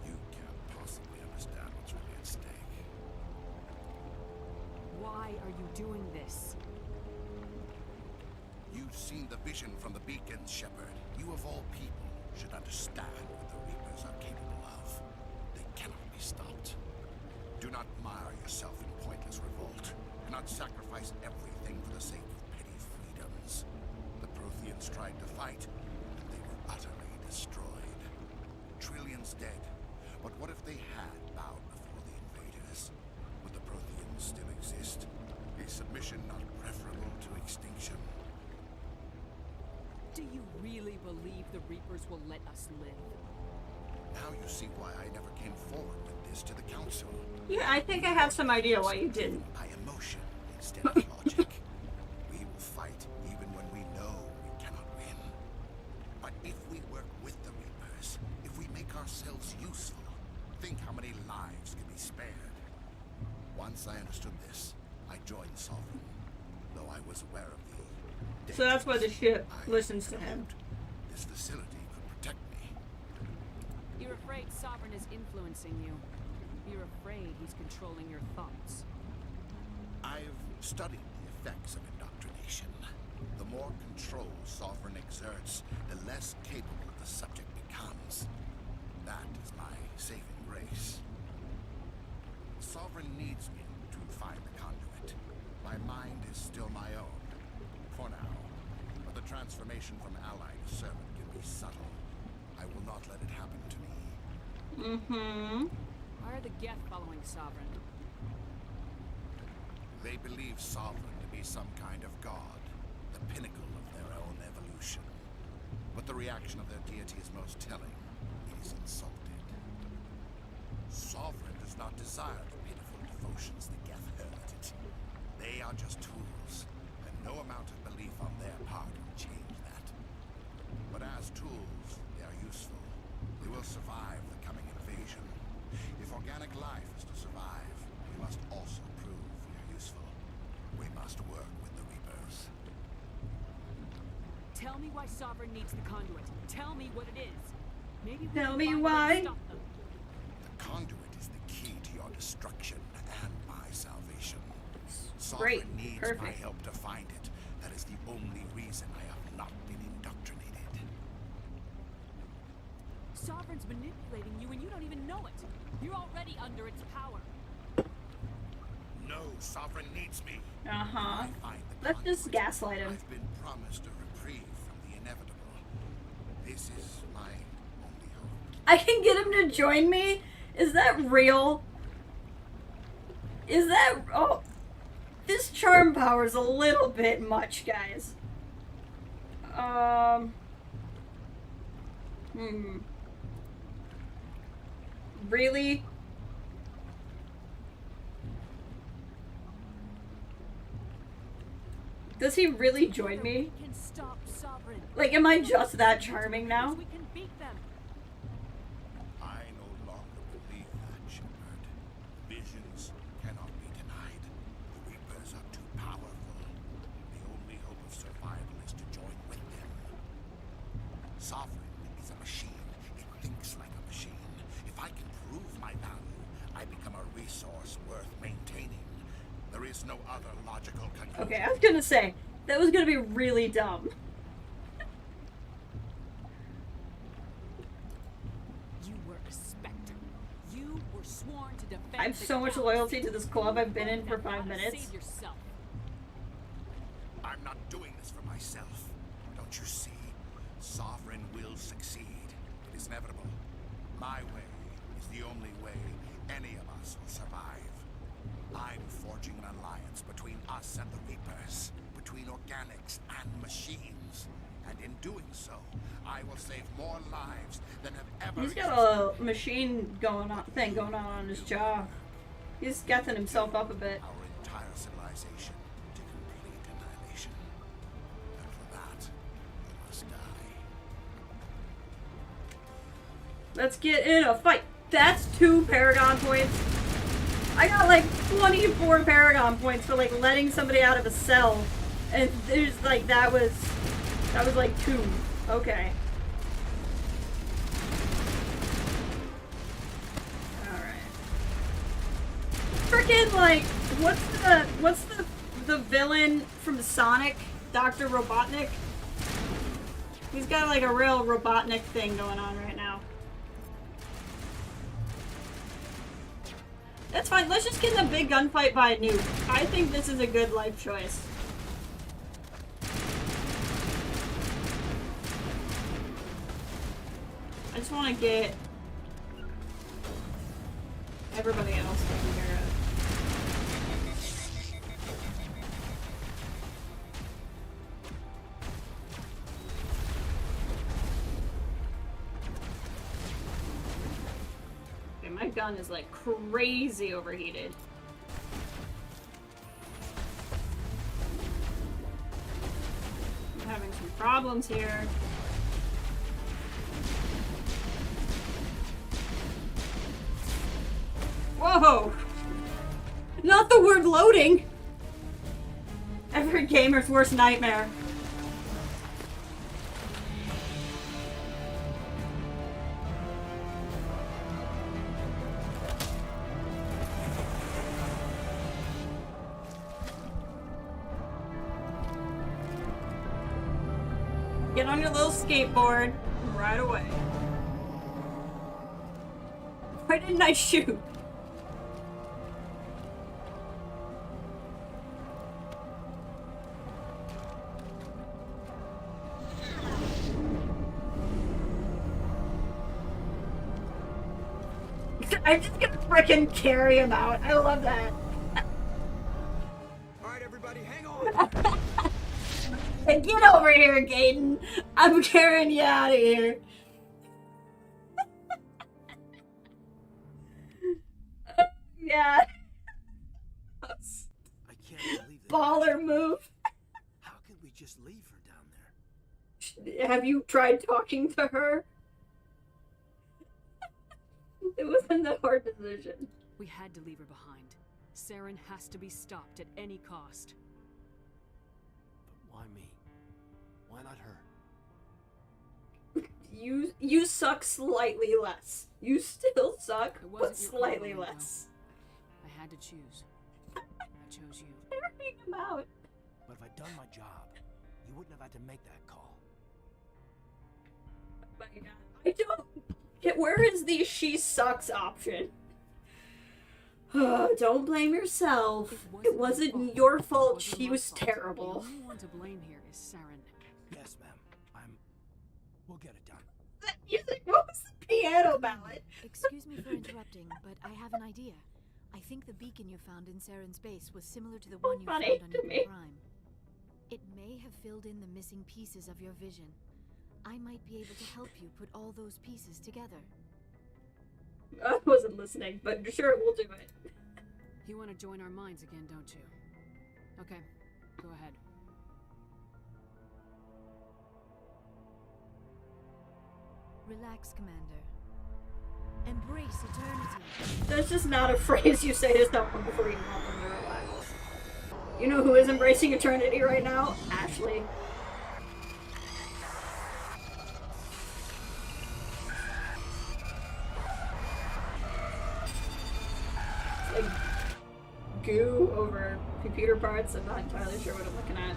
You can't possibly understand what's really at stake. Why are you doing this? You've seen the vision from the beacons, Shepard. You of all people should understand what the Reapers are capable of. They cannot be stopped. Do not mire yourself in pointless revolt. Do not sacrifice everything for the sake of petty freedoms. The Protheans tried to fight, and they were utterly destroyed. Trillions dead. But what if they had bowed before the invaders? Would the Protheans still exist? Is submission not preferable to extinction? Do you really believe the Reapers will let us live? Now you see why I never came forward with this to the Council. Yeah, I think I have some idea why you didn't. By emotion instead of logic. We will fight even when we know we cannot win. But if we work with the Reapers, if we make ourselves useful, think how many lives can be spared. Once I understood this, I joined Sovereign, though I was aware of the So that's why the ship listens to him. This facility could protect me. You're afraid Sovereign is influencing you. You're afraid he's controlling your thoughts. I've studied the effects of indoctrination. The more control Sovereign exerts, the less capable the subject becomes. That is my saving grace. Sovereign needs me to find the conduit. My mind is still my own, for now. But the transformation from ally to servant can be subtle. I will not let it happen to me. Mm-hmm. Why are the Geth following Sovereign? They believe Sovereign to be some kind of god, the pinnacle of their own evolution. But the reaction of their deity is most telling. It is insulted. Sovereign does not desire the pitiful devotions the Geth hurt it. They are just tools, and no amount of belief on their part will change that. But as tools, they are useful. They will survive the coming invasion. If organic life is to survive, we must also prove we are useful. We must work with the Reapers. Tell me why Sovereign needs the conduit. Tell me what it is. Maybe we Tell can me find a way to why. stop them. The conduit is the key to your destruction and my salvation. Great. Sovereign needs Perfect. my help to find it. That is the only reason I have not been indoctrinated. Sovereign's manipulating you and you don't even know it. You're already under its power. No, Sovereign needs me. Uh-huh. I find the Let's just gaslight him. I've been promised a reprieve from the inevitable. This is my only hope. I can get him to join me? Is that real? Is that... Oh. This charm power is a little bit much, guys. Really? Does he really join me? We can stop Sovereign. Like, am I just that charming now? We can beat them. I no longer believe that, Shepard. Visions cannot be denied. The Reapers are too powerful. The only hope of survival is to join with them. Sovereign is a machine. It thinks like a machine. If I can prove my value, I become a resource worth maintaining. There is no other logical conclusion. Okay, I was gonna say, that was gonna be really dumb. You were a specter. You were sworn to defend I have the so much Galaxy. loyalty to this club I've been in for Now 5 minutes. Save yourself. I'm not doing this for myself. Don't you see? Sovereign will succeed. It is inevitable. My way is the only way any of us will survive. I'm forging an alliance between us and the Reapers, between organics and machines. And in doing so, I will save more lives than have ever He's got a machine going on his jaw. He's gassing himself up a bit. Our entire civilization to complete annihilation. And for that, we must die. Let's get in a fight. That's 2 Paragon points. I got like 24 Paragon points for like letting somebody out of a cell. And there's like, that was like 2. Okay. Alright. Frickin' like, what's the villain from Sonic? Dr. Robotnik? He's got like a real Robotnik thing going on right now. That's fine. Let's just get in a big gunfight by a Noob. I think this is a good life choice. I just want to get everybody else taken care of. Okay, my gun is like crazy overheated. I'm having some problems here. Whoa! Not the word loading! Every gamer's worst nightmare. Get on your little skateboard right away. Why didn't I shoot? I'm just gonna frickin' carry him out. I love that. Alright, everybody, hang on. Hey, get over here, Gaten. I'm carrying you out of here. Yeah. I can't believe it. Baller move. How could we just leave her down there? Have you tried talking to her? It wasn't a hard decision. We had to leave her behind. Saren has to be stopped at any cost. But why me? Why not her? You suck slightly less. You still suck, It wasn't but your slightly call, less. I had to choose. I chose you. Carrying him out. But if I'd done my job, you wouldn't have had to make that call. I don't get where is the she sucks option. Don't blame yourself. It wasn't your fault. She was terrible. The only one to blame here is Saren. Yes, ma'am. We'll get it done. What was the piano ballad? Excuse me for interrupting, but I have an idea. I think the beacon you found in Saren's base was similar to the one you found on Noob Prime. It may have filled in the missing pieces of your vision. I might be able to help you put all those pieces together. I wasn't listening, but sure, we'll do it. You want to join our minds again, don't you? Okay, go ahead. Relax, Commander. Embrace eternity. That's just not a phrase you say to someone before you want them to relax. You know who is embracing eternity right now? Ashley. Like goo over computer parts. I'm not entirely sure what I'm looking at.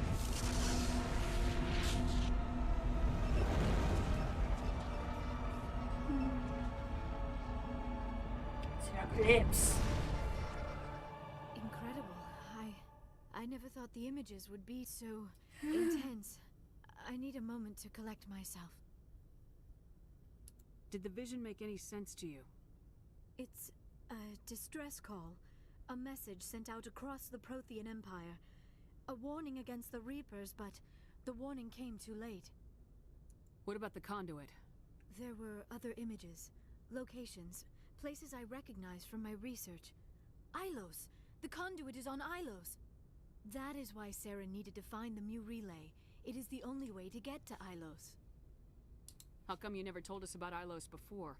Lips. Incredible. I never thought the images would be so intense. I need a moment to collect myself. Did the vision make any sense to you? It's a distress call. A message sent out across the Prothean Empire. A warning against the Reapers, but the warning came too late. What about the conduit? There were other images, locations, places I recognized from my research. Ilos! The conduit is on Ilos! That is why Saren needed to find the Mu relay. It is the only way to get to Ilos. How come you never told us about Ilos before?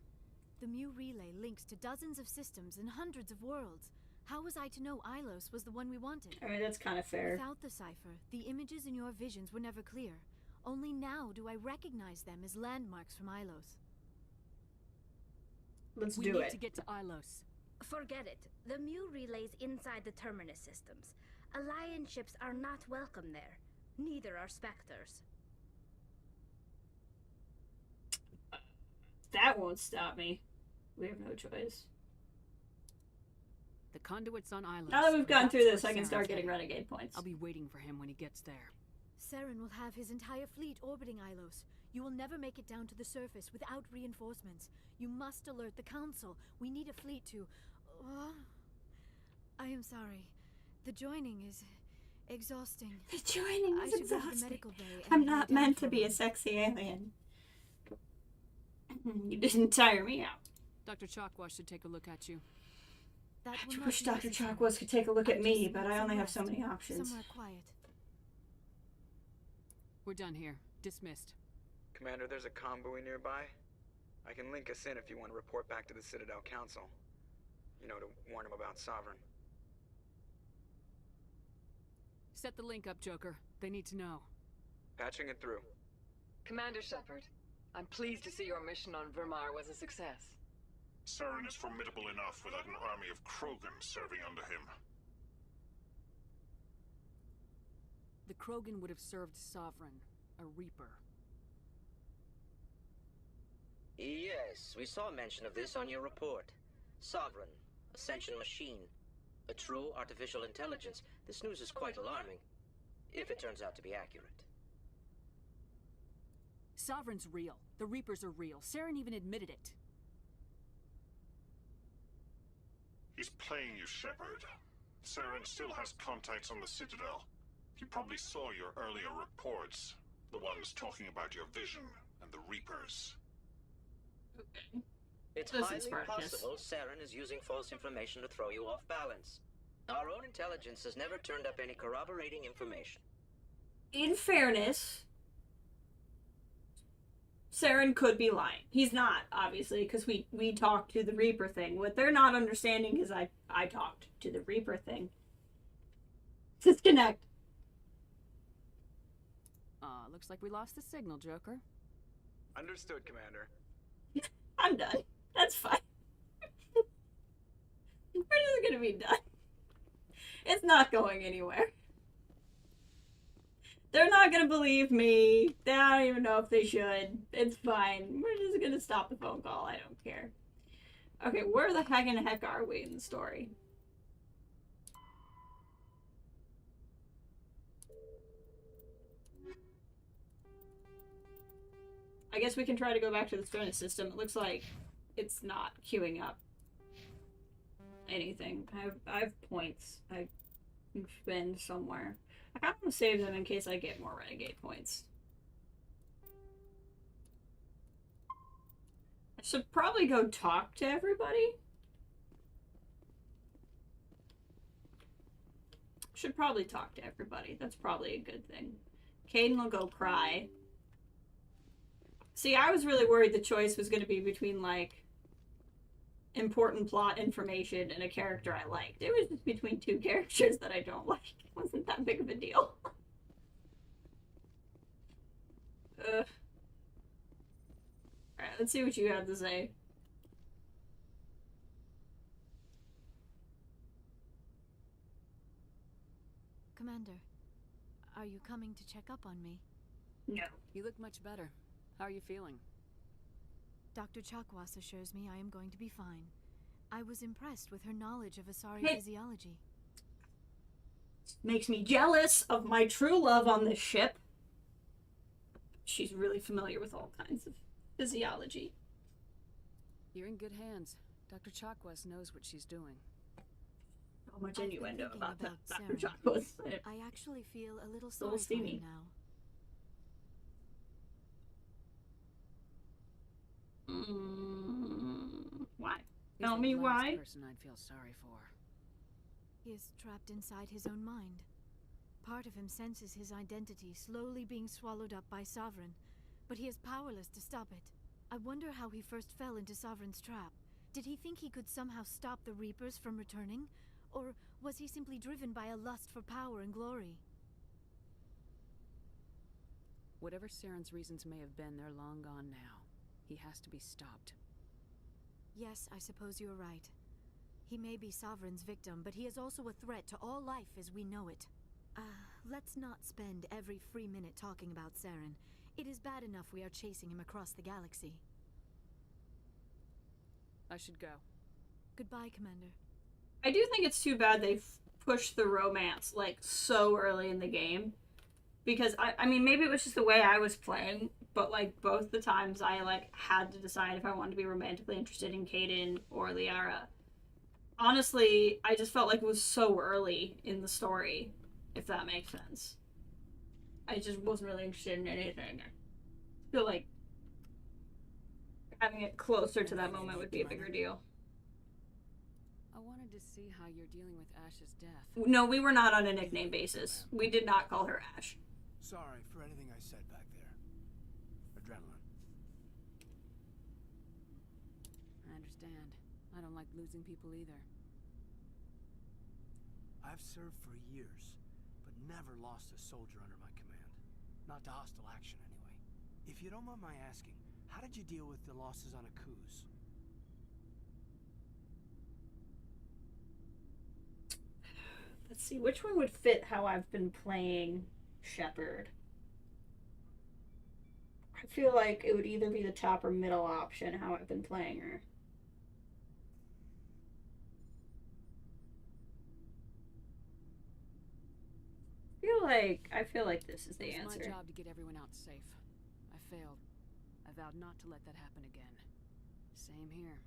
The Mu relay links to dozens of systems and hundreds of worlds. How was I to know Ilos was the one we wanted? I mean, that's kind of fair. Without the cipher, the images in your visions were never clear. Only now do I recognize them as landmarks from Ilos. Let's we do need it. to get to Ilos. Forget it. The Mu relay's inside the Terminus systems. Alliance ships are not welcome there. Neither are Spectres. That won't stop me. We have no choice. The conduit's on Ilos. Now that we've gotten through That's this, I where can start Saren's getting headed. renegade points. I'll be waiting for him when he gets there. Saren will have his entire fleet orbiting Ilos. You will never make it down to the surface without reinforcements. You must alert the Council. We need a fleet to... I am sorry. The joining is exhausting. The joining I is should go to the exhausting. medical bay and I'm lie not down meant for to be a moment. sexy alien. You didn't tire me out. Dr. Chalkwash should take a look at you. That I will not wish be Dr. necessary. Chalkwas could take a look at I me, just but need I some only have so rest. many options. Somewhere quiet. We're done here. Dismissed. Commander, there's a convoy nearby. I can link us in if you want to report back to the Citadel Council. You know, to warn them about Sovereign. Set the link up, Joker. They need to know. Patching it through. Commander Shepard, I'm pleased to see your mission on Vermar was a success. Saren is formidable enough without an army of Krogan serving under him. The Krogan would have served Sovereign, a Reaper. Yes, we saw mention of this on your report. Sovereign, Ascension machine, a true artificial intelligence. This news is quite alarming, if it turns out to be accurate. Sovereign's real. The Reapers are real. Saren even admitted it. He's playing you, Shepard. Saren still has contacts on the Citadel. He probably saw your earlier reports. The ones talking about your vision and the Reapers. Okay. It's This highly is Spartacus. possible Saren is using false information to throw you off balance. Our own intelligence has never turned up any corroborating information. In fairness, Saren could be lying. He's not, obviously, because we talked to the Reaper thing. What they're not understanding is I talked to the Reaper thing. Disconnect. Looks like we lost the signal, Joker. Understood, Commander. I'm done. That's fine. We're just gonna be done. It's not going anywhere. They're not gonna believe me. They don't even know if they should. It's fine. We're just gonna stop the phone call. I don't care. Okay, where the heck are we in the story? I guess we can try to go back to the furnace system. It looks like it's not queuing up anything. I have points I can spend somewhere. I kind of want to save them in case I get more Renegade points. I should probably go talk to everybody. Should probably talk to everybody. That's probably a good thing. Caden will go cry. See, I was really worried the choice was going to be between, like, important plot information and a character I liked. It was just between two characters that I don't like. It wasn't that big of a deal. Alright, let's see what you have to say. Commander, are you coming to check up on me? No. You look much better. How are you feeling? Dr. Chakwas assures me I am going to be fine. I was impressed with her knowledge of Asari Hey. physiology. Makes me jealous of my true love on this ship. She's really familiar with all kinds of physiology. You're in good hands. Dr. Chakwas knows what she's doing. So much I've been innuendo thinking about that. Dr. Saren. Chakwas. I actually feel a little Little sorry for her steamy. now. Why? He's Tell the me last why. person I'd feel sorry for. He is trapped inside his own mind. Part of him senses his identity slowly being swallowed up by Sovereign, but he is powerless to stop it. I wonder how he first fell into Sovereign's trap. Did he think he could somehow stop the Reapers from returning? Or was he simply driven by a lust for power and glory? Whatever Saren's reasons may have been, they're long gone now. He has to be stopped. Yes, I suppose you're right. He may be Sovereign's victim, but he is also a threat to all life as we know it. Let's not spend every free minute talking about Saren. It is bad enough we are chasing him across the galaxy. I should go. Goodbye, Commander. I do think it's too bad they pushed the romance, like, so early in the game. Because, I mean, maybe it was just the way I was playing, but, like, both the times I, like, had to decide if I wanted to be romantically interested in Caden or Liara. Honestly, I just felt like it was so early in the story, if that makes sense. I just wasn't really interested in anything. I feel like having it closer to that moment would be a bigger deal. I wanted to see how you're dealing with Ash's death. No, we were not on a nickname basis. We did not call her Ash. Sorry for anything I said back there. Adrenaline. I understand. I don't like losing people either. I've served for years, but never lost a soldier under my command. Not to hostile action, anyway. If you don't mind my asking, how did you deal with the losses on Akuz? Let's see, which one would fit how I've been playing Shepard? I feel like it would either be the top or middle option, how I've been playing her. I feel like this is the answer. It's my job to get everyone out safe. I failed. I vowed not to let that happen again. Same here.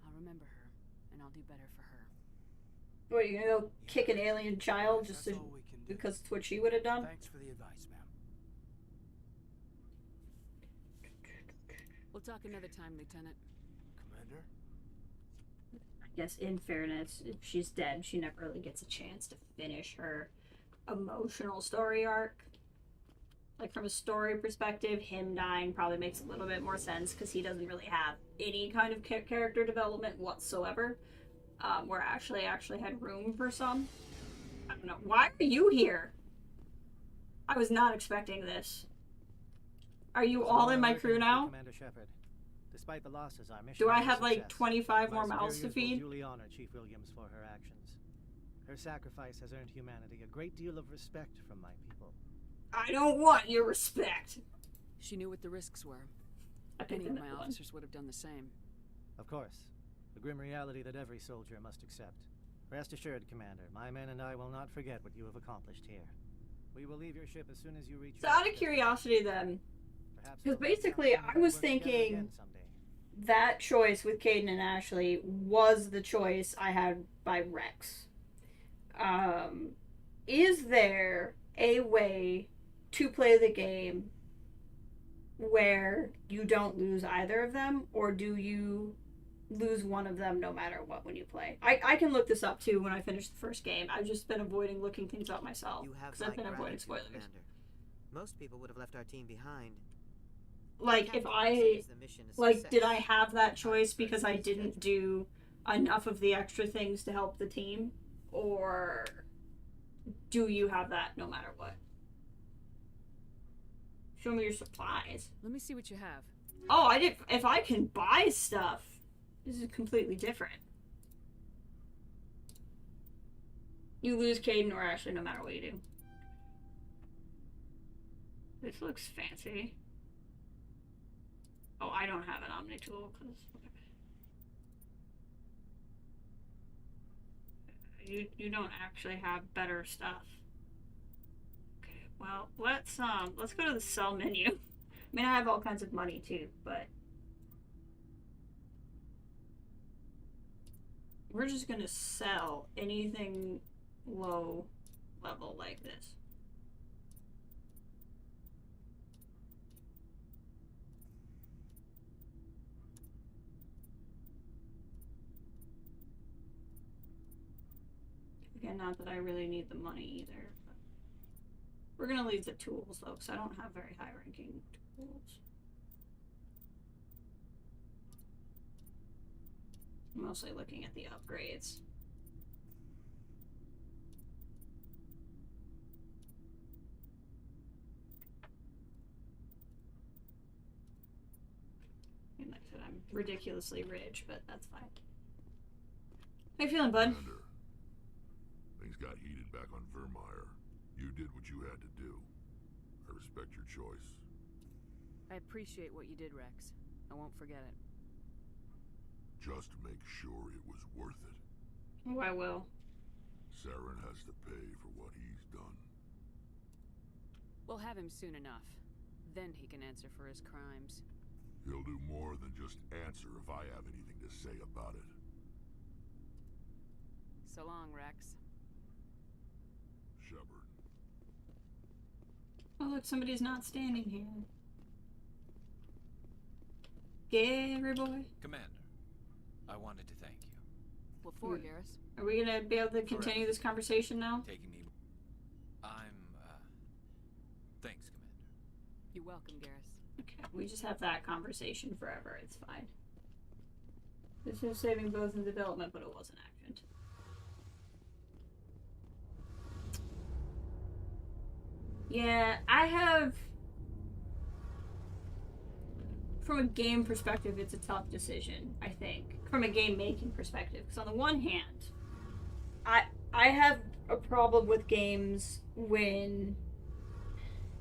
I'll remember her, and I'll do better for her. What, are you gonna go kick an alien child just to, because it's what she would have done? Thanks for the advice, ma'am. We'll talk another time, Lieutenant. Commander? I guess in fairness, if she's dead, she never really gets a chance to finish her emotional story arc. Like, from a story perspective, him dying probably makes a little bit more sense because he doesn't really have any kind of character development whatsoever. Where Ashley actually had room for some. I don't know. Why are you here? I was not expecting this. Are you all in my crew now? Commander Shepard. Despite the losses, our mission Do I was a have like success. 25 more My mouths to superiors will feed? duly honor Chief Williams for her actions. Her sacrifice has earned humanity a great deal of respect from my people. I don't want your respect. She knew what the risks were. I think Any of my that one. officers would have done the same. Of course. The grim reality that every soldier must accept. Rest assured, Commander, my men and I will not forget what you have accomplished here. We will leave your ship as soon as you reach... So out of curiosity then, because basically I was thinking that choice with Caden and Ashley was the choice I had by Rex. Is there a way to play the game where you don't lose either of them, or do you lose one of them no matter what when you play? I can look this up too when I finish the first game. I've just been avoiding looking things up myself because I've been avoiding spoilers. Commander. Most people would have left our team behind. Like, if I, like, did I have that choice because I didn't do enough of the extra things to help the team? Or do you have that no matter what? Show me your supplies. Let me see what you have. Oh, I did. If I can buy stuff, this is completely different. You lose Caden or Ashley no matter what you do. This looks fancy. Oh, I don't have an Omni tool because you don't actually have better stuff. Okay, well let's go to the sell menu. I mean, I have all kinds of money too, but we're just gonna sell anything low level like this. Again, not that I really need the money either. But we're gonna leave the tools though, because I don't have very high ranking tools. I'm mostly looking at the upgrades. And like I said, I'm ridiculously rich, but that's fine. How you feeling, bud? Commander, things got heated back on Vermeer. You did what you had to do. I respect your choice. I appreciate what you did, Rex. I won't forget it. Just make sure it was worth it. Oh, I will. Saren has to pay for what he's done. We'll have him soon enough. Then he can answer for his crimes. He'll do more than just answer if I have anything to say about it. So long, Rex. Shepard. Oh, look, somebody's not standing here. Gary boy. Commander, I wanted to thank you. What for, Garrus? Are we gonna be able to continue this conversation now? Taking me... Thanks, Commander. You're welcome, Garrus. Okay, we just have that conversation forever. It's fine. This is saving both in development, but it wasn't actioned. Yeah, I have... From a game perspective, it's a tough decision, I think. From a game-making perspective. Because on the one hand, I have a problem with games when...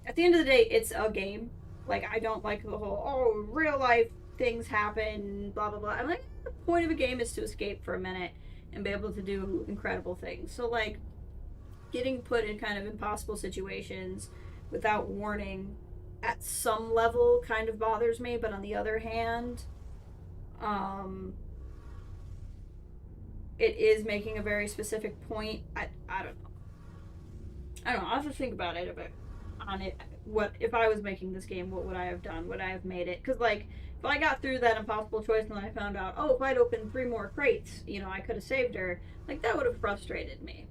At the end of the day, it's a game. Like, I don't like the whole, oh, real-life things happen, blah, blah, blah. I'm like, the point of a game is to escape for a minute and be able to do incredible things. So, like, getting put in kind of impossible situations without warning at some level kind of bothers me, but on the other hand, it is making a very specific point. I don't know. I don't know. I'll have to think about it a bit on it. What if I was making this game? What would I have done? Would I have made it? Because like, if I got through that impossible choice and then I found out, oh, if I'd opened 3 more crates, you know, I could have saved her. Like that would have frustrated me.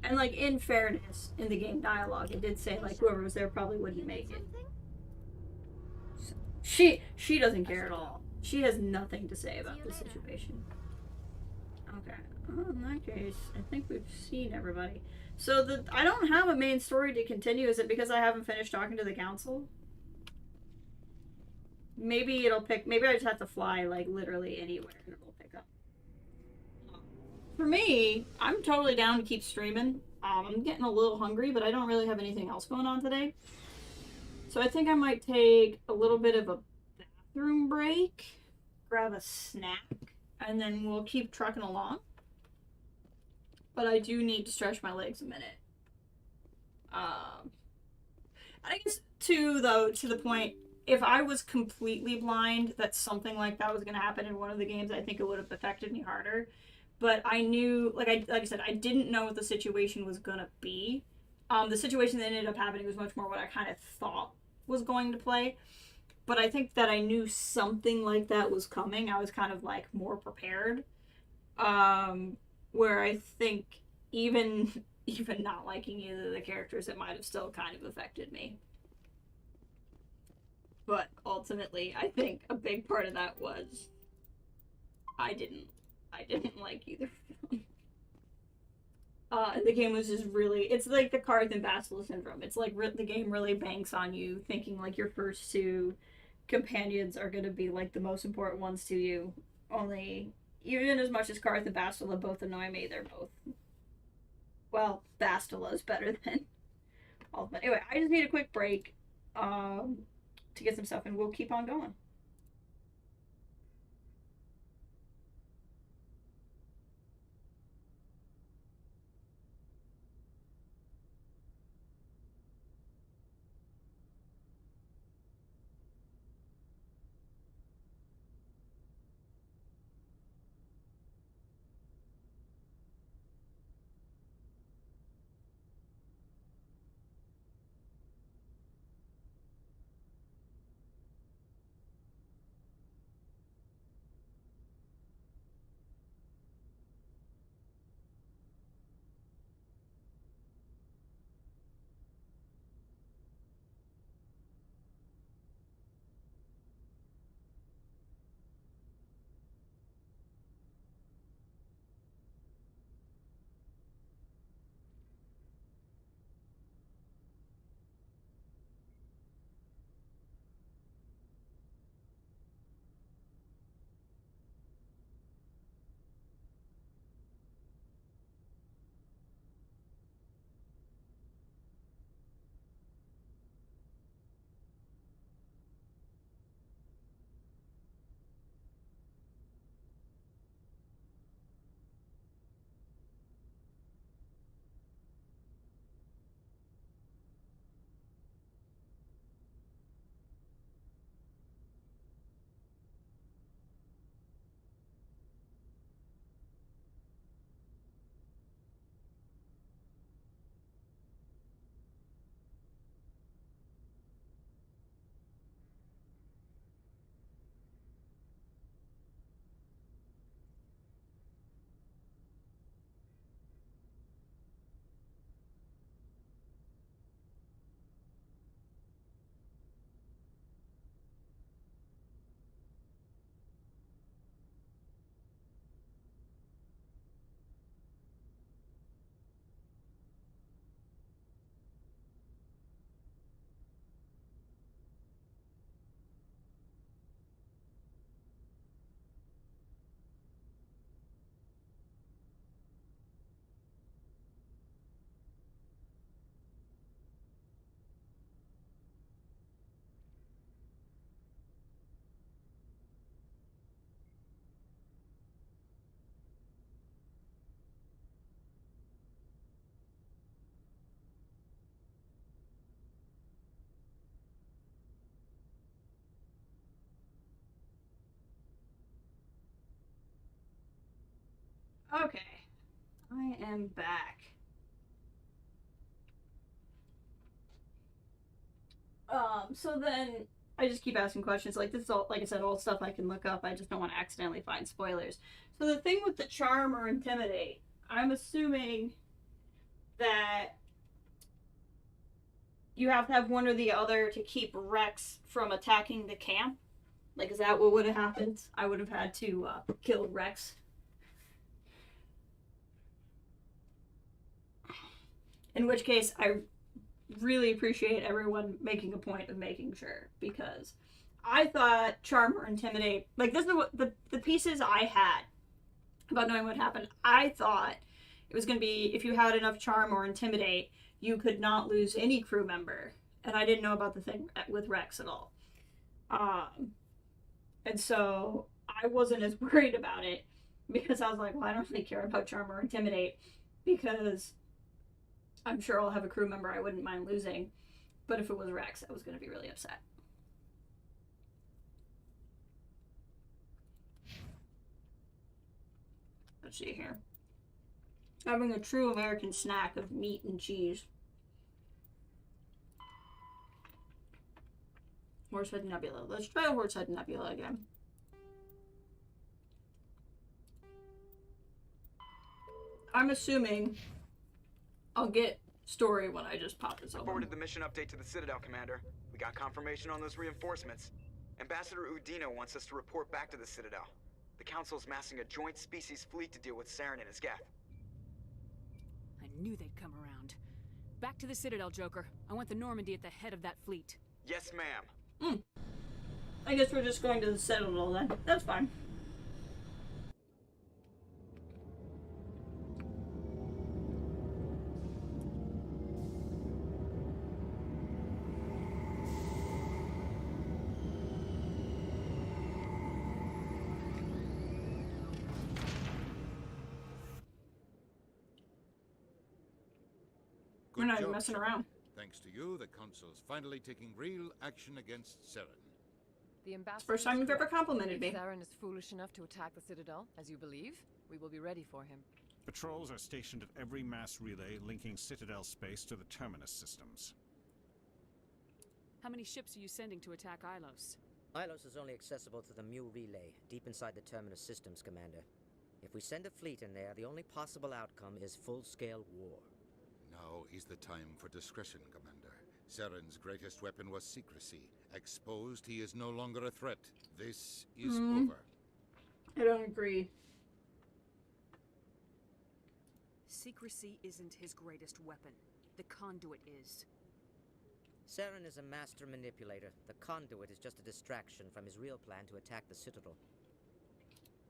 And like, in fairness, in the game dialogue, it did say like whoever was there probably wouldn't make it. So, she doesn't care at all. She has nothing to say about the situation. Okay. In that case, I think we've seen everybody. So I don't have a main story to continue. Is it because I haven't finished talking to the council? Maybe it'll pick. Maybe I just have to fly like literally anywhere and it'll pick up. For me, I'm totally down to keep streaming. I'm getting a little hungry, but I don't really have anything else going on today. So I think I might take a little bit of a bathroom break, grab a snack, and then we'll keep trucking along. But I do need to stretch my legs a minute. I guess to the point, if I was completely blind that something like that was going to happen in one of the games, I think it would have affected me harder. But I knew, like I said, I didn't know what the situation was going to be. The situation that ended up happening was much more what I kind of thought was going to play. But I think that I knew something like that was coming. I was kind of like more prepared. Where I think even not liking either of the characters, it might have still kind of affected me. But ultimately, I think a big part of that was I didn't like either of them. The game was just really, it's like the Karth and Bastila syndrome. It's like the game really banks on you thinking like your first 2 companions are going to be like the most important ones to you. Only, even as much as Karth and Bastila both annoy me, they're both, well, Bastila's better than all of them. Anyway, I just need a quick break to get some stuff and we'll keep on going. Okay. I am back. So then I just keep asking questions. Like, this is all, like I said, all stuff I can look up. I just don't want to accidentally find spoilers. So the thing with the charm or intimidate, I'm assuming that you have to have one or the other to keep Rex from attacking the camp. Like, is that what would have happened? I would have had to kill Rex. In which case, I really appreciate everyone making a point of making sure, because I thought charm or intimidate, like, this is what the pieces I had about knowing what happened. I thought it was going to be if you had enough charm or intimidate, you could not lose any crew member, and I didn't know about the thing with Rex at all. And so I wasn't as worried about it, because I was like, well, I don't really care about charm or intimidate, because I'm sure I'll have a crew member I wouldn't mind losing. But if it was Rex, I was going to be really upset. Let's see here. Having a true American snack of meat and cheese. Horsehead Nebula. Let's try a Horsehead Nebula again. I'm assuming I'll get story when I just pop this I open. forwarded the mission update to the Citadel, Commander. We got confirmation on those reinforcements. Ambassador Udina wants us to report back to the Citadel. The Council's massing a joint species fleet to deal with Saren and his geth. I knew they'd come around. Back to the Citadel, Joker. I want the Normandy at the head of that fleet. Yes, ma'am. I guess we're just going to the Citadel then. That's fine. We're not even messing around. Thanks to you, the Council's finally taking real action against Saren. The ambassador. First time you've ever complimented me. If Saren is foolish enough to attack the Citadel, as you believe, we will be ready for him. Patrols are stationed at every mass relay linking Citadel space to the terminus systems. How many ships are you sending to attack Ilos? Ilos is only accessible to the Mu relay, deep inside the terminus systems, Commander. If we send a fleet in there, the only possible outcome is full-scale war. Now is the time for discretion, Commander. Saren's greatest weapon was secrecy. Exposed, he is no longer a threat. This is over. I don't agree. Secrecy isn't his greatest weapon. The conduit is. Saren is a master manipulator. The conduit is just a distraction from his real plan to attack the Citadel.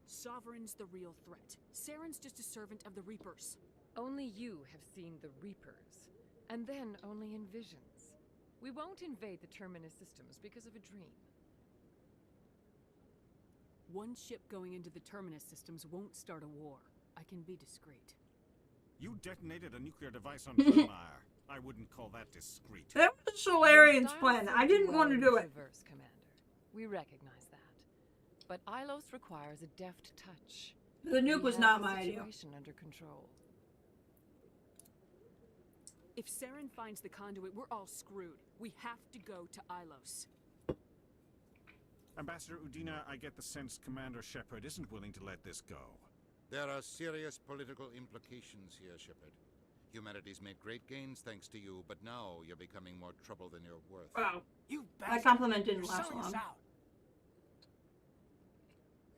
Sovereign's the real threat. Saren's just a servant of the Reapers. Only you have seen the Reapers, and then only in visions. We won't invade the Terminus systems because of a dream. One ship going into the Terminus systems won't start a war. I can be discreet. You detonated a nuclear device on Vermeer. I wouldn't call that discreet. That was Solarian's plan. I didn't want to do it. Reverse, Commander. We recognize that. But Ilos requires a deft touch. The nuke was not my idea. Situation under control. If Saren finds the conduit, we're all screwed. We have to go to Ilos. Ambassador Udina, I get the sense Commander Shepard isn't willing to let this go. There are serious political implications here, Shepard. Humanity's made great gains thanks to you, but now you're becoming more trouble than you're worth. Wow. You My compliment didn't last long.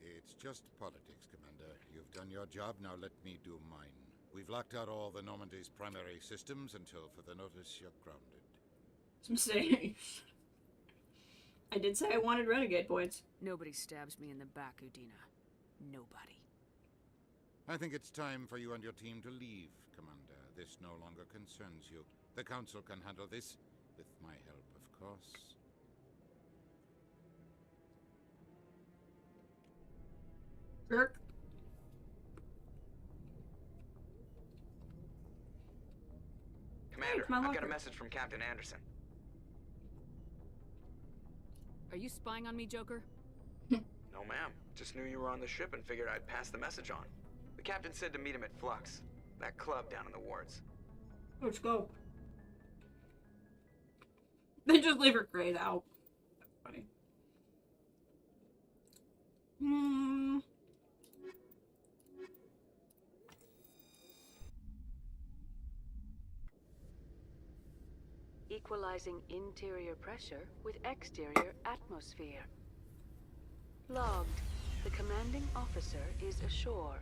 It's just politics, Commander. You've done your job, now let me do mine. We've locked out all the Normandy's primary systems until further notice you're grounded. Some saying. I did say I wanted renegade points. Nobody stabs me in the back, Udina. Nobody. I think it's time for you and your team to leave, Commander. This no longer concerns you. The Council can handle this, with my help, of course. Jerk. Commander, I've got a message from Captain Anderson. Are you spying on me, Joker? No, ma'am. Just knew you were on the ship and figured I'd pass the message on. The captain said to meet him at Flux, that club down in the wards. Let's go. They just leave her grayed out. That's funny. Equalizing interior pressure with exterior atmosphere. Logged. The commanding officer is ashore.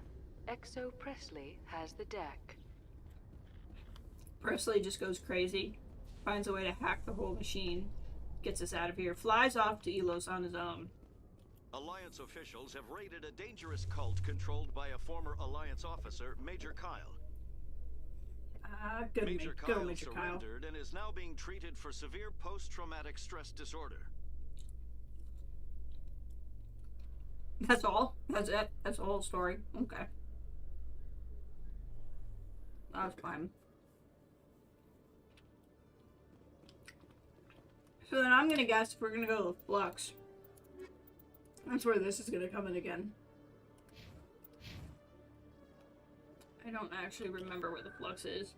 Exo Presley has the deck. Presley just goes crazy. Finds a way to hack the whole machine. Gets us out of here. Flies off to Elos on his own. Alliance officials have raided a dangerous cult controlled by a former Alliance officer, Major Kyle. Good Major go, Kyle Major Kyle. surrendered and is now being treated for severe post-traumatic stress disorder. That's all? That's it? That's the whole story? Okay. That's fine. So then I'm gonna guess we're gonna go to Flux. That's where this is gonna come in again. I don't actually remember where the Flux is.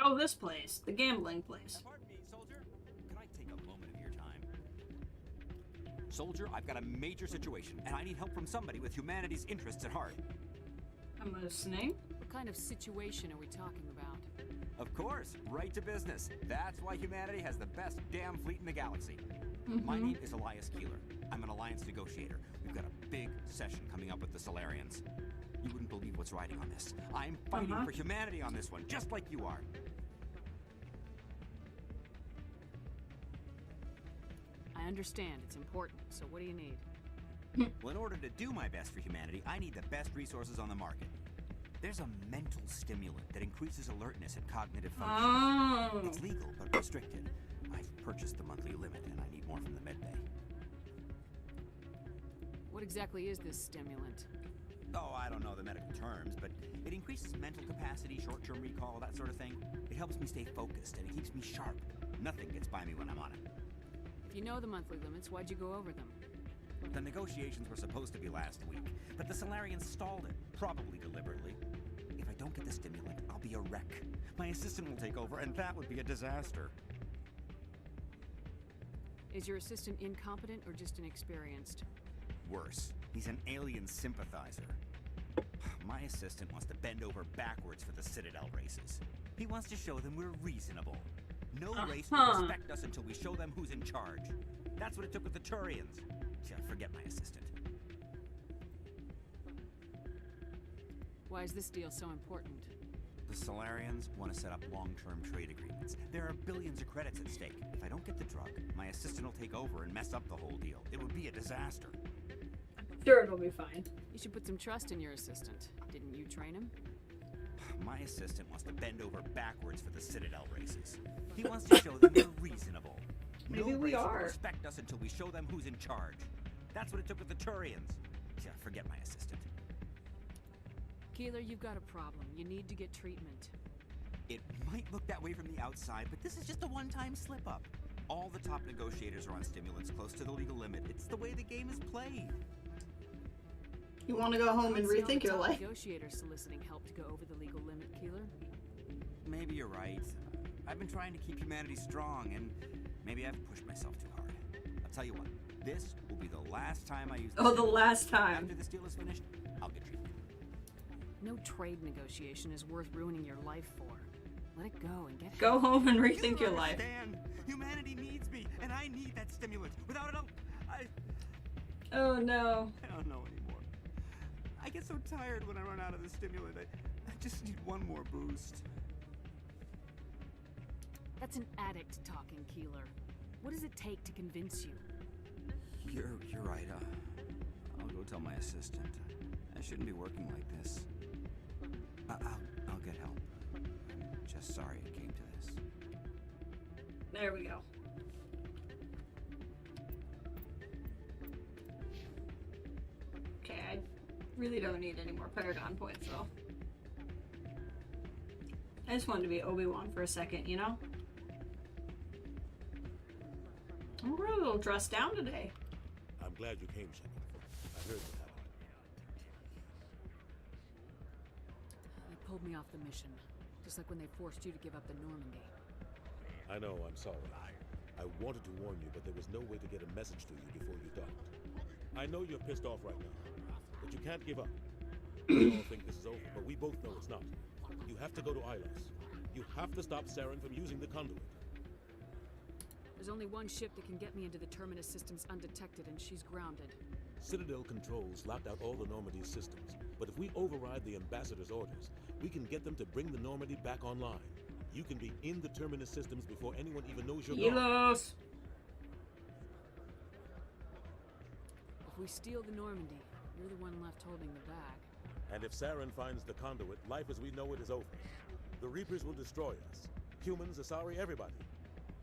Oh, this place. The gambling place. Pardon me, soldier. Can I take a moment of your time? Soldier, I've got a major situation, and I need help from somebody with humanity's interests at heart. I'm listening. What kind of situation are we talking about? Of course, right to business. That's why humanity has the best damn fleet in the galaxy. My name is Elias Keeler. I'm an alliance negotiator. We've got a big session coming up with the Solarians. You wouldn't believe what's riding on this. I'm fighting for humanity on this one, just like you are. I understand. It's important. So what do you need? Well, in order to do my best for humanity, I need the best resources on the market. There's a mental stimulant that increases alertness and cognitive function. It's legal, but restricted. I've purchased the monthly limit, and I need more from the medbay. What exactly is this stimulant? Oh, I don't know the medical terms, but it increases mental capacity, short-term recall, that sort of thing. It helps me stay focused, and it keeps me sharp. Nothing gets by me when I'm on it. If you know the monthly limits, why'd you go over them? The negotiations were supposed to be last week, but the Solarians stalled it, probably deliberately. If I don't get the stimulant, I'll be a wreck. My assistant will take over, and that would be a disaster. Is your assistant incompetent or just inexperienced? Worse, he's an alien sympathizer. My assistant wants to bend over backwards for the Citadel races. He wants to show them we're reasonable. No race will respect us until we show them who's in charge. That's what it took with the Turians. Yeah, forget my assistant. Why is this deal so important? The Solarians want to set up long-term trade agreements. There are billions of credits at stake. If I don't get the drug, my assistant will take over and mess up the whole deal. It would be a disaster. Sure, it'll be fine. You should put some trust in your assistant. Didn't you train him? My assistant wants to bend over backwards for the Citadel races. He wants to show them we're reasonable. Maybe no we race are. will respect us until we show them who's in charge. That's what it took with the Turians. Yeah, forget my assistant. Keeler, you've got a problem. You need to get treatment. It might look that way from the outside, but this is just a one-time slip-up. All the top negotiators are on stimulants close to the legal limit. It's the way the game is played. You want to go home and rethink your life? Negotiators soliciting help to go over the legal limit, Keeler. Maybe you're right. I've been trying to keep humanity strong, and maybe I've pushed myself too hard. I'll tell you what, this will be the last time I use this. Oh, the last time. After this deal is finished, I'll get treatment. No trade negotiation is worth ruining your life for. Let it go and get Go help. home and rethink your life. Understand? Humanity needs me, and I need that stimulant. Without it, Oh no. I don't know anymore. I get so tired when I run out of the stimulant. I just need one more boost. That's an addict talking, Keeler. What does it take to convince you? You're right. I'll go tell my assistant. I shouldn't be working like this. I'll get help. I'm just sorry it came to this. There we go. really don't need any more Paragon points, though. I just wanted to be Obi-Wan for a second, you know? I'm a little dressed down today. I'm glad you came, Shepard. I heard what happened. They pulled me off the mission, just like when they forced you to give up the Normandy. I know, I'm sorry. I wanted to warn you, but there was no way to get a message to you before you docked. I know you're pissed off right now, but you can't give up. We all think this is over, but we both know it's not. You have to go to Ilos. You have to stop Saren from using the conduit. There's only one ship that can get me into the Terminus systems undetected, and she's grounded. Citadel controls locked out all the Normandy's systems, but if we override the Ambassador's orders, we can get them to bring the Normandy back online. You can be in the Terminus systems before anyone even knows you're gone. If we steal the Normandy, you're the one left holding the bag. And if Saren finds the conduit, life as we know it is over. The Reapers will destroy us. Humans, Asari, everybody.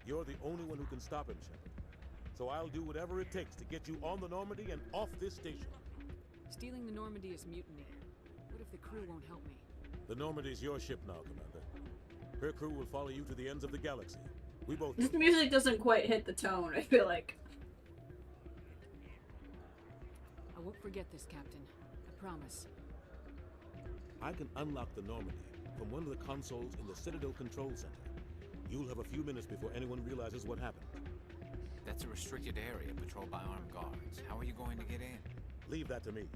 You're the only one who can stop him, Shepard. So I'll do whatever it takes to get you on the Normandy and off this station. Stealing the Normandy is mutiny. What if the crew won't help me? The Normandy's your ship now, Commander. Her crew will follow you to the ends of the galaxy. We both... This music doesn't quite hit the tone, I feel like. I won't forget this, Captain. I promise. I can unlock the Normandy from one of the consoles in the Citadel Control Center. You'll have a few minutes before anyone realizes what happened. That's a restricted area patrolled by armed guards. How are you going to get in? Leave that to me.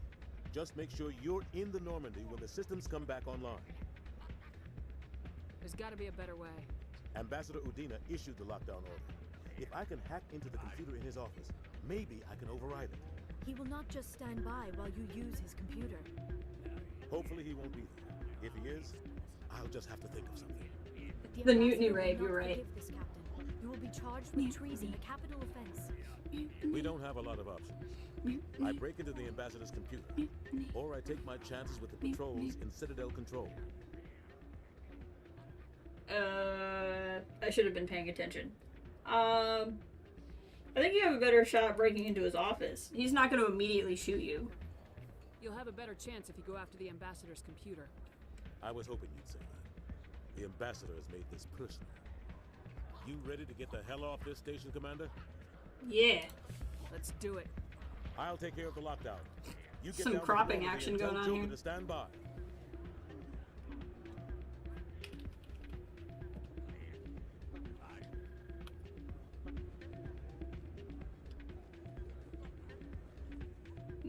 Just make sure you're in the Normandy when the systems come back online. There's gotta be a better way. Ambassador Udina issued the lockdown order. If I can hack into the computer in his office, maybe I can override it. He will not just stand by while you use his computer. Hopefully he won't be there. If he is, I'll just have to think of something. The mutiny raid, you're right. This, Captain. You will be charged with treason, a capital offense. We don't have a lot of options. I break into the Ambassador's computer, or I take my chances with the patrols in Citadel Control. I should have been paying attention. I think you have a better shot breaking into his office. He's not going to immediately shoot you. You'll have a better chance if you go after the Ambassador's computer. I was hoping you'd say that. The Ambassador has made this personal. You ready to get the hell off this station, Commander? Yeah. Let's do it. I'll take care of the lockdown. You get some down cropping to the action and going tell on Joker here. to stand by.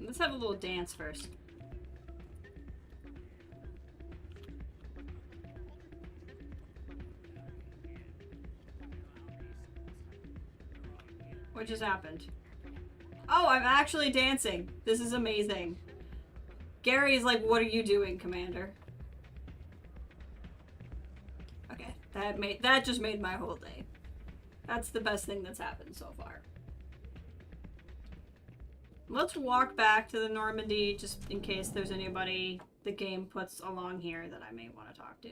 Let's have a little dance first. What just happened? Oh, I'm actually dancing. This is amazing. Gary's like, what are you doing, Commander? Okay, that just made my whole day. That's the best thing that's happened so far. Let's walk back to the Normandy just in case there's anybody the game puts along here that I may want to talk to.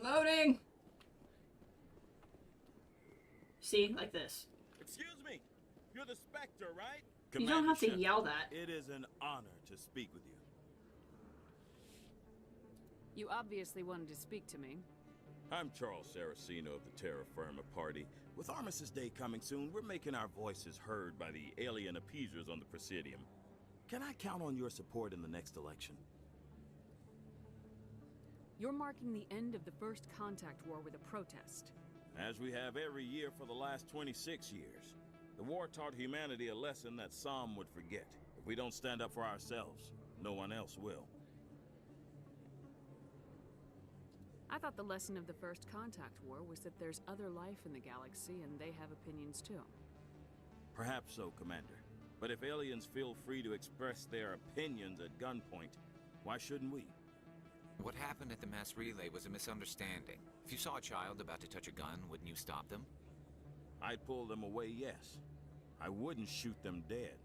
Loading! See, like this. Excuse me, you're the Spectre, right? You don't have to yell that. It is an honor to speak with you. You obviously wanted to speak to me. I'm Charles Saraceno of the Terra Firma Party. With Armistice Day coming soon, we're making our voices heard by the alien appeasers on the Presidium. Can I count on your support in the next election? You're marking the end of the First Contact War with a protest. As we have every year for the last 26 years. The war taught humanity a lesson that some would forget. If we don't stand up for ourselves, no one else will. I thought the lesson of the First Contact War was that there's other life in the galaxy and they have opinions too. Perhaps so, Commander. But if aliens feel free to express their opinions at gunpoint, why shouldn't we? What happened at the mass relay was a misunderstanding. If you saw a child about to touch a gun, wouldn't you stop them? I'd pull them away, yes. I wouldn't shoot them dead.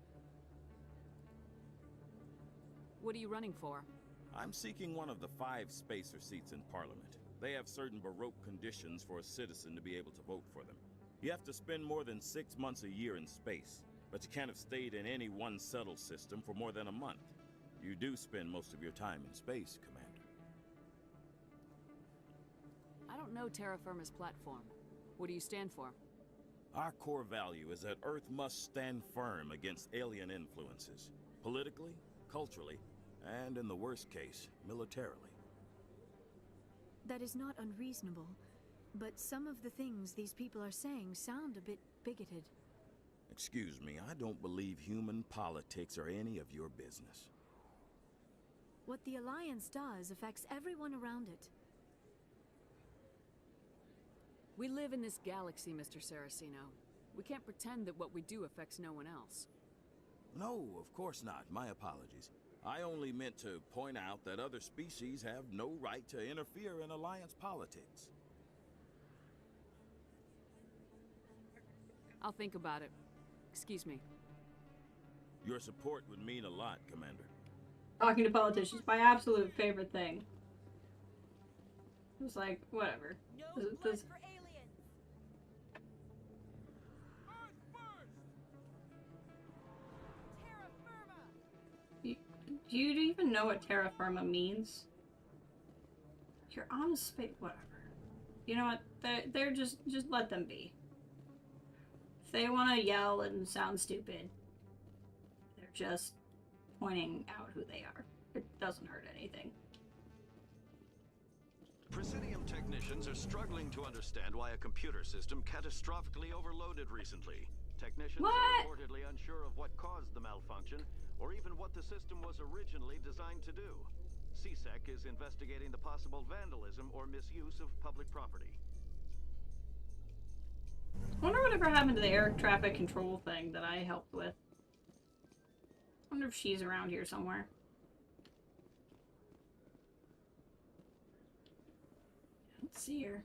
What are you running for? I'm seeking one of the 5 spacer seats in Parliament. They have certain Baroque conditions for a citizen to be able to vote for them. You have to spend more than 6 months a year in space, but you can't have stayed in any one settled system for more than a month. You do spend most of your time in space, Commander. I don't know terra firma's platform. What do you stand for? Our core value is that Earth must stand firm against alien influences. Politically, culturally, and in the worst case, militarily. That is not unreasonable, but some of the things these people are saying sound a bit bigoted. Excuse me, I don't believe human politics are any of your business. What the Alliance does affects everyone around it. We live in this galaxy, Mr. Saraceno. We can't pretend that what we do affects no one else. No, of course not. My apologies. I only meant to point out that other species have no right to interfere in Alliance politics. I'll think about it. Excuse me. Your support would mean a lot, Commander. Talking to politicians, my absolute favorite thing. It's like, whatever. This, do you even know what terra firma means? You're on a space, whatever. You know what? They're just let them be. If they want to yell and sound stupid, they're just pointing out who they are. It doesn't hurt anything. Presidium technicians are struggling to understand why a computer system catastrophically overloaded recently. Technicians are reportedly unsure of what caused the malfunction, or even what the system was originally designed to do. CSEC is investigating the possible vandalism or misuse of public property. I wonder whatever happened to the air traffic control thing that I helped with. I wonder if she's around here somewhere. Let's see her.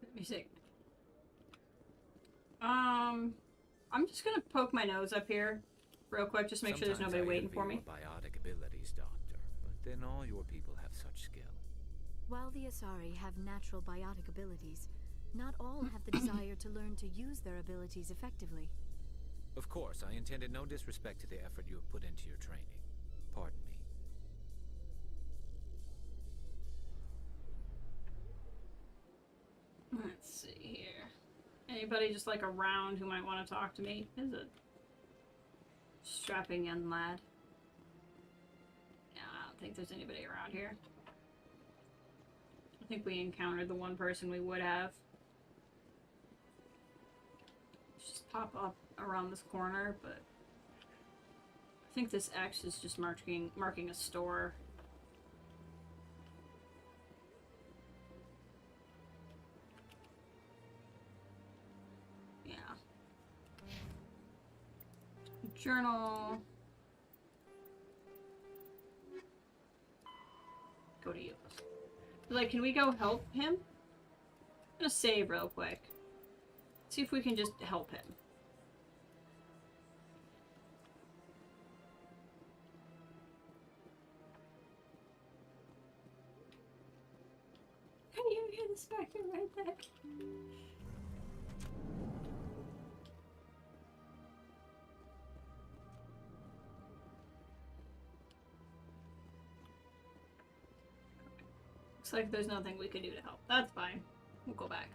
Let me see. I'm just gonna poke my nose up here real quick, just make sure there's nobody waiting for me. Biotic abilities, Doctor, but then all your people have such skill. While the Asari have natural biotic abilities, not all have the desire to learn to use their abilities effectively. Of course, I intended no disrespect to the effort you have put into your training. Pardon me. Let's see here. Anybody just like around who might want to talk to me? Is a strapping young lad. Yeah, I don't think there's anybody around here. I think we encountered the one person we would have. Just pop up around this corner, but I think this X is just marking a store. Yeah. Journal. Go to you. Like, can we go help him? I'm gonna save real quick. See if we can just help him. Can you hear the specter right there? Looks like there's nothing we can do to help. That's fine. We'll go back.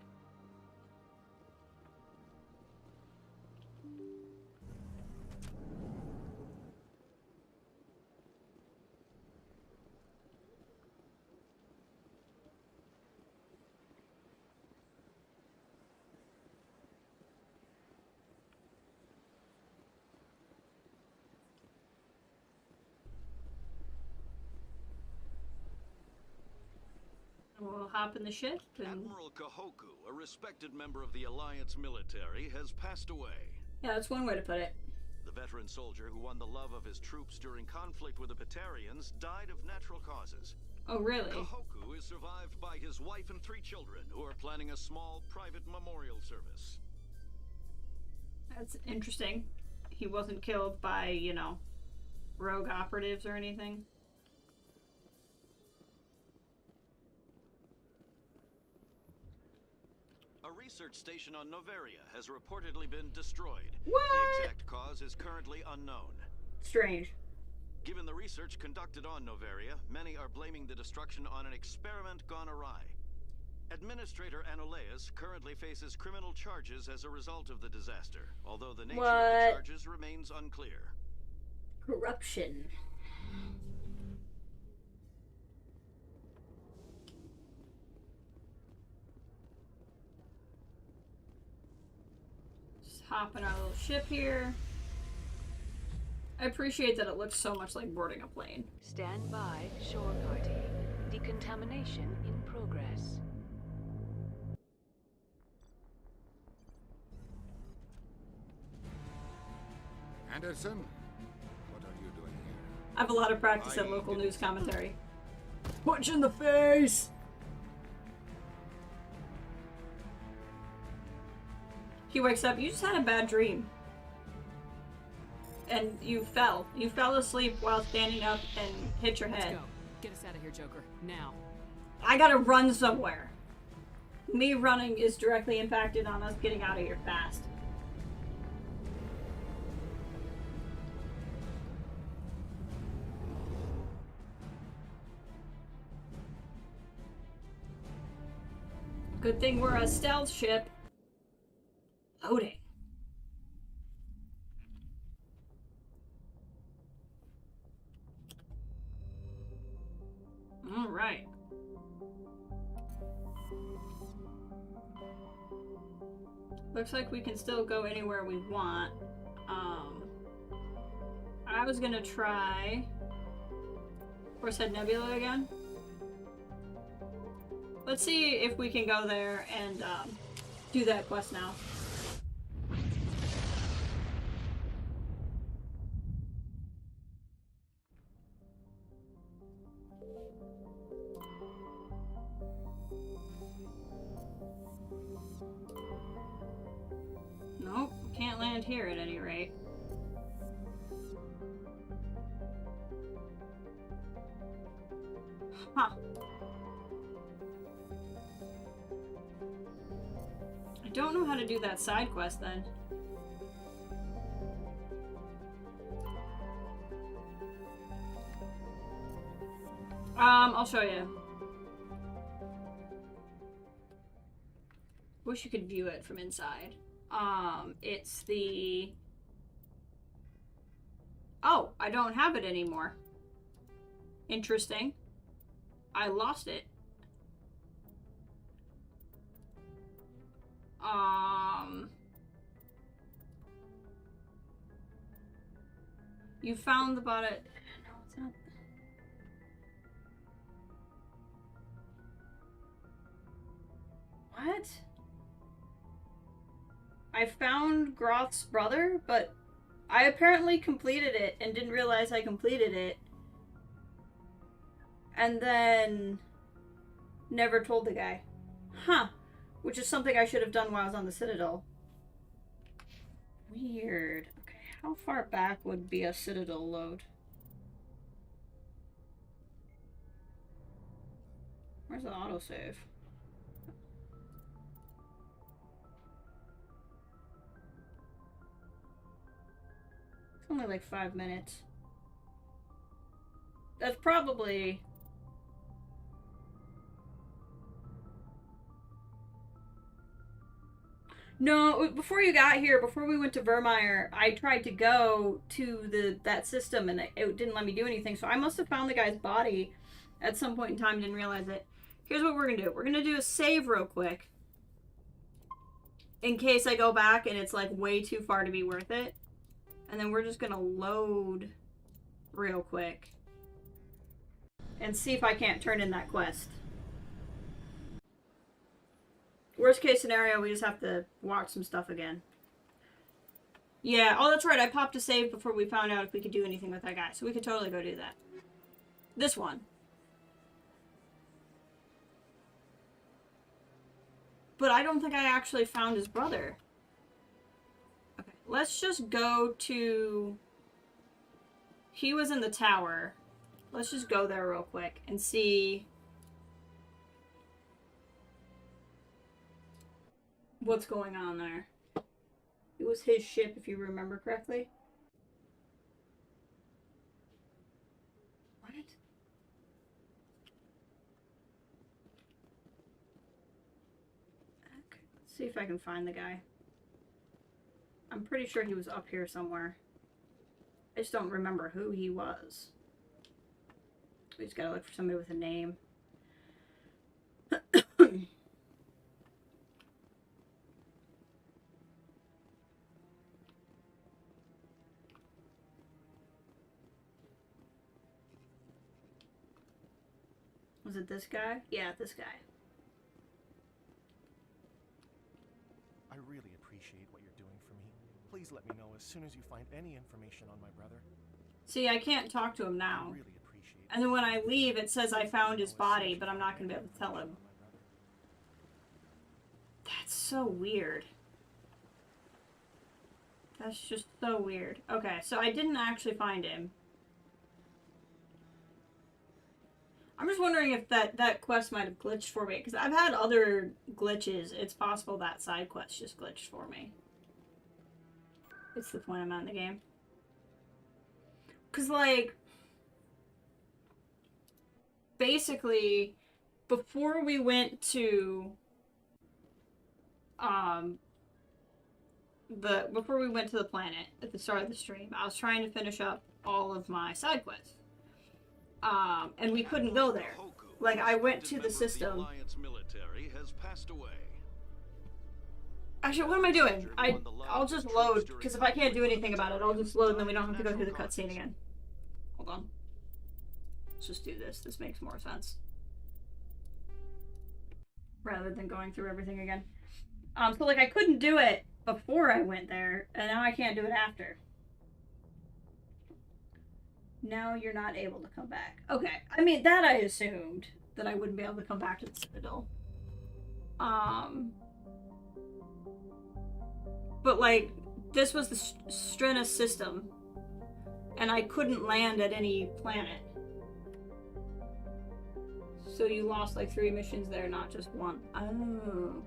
We'll hop in the ship and... Admiral Kahoku, a respected member of the Alliance military, has passed away. Yeah, that's one way to put it. The veteran soldier who won the love of his troops during conflict with the Batarians died of natural causes. Oh, really? Kahoku is survived by his wife and 3 children, who are planning a small private memorial service. That's interesting. He wasn't killed by, you know, rogue operatives or anything. research station on Noveria has reportedly been destroyed. What? The exact cause is currently unknown. Strange. Given the research conducted on Noveria, many are blaming the destruction on an experiment gone awry. Administrator Anoleus currently faces criminal charges as a result of the disaster, although the nature of the charges remains unclear. Corruption. Just hop in our little ship here. I appreciate that it looks so much like boarding a plane. Stand by, shore party. Decontamination in progress. Anderson, what are you doing here? I have a lot of practice at local news commentary. Punch in the face! He wakes up, you just had a bad dream. And you fell. You fell asleep while standing up and hit your head. Let's go. Get us out of here, Joker. Now. I gotta run somewhere. Me running is directly impacted on us getting out of here fast. Good thing we're a stealth ship. Loading. All right. Looks like we can still go anywhere we want. I was gonna try Horsehead Nebula again. Let's see if we can go there and do that quest now. Nope, can't land here at any rate. Huh. I don't know how to do that side quest then. I'll show you. Wish you could view it from inside. It's the... Oh, I don't have it anymore. Interesting. I lost it. You found the body. No, it's not. What? I found Groth's brother, but I apparently completed it and didn't realize I completed it. And then never told the guy. Huh. Which is something I should have done while I was on the Citadel. Weird. Okay, how far back would be a Citadel load? Where's the autosave? It's only like 5 minutes. That's probably... No, before you got here, before we went to Vermeer, I tried to go to that system and it didn't let me do anything. So I must have found the guy's body at some point in time, didn't realize it. Here's what we're going to do. We're going to do a save real quick. In case I go back and it's like way too far to be worth it. And then we're just going to load real quick. And see if I can't turn in that quest. Worst case scenario, we just have to watch some stuff again. Yeah, oh that's right, I popped a save before we found out if we could do anything with that guy. So we could totally go do that. This one. But I don't think I actually found his brother. Okay, let's just go to... He was in the tower. Let's just go there real quick and see... what's going on there. It was his ship, if you remember correctly. What? Okay, let's see if I can find the guy. I'm pretty sure he was up here somewhere. I just don't remember who he was. We just gotta look for somebody with a name. Was it this guy? Yeah, this guy. I really appreciate what you're doing for me. Please let me know as soon as you find any information on my brother. See, I can't talk to him now. I really appreciate And then when I leave, it says I found his body, but I'm not going to be able to tell him. That's so weird. That's just so weird. Okay, so I didn't actually find him. I'm just wondering if that quest might have glitched for me, because I've had other glitches. It's possible that side quest just glitched for me. It's the point I'm at in the game. Because, like, basically, before we went to, the planet at the start of the stream, I was trying to finish up all of my side quests. And we couldn't go there. Like, I went to the system. Actually, what am I doing? I'll just load, because if I can't do anything about it, I'll just load and then we don't have to go through the cutscene again. Hold on. Let's just do this. This makes more sense. Rather than going through everything again. So, like, I couldn't do it before I went there, and now I can't do it after. Now you're not able to come back. Okay. I mean, that I assumed. That I wouldn't be able to come back to the Citadel. But, like, this was the Strenna system. And I couldn't land at any planet. So you lost, like, 3 missions there, not just 1. Oh.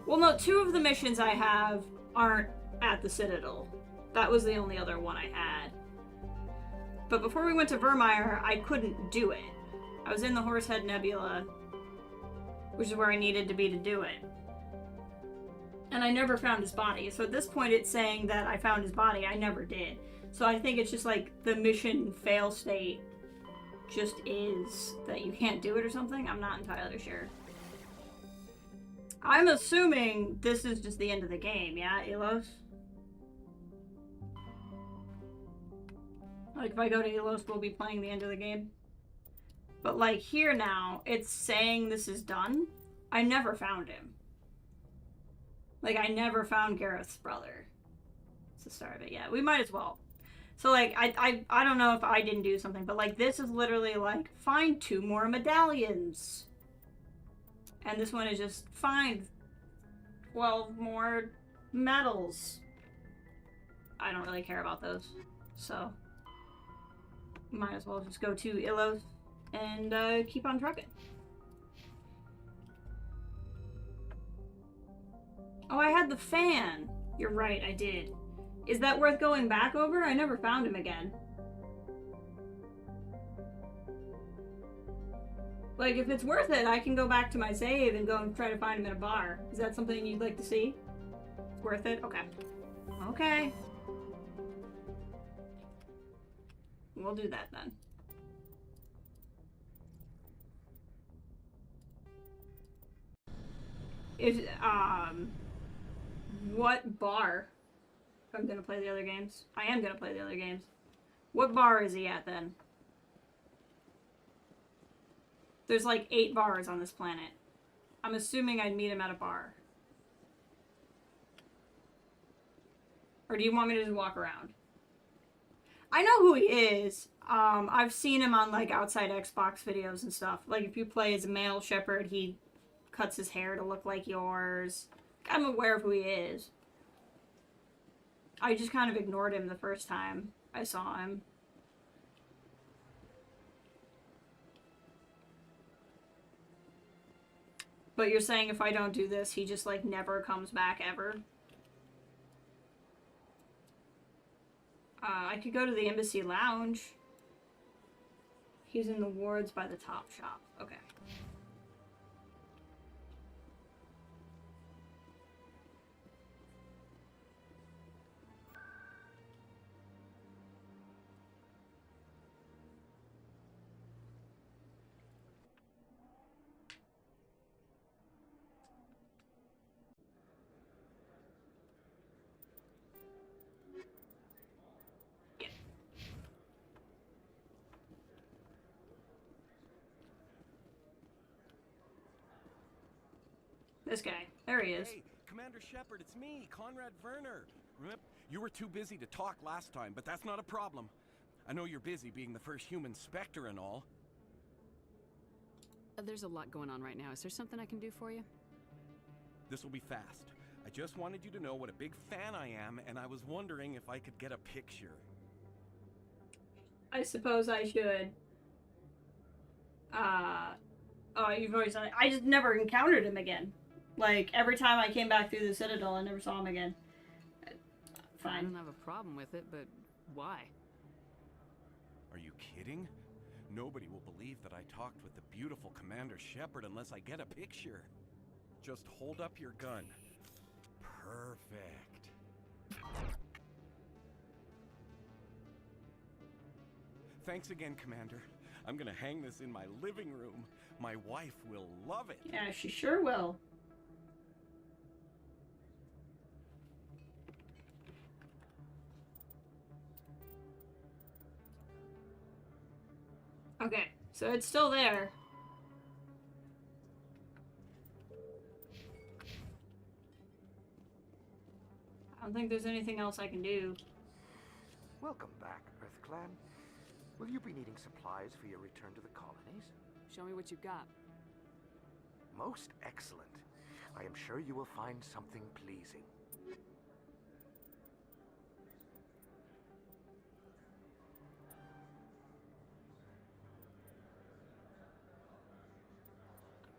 Well, no, 2 of the missions I have aren't at the Citadel. That was the only other one I had. But before we went to Vermeer, I couldn't do it. I was in the Horsehead Nebula, which is where I needed to be to do it. And I never found his body. So at this point it's saying that I found his body. I never did. So I think it's just like the mission fail state just is that you can't do it or something. I'm not entirely sure. I'm assuming this is just the end of the game, yeah, Elos? Like, if I go to Elos, we'll be playing the end of the game. But, like, here now, it's saying this is done. I never found him. Like, I never found Gareth's brother. It's the start of it, yeah. We might as well. So, like, I don't know if I didn't do something, but, like, this is literally, like, find 2 more medallions. And this one is just find 12 more medals. I don't really care about those, so might as well just go to Ilos and keep on trucking. Oh, I had the fan. You're right, I did. Is that worth going back over? I never found him again. Like, if it's worth it, I can go back to my save and go and try to find him in a bar. Is that something you'd like to see? It's worth it? Okay. Okay. We'll do that then. If, what bar? If I'm gonna play the other games. I am gonna play the other games. What bar is he at then? There's like 8 bars on this planet. I'm assuming I'd meet him at a bar. Or do you want me to just walk around? I know who he is. I've seen him on like outside Xbox videos and stuff. Like if you play as a male shepherd, he cuts his hair to look like yours. I'm aware of who he is. I just kind of ignored him the first time I saw him. But you're saying if I don't do this, he just, like, never comes back ever? I could go to the Embassy Lounge. He's in the wards by the top shop. Okay. This guy. There he is. Hey, Commander Shepard, it's me, Conrad Werner. You were too busy to talk last time, but that's not a problem. I know you're busy being the first human Spectre and all. There's a lot going on right now. Is there something I can do for you? This will be fast. I just wanted you to know what a big fan I am, and I was wondering if I could get a picture. I suppose I should. Oh, you've always done it. I just never encountered him again. Like, every time I came back through the Citadel, I never saw him again. Fine. I don't have a problem with it, but why? Are you kidding? Nobody will believe that I talked with the beautiful Commander Shepard unless I get a picture. Just hold up your gun. Perfect. Thanks again, Commander. I'm gonna hang this in my living room. My wife will love it. Yeah, she sure will. Okay, so it's still there. I don't think there's anything else I can do. Welcome back, EarthClan. Will you be needing supplies for your return to the colonies? Show me what you've got. Most excellent. I am sure you will find something pleasing.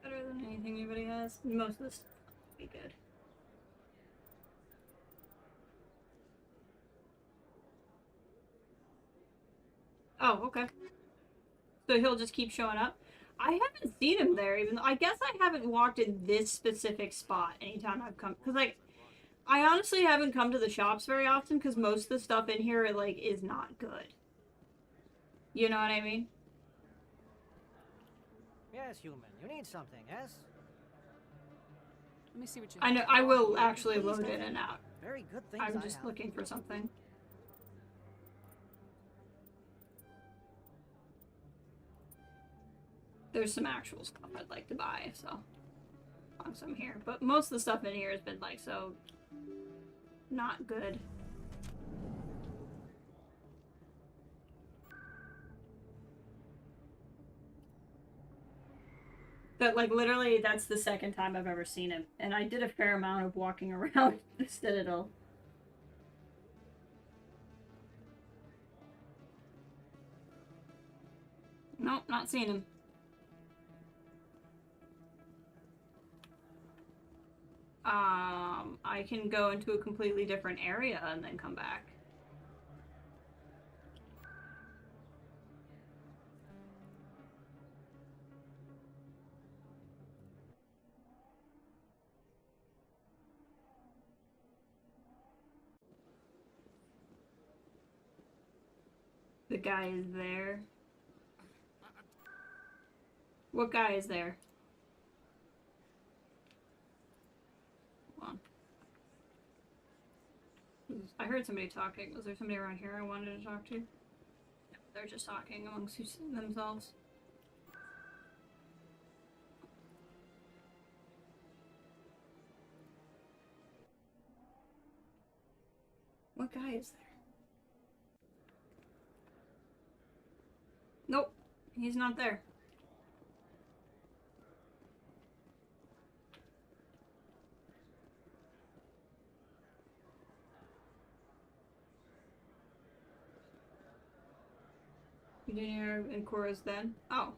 Better than anything anybody has. Most of this will be good. Oh, okay. So he'll just keep showing up. I haven't seen him there, even though I guess I haven't walked in this specific spot anytime I've come, because like I honestly haven't come to the shops very often because most of the stuff in here like is not good. You know what I mean? Yes, human. You need something, yes? Let me see what you I know I will actually load in and out. Very good things. I'm just looking for something. There's some actual stuff I'd like to buy, so I'm some here. But most of the stuff in here has been like so not good. But like literally that's the second time I've ever seen him. And I did a fair amount of walking around the Citadel. Nope, not seeing him. I can go into a completely different area and then come back. The guy is there. What guy is there? I heard somebody talking. Was there somebody around here I wanted to talk to? No, they're just talking amongst themselves. What guy is there? Nope, he's not there. Engineer and Cora's then? Oh.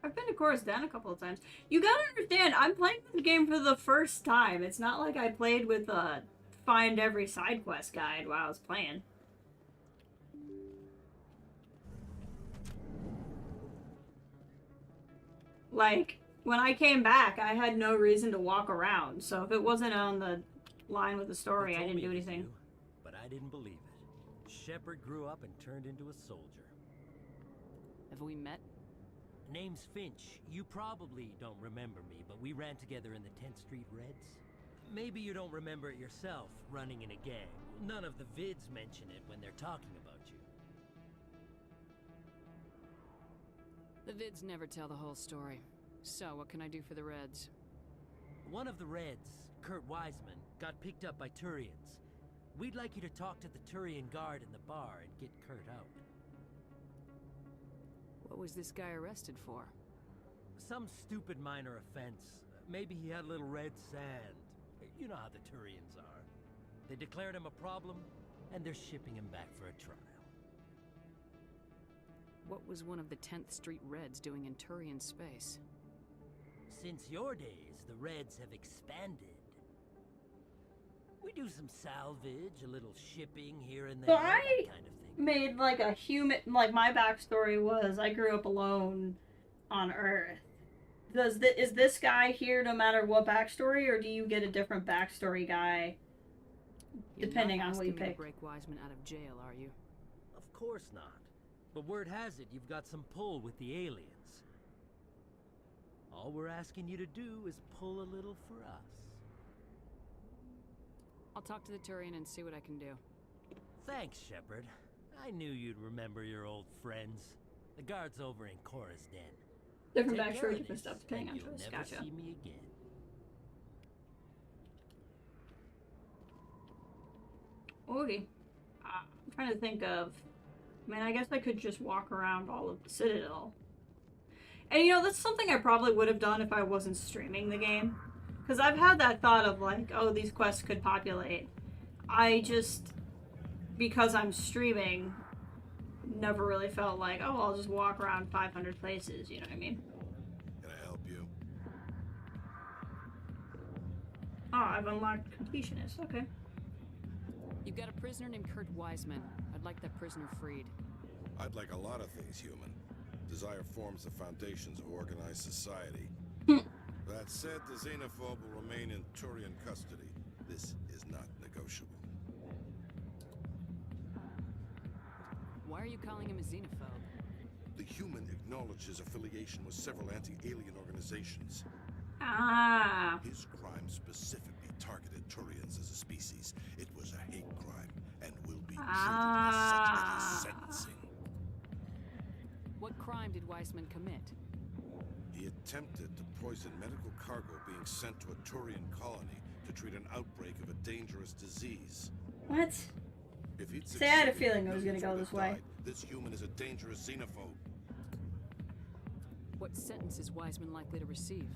I've been to Coruscant a couple of times. You gotta understand, I'm playing this game for the first time. It's not like I played with a find every side quest guide while I was playing. Like, when I came back, I had no reason to walk around. So if it wasn't on the line with the story, I didn't do anything. You, but I didn't believe it. Shepard grew up and turned into a soldier. Have we met? Name's Finch. You probably don't remember me, but we ran together in the 10th Street Reds. Maybe you don't remember it yourself, running in a gang. None of the vids mention it when they're talking about you. The vids never tell the whole story. So, what can I do for the Reds? One of the Reds, Kurt Wiseman, got picked up by Turians. We'd like you to talk to the Turian guard in the bar and get Kurt out. What was this guy arrested for? Some stupid minor offense. Maybe he had a little red sand. You know how the Turians are. They declared him a problem, and they're shipping him back for a trial. What was one of the 10th Street Reds doing in Turian space? Since your days, the Reds have expanded. We do some salvage, a little shipping here and there, So that kind of thing. Made like a human, like my backstory was I grew up alone on Earth. Is this guy here no matter what backstory, or do you get a different backstory guy depending on what you pick? You're not break Wiseman out of jail, are you? Of course not. But word has it you've got some pull with the aliens. All we're asking you to do is pull a little for us. I'll talk to the Turian and see what I can do. Thanks, Shepard. I knew you'd remember your old friends. The guards over in Cora's Den. Different Take care backstory, of different this, stuff depending on and you'll choice. never Gotcha. see me again. Okay. I'm trying to think of... I mean, I guess I could just walk around all of the Citadel. And you know, that's something I probably would have done if I wasn't streaming the game. Because I've had that thought of like, oh, these quests could populate. I just, because I'm streaming, never really felt like, oh, I'll just walk around 500 places, you know what I mean? Can I help you? Oh, I've unlocked completionist, okay. You've got a prisoner named Kurt Wiseman. I'd like that prisoner freed. I'd like a lot of things, human. Desire forms the foundations of organized society. That said, the xenophobe will remain in Turian custody. This is not negotiable. Why are you calling him a xenophobe? The human acknowledges affiliation with several anti-alien organizations. Ah. His crime specifically targeted Turians as a species. It was a hate crime and will be treated as such at his sentencing. What crime did Wiseman commit? He attempted to poison medical cargo being sent to a Turian colony to treat an outbreak of a dangerous disease. What? If he'd See, I had a succeeded, feeling it was gonna millions go would this have way. died. This human is a dangerous xenophobe. What sentence is Wiseman likely to receive?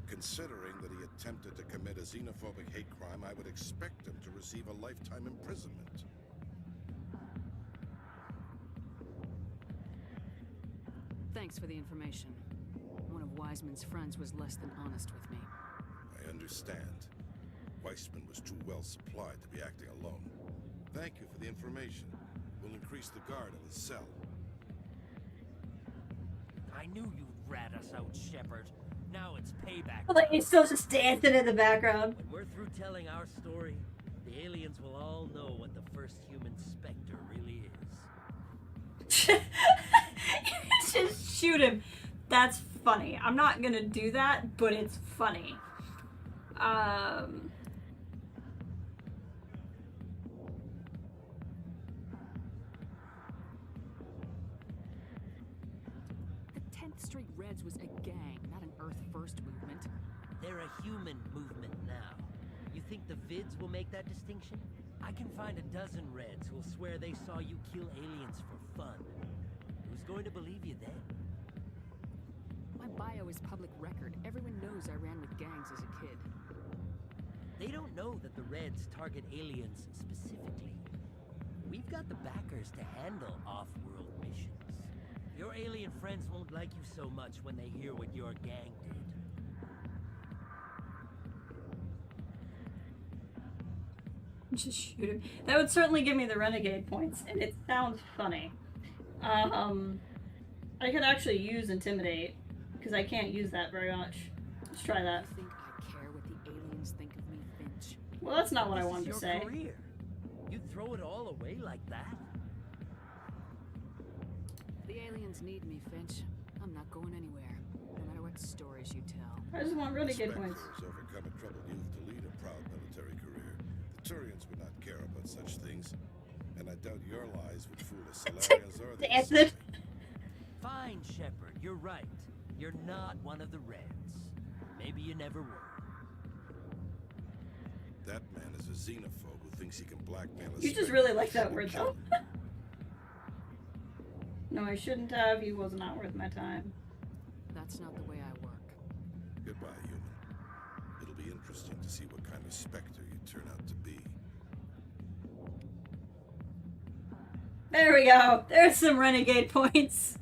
Considering that he attempted to commit a xenophobic hate crime, I would expect him to receive a lifetime imprisonment. Thanks for the information. One of Wiseman's friends was less than honest with me. I understand. Weissman was too well supplied to be acting alone. Thank you for the information. We'll increase the guard in his cell. I knew you'd rat us out, Shepard. Now it's payback. Like, he's still just dancing in the background. When we're through telling our story, the aliens will all know what the first human Spectre really is. Just shoot him. That's funny. I'm not gonna do that, but it's funny. The 10th Street Reds was a gang, not an Earth First movement. They're a human movement now. You think the vids will make that distinction? I can find a dozen Reds who'll swear they saw you kill aliens for fun. Who's going to believe you then? My bio is public record. Everyone knows I ran with gangs as a kid. They don't know that the Reds target aliens specifically. We've got the backers to handle off-world missions. Your alien friends won't like you so much when they hear what your gang did. Just shoot him. That would certainly give me the renegade points, and it sounds funny. I could actually use intimidate, because I can't use that very much. Let's try that. You think I care what the aliens think of me, Finch? Well, that's not what I wanted to say. Career. You'd throw it all away like that? The aliens need me, Finch. I'm not going anywhere, no matter what stories you tell. I just want renegade points. Spectres overcome a troubled youth to lead a proud military career. The Turians would not care about such things, and I doubt your lies would fool the Solarians or the Damn it. Fine, Shepard, you're right. You're not one of the Reds. Maybe you never were. That man is a xenophobe who thinks he can blackmail us. You just really like that word, though. No, I shouldn't have. He was not worth my time. That's not the way I work. Goodbye, human. It'll be interesting to see what kind of specter you turn out to be. There we go. There's some renegade points.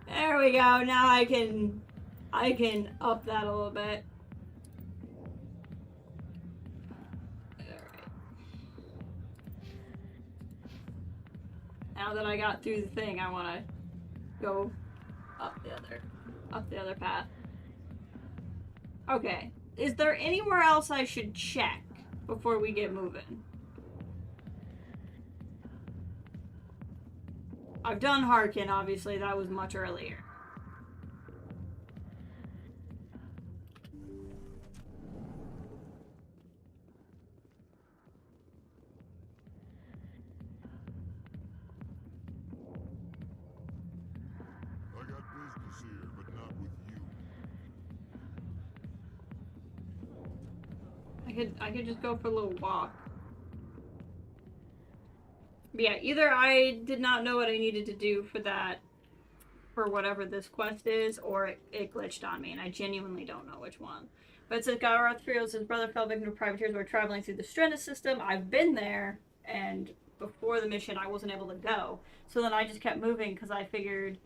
There we go. Now I can up that a little bit. Alright. Now that I got through the thing, I want to go up the other path. Okay. Is there anywhere else I should check before we get moving? I've done Harkin, obviously. That was much earlier. I got business here, but not with you. I could just go for a little walk. But yeah, either I did not know what I needed to do for that, for whatever this quest is, or it glitched on me, and I genuinely don't know which one. But it says Galroth feels his brother fell victim to privateers who were traveling through the Strenna system. I've been there, and before the mission I wasn't able to go. So then I just kept moving because I figured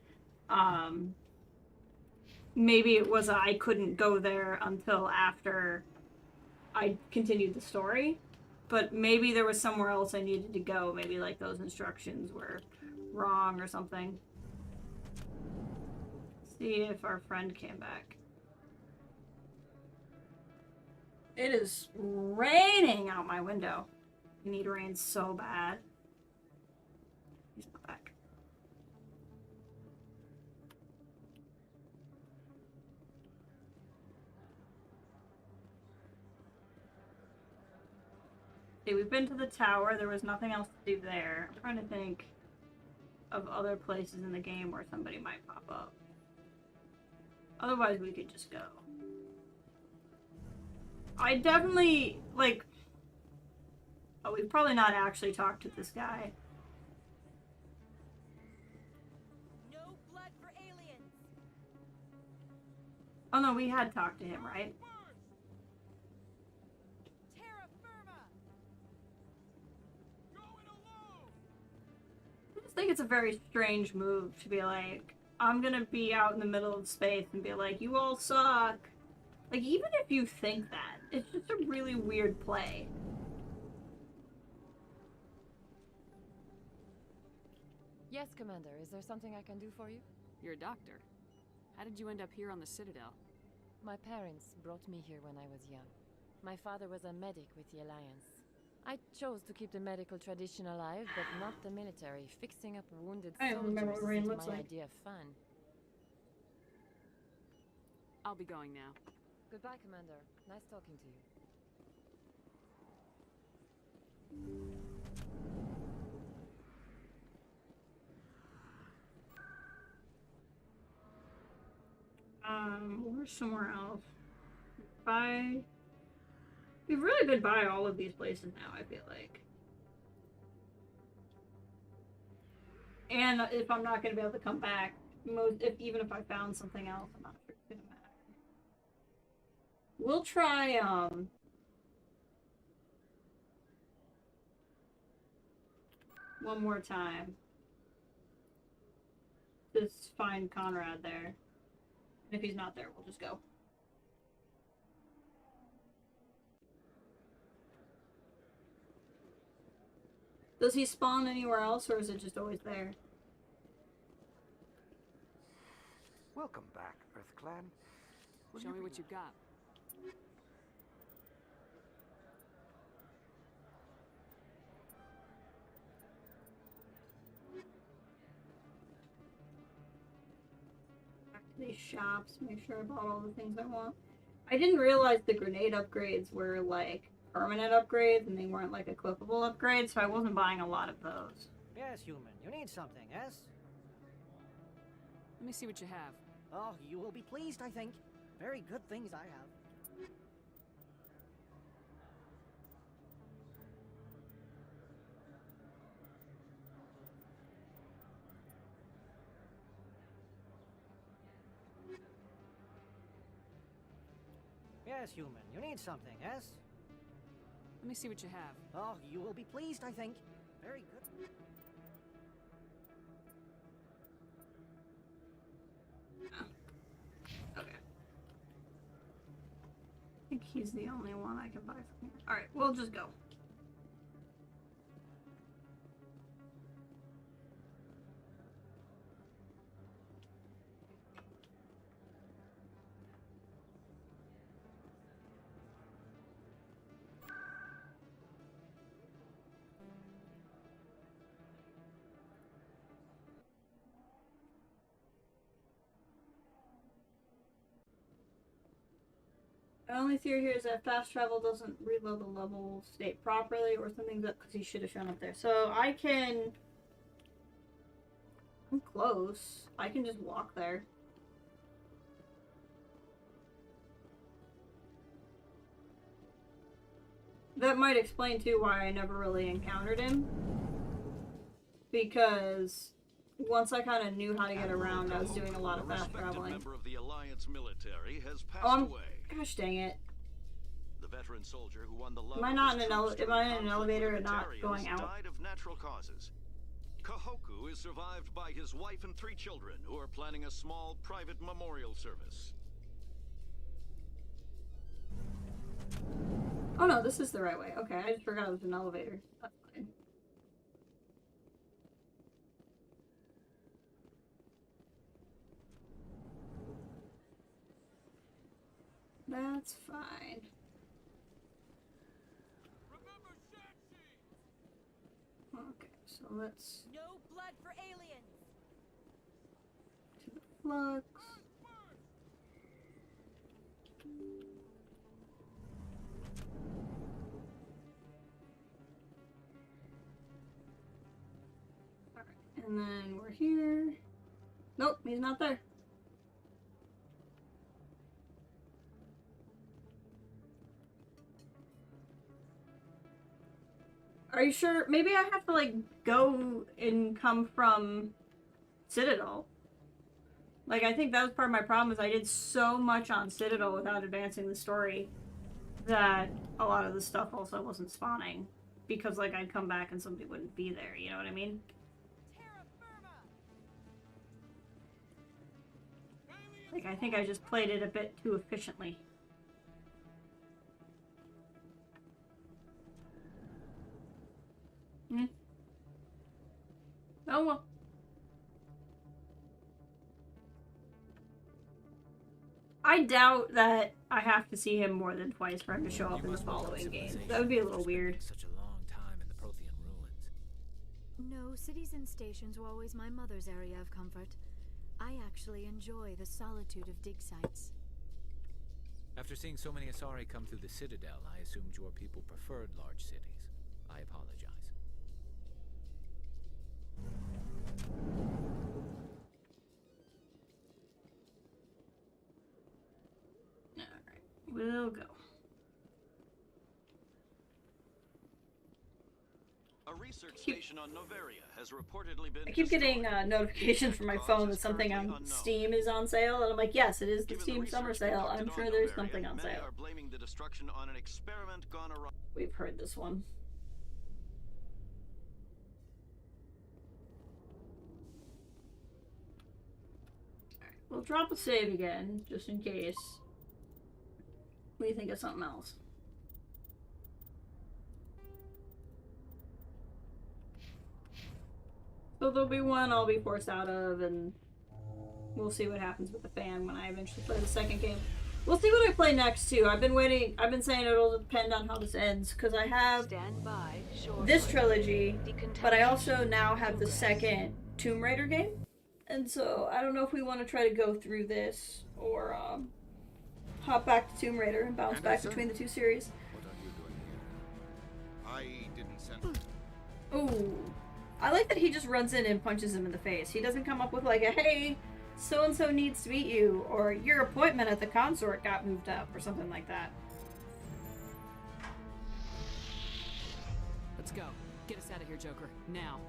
maybe it was I couldn't go there until after I continued the story. But maybe there was somewhere else I needed to go. Maybe like those instructions were wrong or something. See if our friend came back. It is raining out my window. I need rain so bad. He's not back. Okay, we've been to the tower. There was nothing else to do there. I'm trying to think of other places in the game where somebody might pop up. Otherwise, we could just go. I definitely, like... Oh, we've probably not actually talked to this guy. No blood for aliens. Oh no, we had talked to him, right? I just think it's a very strange move to be like, I'm gonna be out in the middle of space and be like, you all suck. Like, even if you think that, it's just a really weird play. Yes, Commander. Is there something I can do for you? You're a doctor. How did you end up here on the Citadel? My parents brought me here when I was young. My father was a medic with the Alliance. I chose to keep the medical tradition alive, but not the military. Fixing up wounded I don't remember what rain soldiers looks isn't my like. idea of fun. I'll be going now. Goodbye, Commander. Nice talking to you. We're somewhere else. We've really been by all of these places now, I feel like. And if I'm not going to be able to come back, even if I found something else, I'm not sure it's going to matter. We'll try, one more time. Just find Conrad there. And if he's not there, we'll just go. Does he spawn anywhere else, or is it just always there? Welcome back, Earth Clan. Show me what you got. Back to these shops, make sure I bought all the things I want. I didn't realize the grenade upgrades were like permanent upgrades and they weren't like equipable upgrades, so I wasn't buying a lot of those. Yes, human. You need something, yes? Let me see what you have. Oh, you will be pleased, I think. Very good things I have. Yes, human. You need something, yes? Let me see what you have. Oh, you will be pleased, I think. Very good. Okay. I think he's the only one I can buy from here. Alright, we'll just go. The only theory here is that fast travel doesn't reload the level state properly, or something's up because he should have shown up there. So I can... I'm close. I can just walk there. That might explain too why I never really encountered him. Because once I kind of knew how to get around, I was doing a lot of fast traveling. Member of the Alliance military has passed away. Gosh dang it. The veteran soldier who won the love Am I not in an elevator and not going out? Died of natural causes. Kahoku is survived by his wife and 3 children who are planning a small private memorial service. Oh no, this is the right way. Okay, I just forgot it was an elevator. That's fine. That's fine. Okay, so let's... No blood for aliens! To the flux. Alright, and then we're here. Nope, he's not there. Are you sure? Maybe I have to, like, go and come from Citadel. Like, I think that was part of my problem, is I did so much on Citadel without advancing the story that a lot of the stuff also wasn't spawning. Because, like, I'd come back and somebody wouldn't be there, you know what I mean? Like, I think I just played it a bit too efficiently. Oh well. I doubt that I have to see him more than twice for him to show up in the following games. That would be a little weird. Such a long time in the Prothean ruins. No, cities and stations were always my mother's area of comfort. I actually enjoy the solitude of dig sites. After seeing so many Asari come through the Citadel, I assumed your people preferred large cities. I apologize. Alright, we'll go. A research station on Noveria has reportedly been I keep getting notifications from my phone that something on Steam is on sale, and I'm like, yes, it is the Steam summer sale. I'm sure there's something on sale. Are blaming the destruction on an experiment gone awry. We've heard this one. We'll drop a save again, just in case we think of something else. So there'll be one I'll be forced out of, and we'll see what happens with the fan when I eventually play the second game. We'll see what I play next, too. I've been saying it'll depend on how this ends, because I have this trilogy, but I also now have the second Tomb Raider game. And so, I don't know if we want to try to go through this, or hop back to Tomb Raider and bounce back between the two series. What are you doing here? I didn't send... Ooh. I like that he just runs in and punches him in the face. He doesn't come up with like a, hey, so-and-so needs to meet you, or your appointment at the consort got moved up, or something like that. Let's go. Get us out of here, Joker. Now.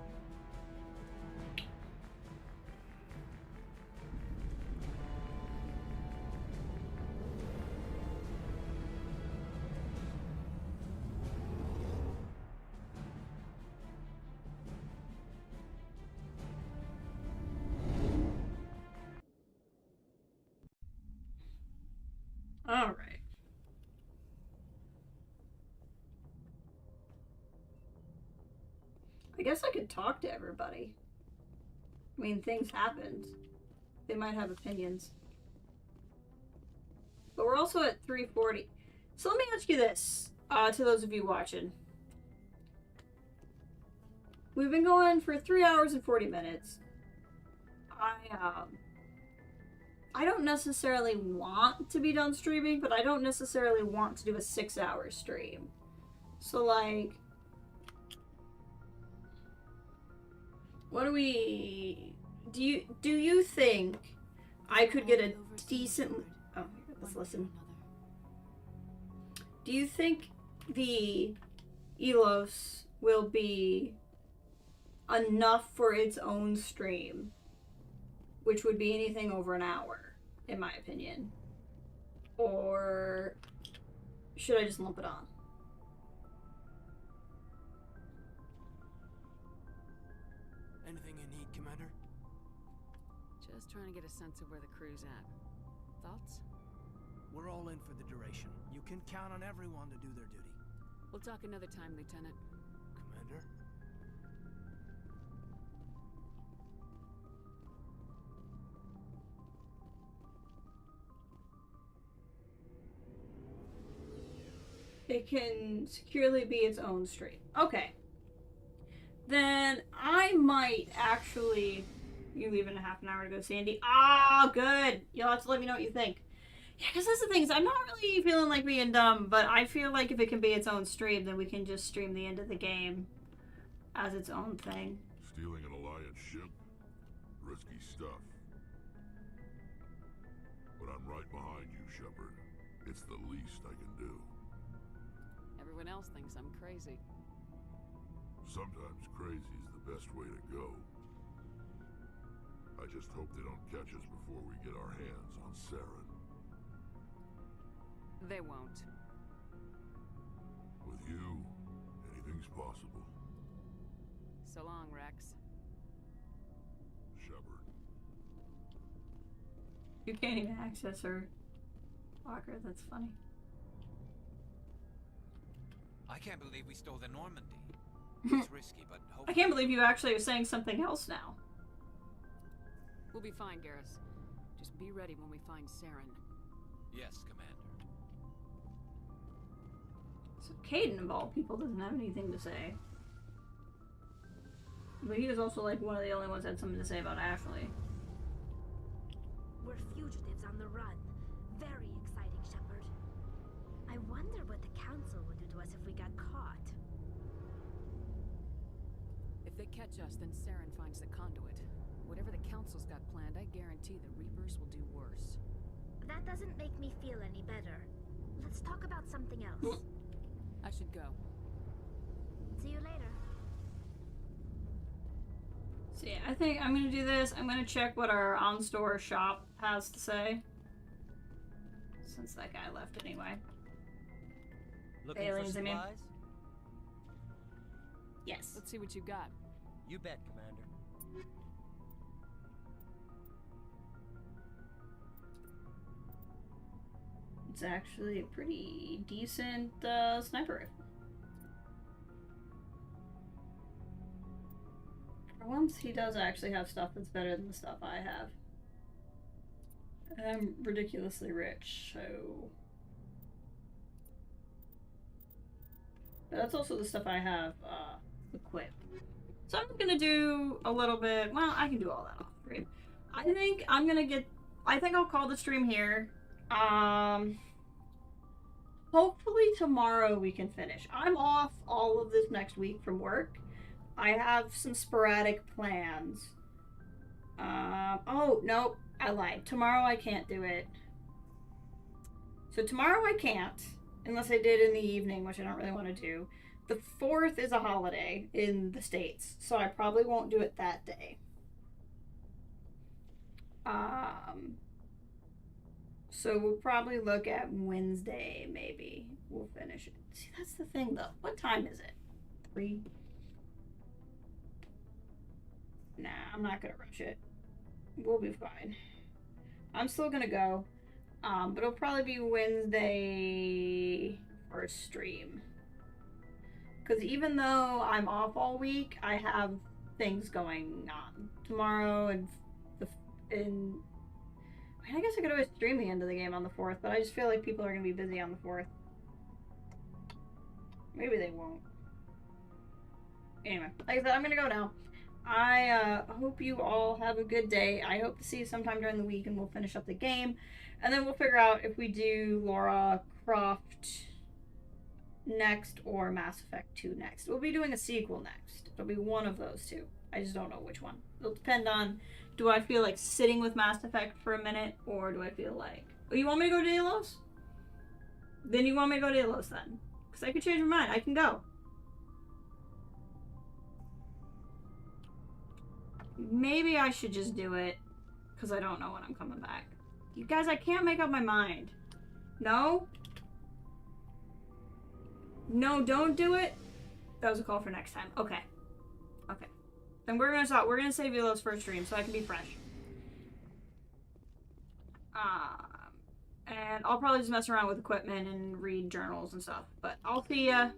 All right. I guess I could talk to everybody. I mean, things happened. They might have opinions. But we're also at 3:40. So let me ask you this, to those of you watching. We've been going for 3 hours and 40 minutes. I don't necessarily want to be done streaming, but I don't necessarily want to do a 6-hour stream. So, like, what do we... Do you think I could get a decent... Oh, here, let's listen. Do you think the Elos will be enough for its own stream? Which would be anything over an hour, in my opinion. Or should I just lump it on? Anything you need, Commander? Just trying to get a sense of where the crew's at. Thoughts? We're all in for the duration. You can count on everyone to do their duty. We'll talk another time, Lieutenant. Commander? It can securely be its own stream. Okay. Then I might actually... You leave in a half an hour to go, Sandy. Ah, good. You'll have to let me know what you think. Yeah, because that's the thing, is I'm not really feeling like being dumb, but I feel like if it can be its own stream, then we can just stream the end of the game as its own thing. Stealing an Alliance ship? Risky stuff. But I'm right behind you, Shepard. It's the least I can do. Everyone else thinks I'm crazy. Sometimes crazy's the best way to go. I just hope they don't catch us before we get our hands on Saren. They won't. With you, anything's possible. So long, Rex. Shepard. You can't even access her. Walker, that's funny. I can't believe we stole the Normandy. It's risky, but hopefully... I can't believe you actually are saying something else now. We'll be fine, Garrus. Just be ready when we find Saren. Yes, Commander. So Caden, of all people, doesn't have anything to say. But he was also like one of the only ones that had something to say about Ashley. We're fugitives on the run. Very exciting, Shepard. I wonder what the Council would do to us if we got caught. If they catch us, then Saren finds the conduit. Whatever the Council's got planned, I guarantee the Reapers will do worse. That doesn't make me feel any better. Let's talk about something else. I should go. See you later. See, I think I'm gonna do this. I'm gonna check what our on-store shop has to say. Since that guy left anyway. Looking Aliens, for I mean. supplies? Yes. Let's see what you got. You bet, Commander. It's actually a pretty decent sniper rifle. For once, he does actually have stuff that's better than the stuff I have. And I'm ridiculously rich, so... But that's also the stuff I have equipped. So I'm gonna do a little bit... Well, I can do all that off stream. I think I'm gonna get... I think I'll call the stream here. Hopefully tomorrow we can finish. I'm off all of this next week from work. I have some sporadic plans. Oh, no, I lied. Tomorrow I can't do it. So tomorrow I can't, unless I did in the evening, which I don't really want to do. The 4th is a holiday in the States, so I probably won't do it that day. So we'll probably look at Wednesday, maybe. We'll finish it. See, that's the thing, though. What time is it? 3? Nah, I'm not gonna rush it. We'll be fine. I'm still gonna go. But it'll probably be Wednesday for a stream. Because even though I'm off all week, I have things going on. Tomorrow and I guess I could always stream the end of the game on the 4th, but I just feel like people are going to be busy on the 4th. Maybe they won't. Anyway, like I said, I'm going to go now. I hope you all have a good day. I hope to see you sometime during the week, and we'll finish up the game. And then we'll figure out if we do Lara Croft next or Mass Effect 2 next. We'll be doing a sequel next. It'll be one of those two. I just don't know which one. It'll depend on, do I feel like sitting with Mass Effect for a minute, or do I feel like, oh, you want me to go to Delos? Then you want me to go to Delos then. Because I could change my mind. I can go. Maybe I should just do it, because I don't know when I'm coming back. You guys, I can't make up my mind. No? No, don't do it? That was a call for next time. Okay. Okay. Then we're gonna stop. We're gonna save Velo's first stream so I can be fresh. And I'll probably just mess around with equipment and read journals and stuff. But I'll see ya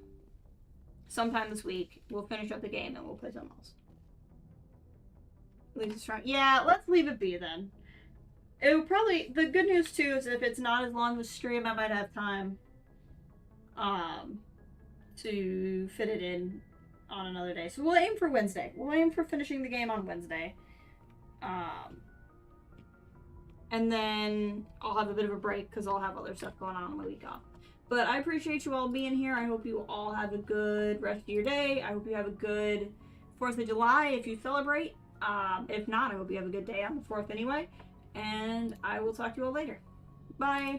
sometime this week. We'll finish up the game and we'll play something else. At least it's trying. Yeah, let's leave it be then. It will probably, the good news too is if it's not as long of a stream, I might have time to fit it in on another day. So we'll aim for Wednesday. We'll aim for finishing the game on Wednesday. And then I'll have a bit of a break because I'll have other stuff going on my week off. But I appreciate you all being here. I hope you all have a good rest of your day. I hope you have a good 4th of July if you celebrate. If not, I hope you have a good day on the 4th anyway. And I will talk to you all later. Bye.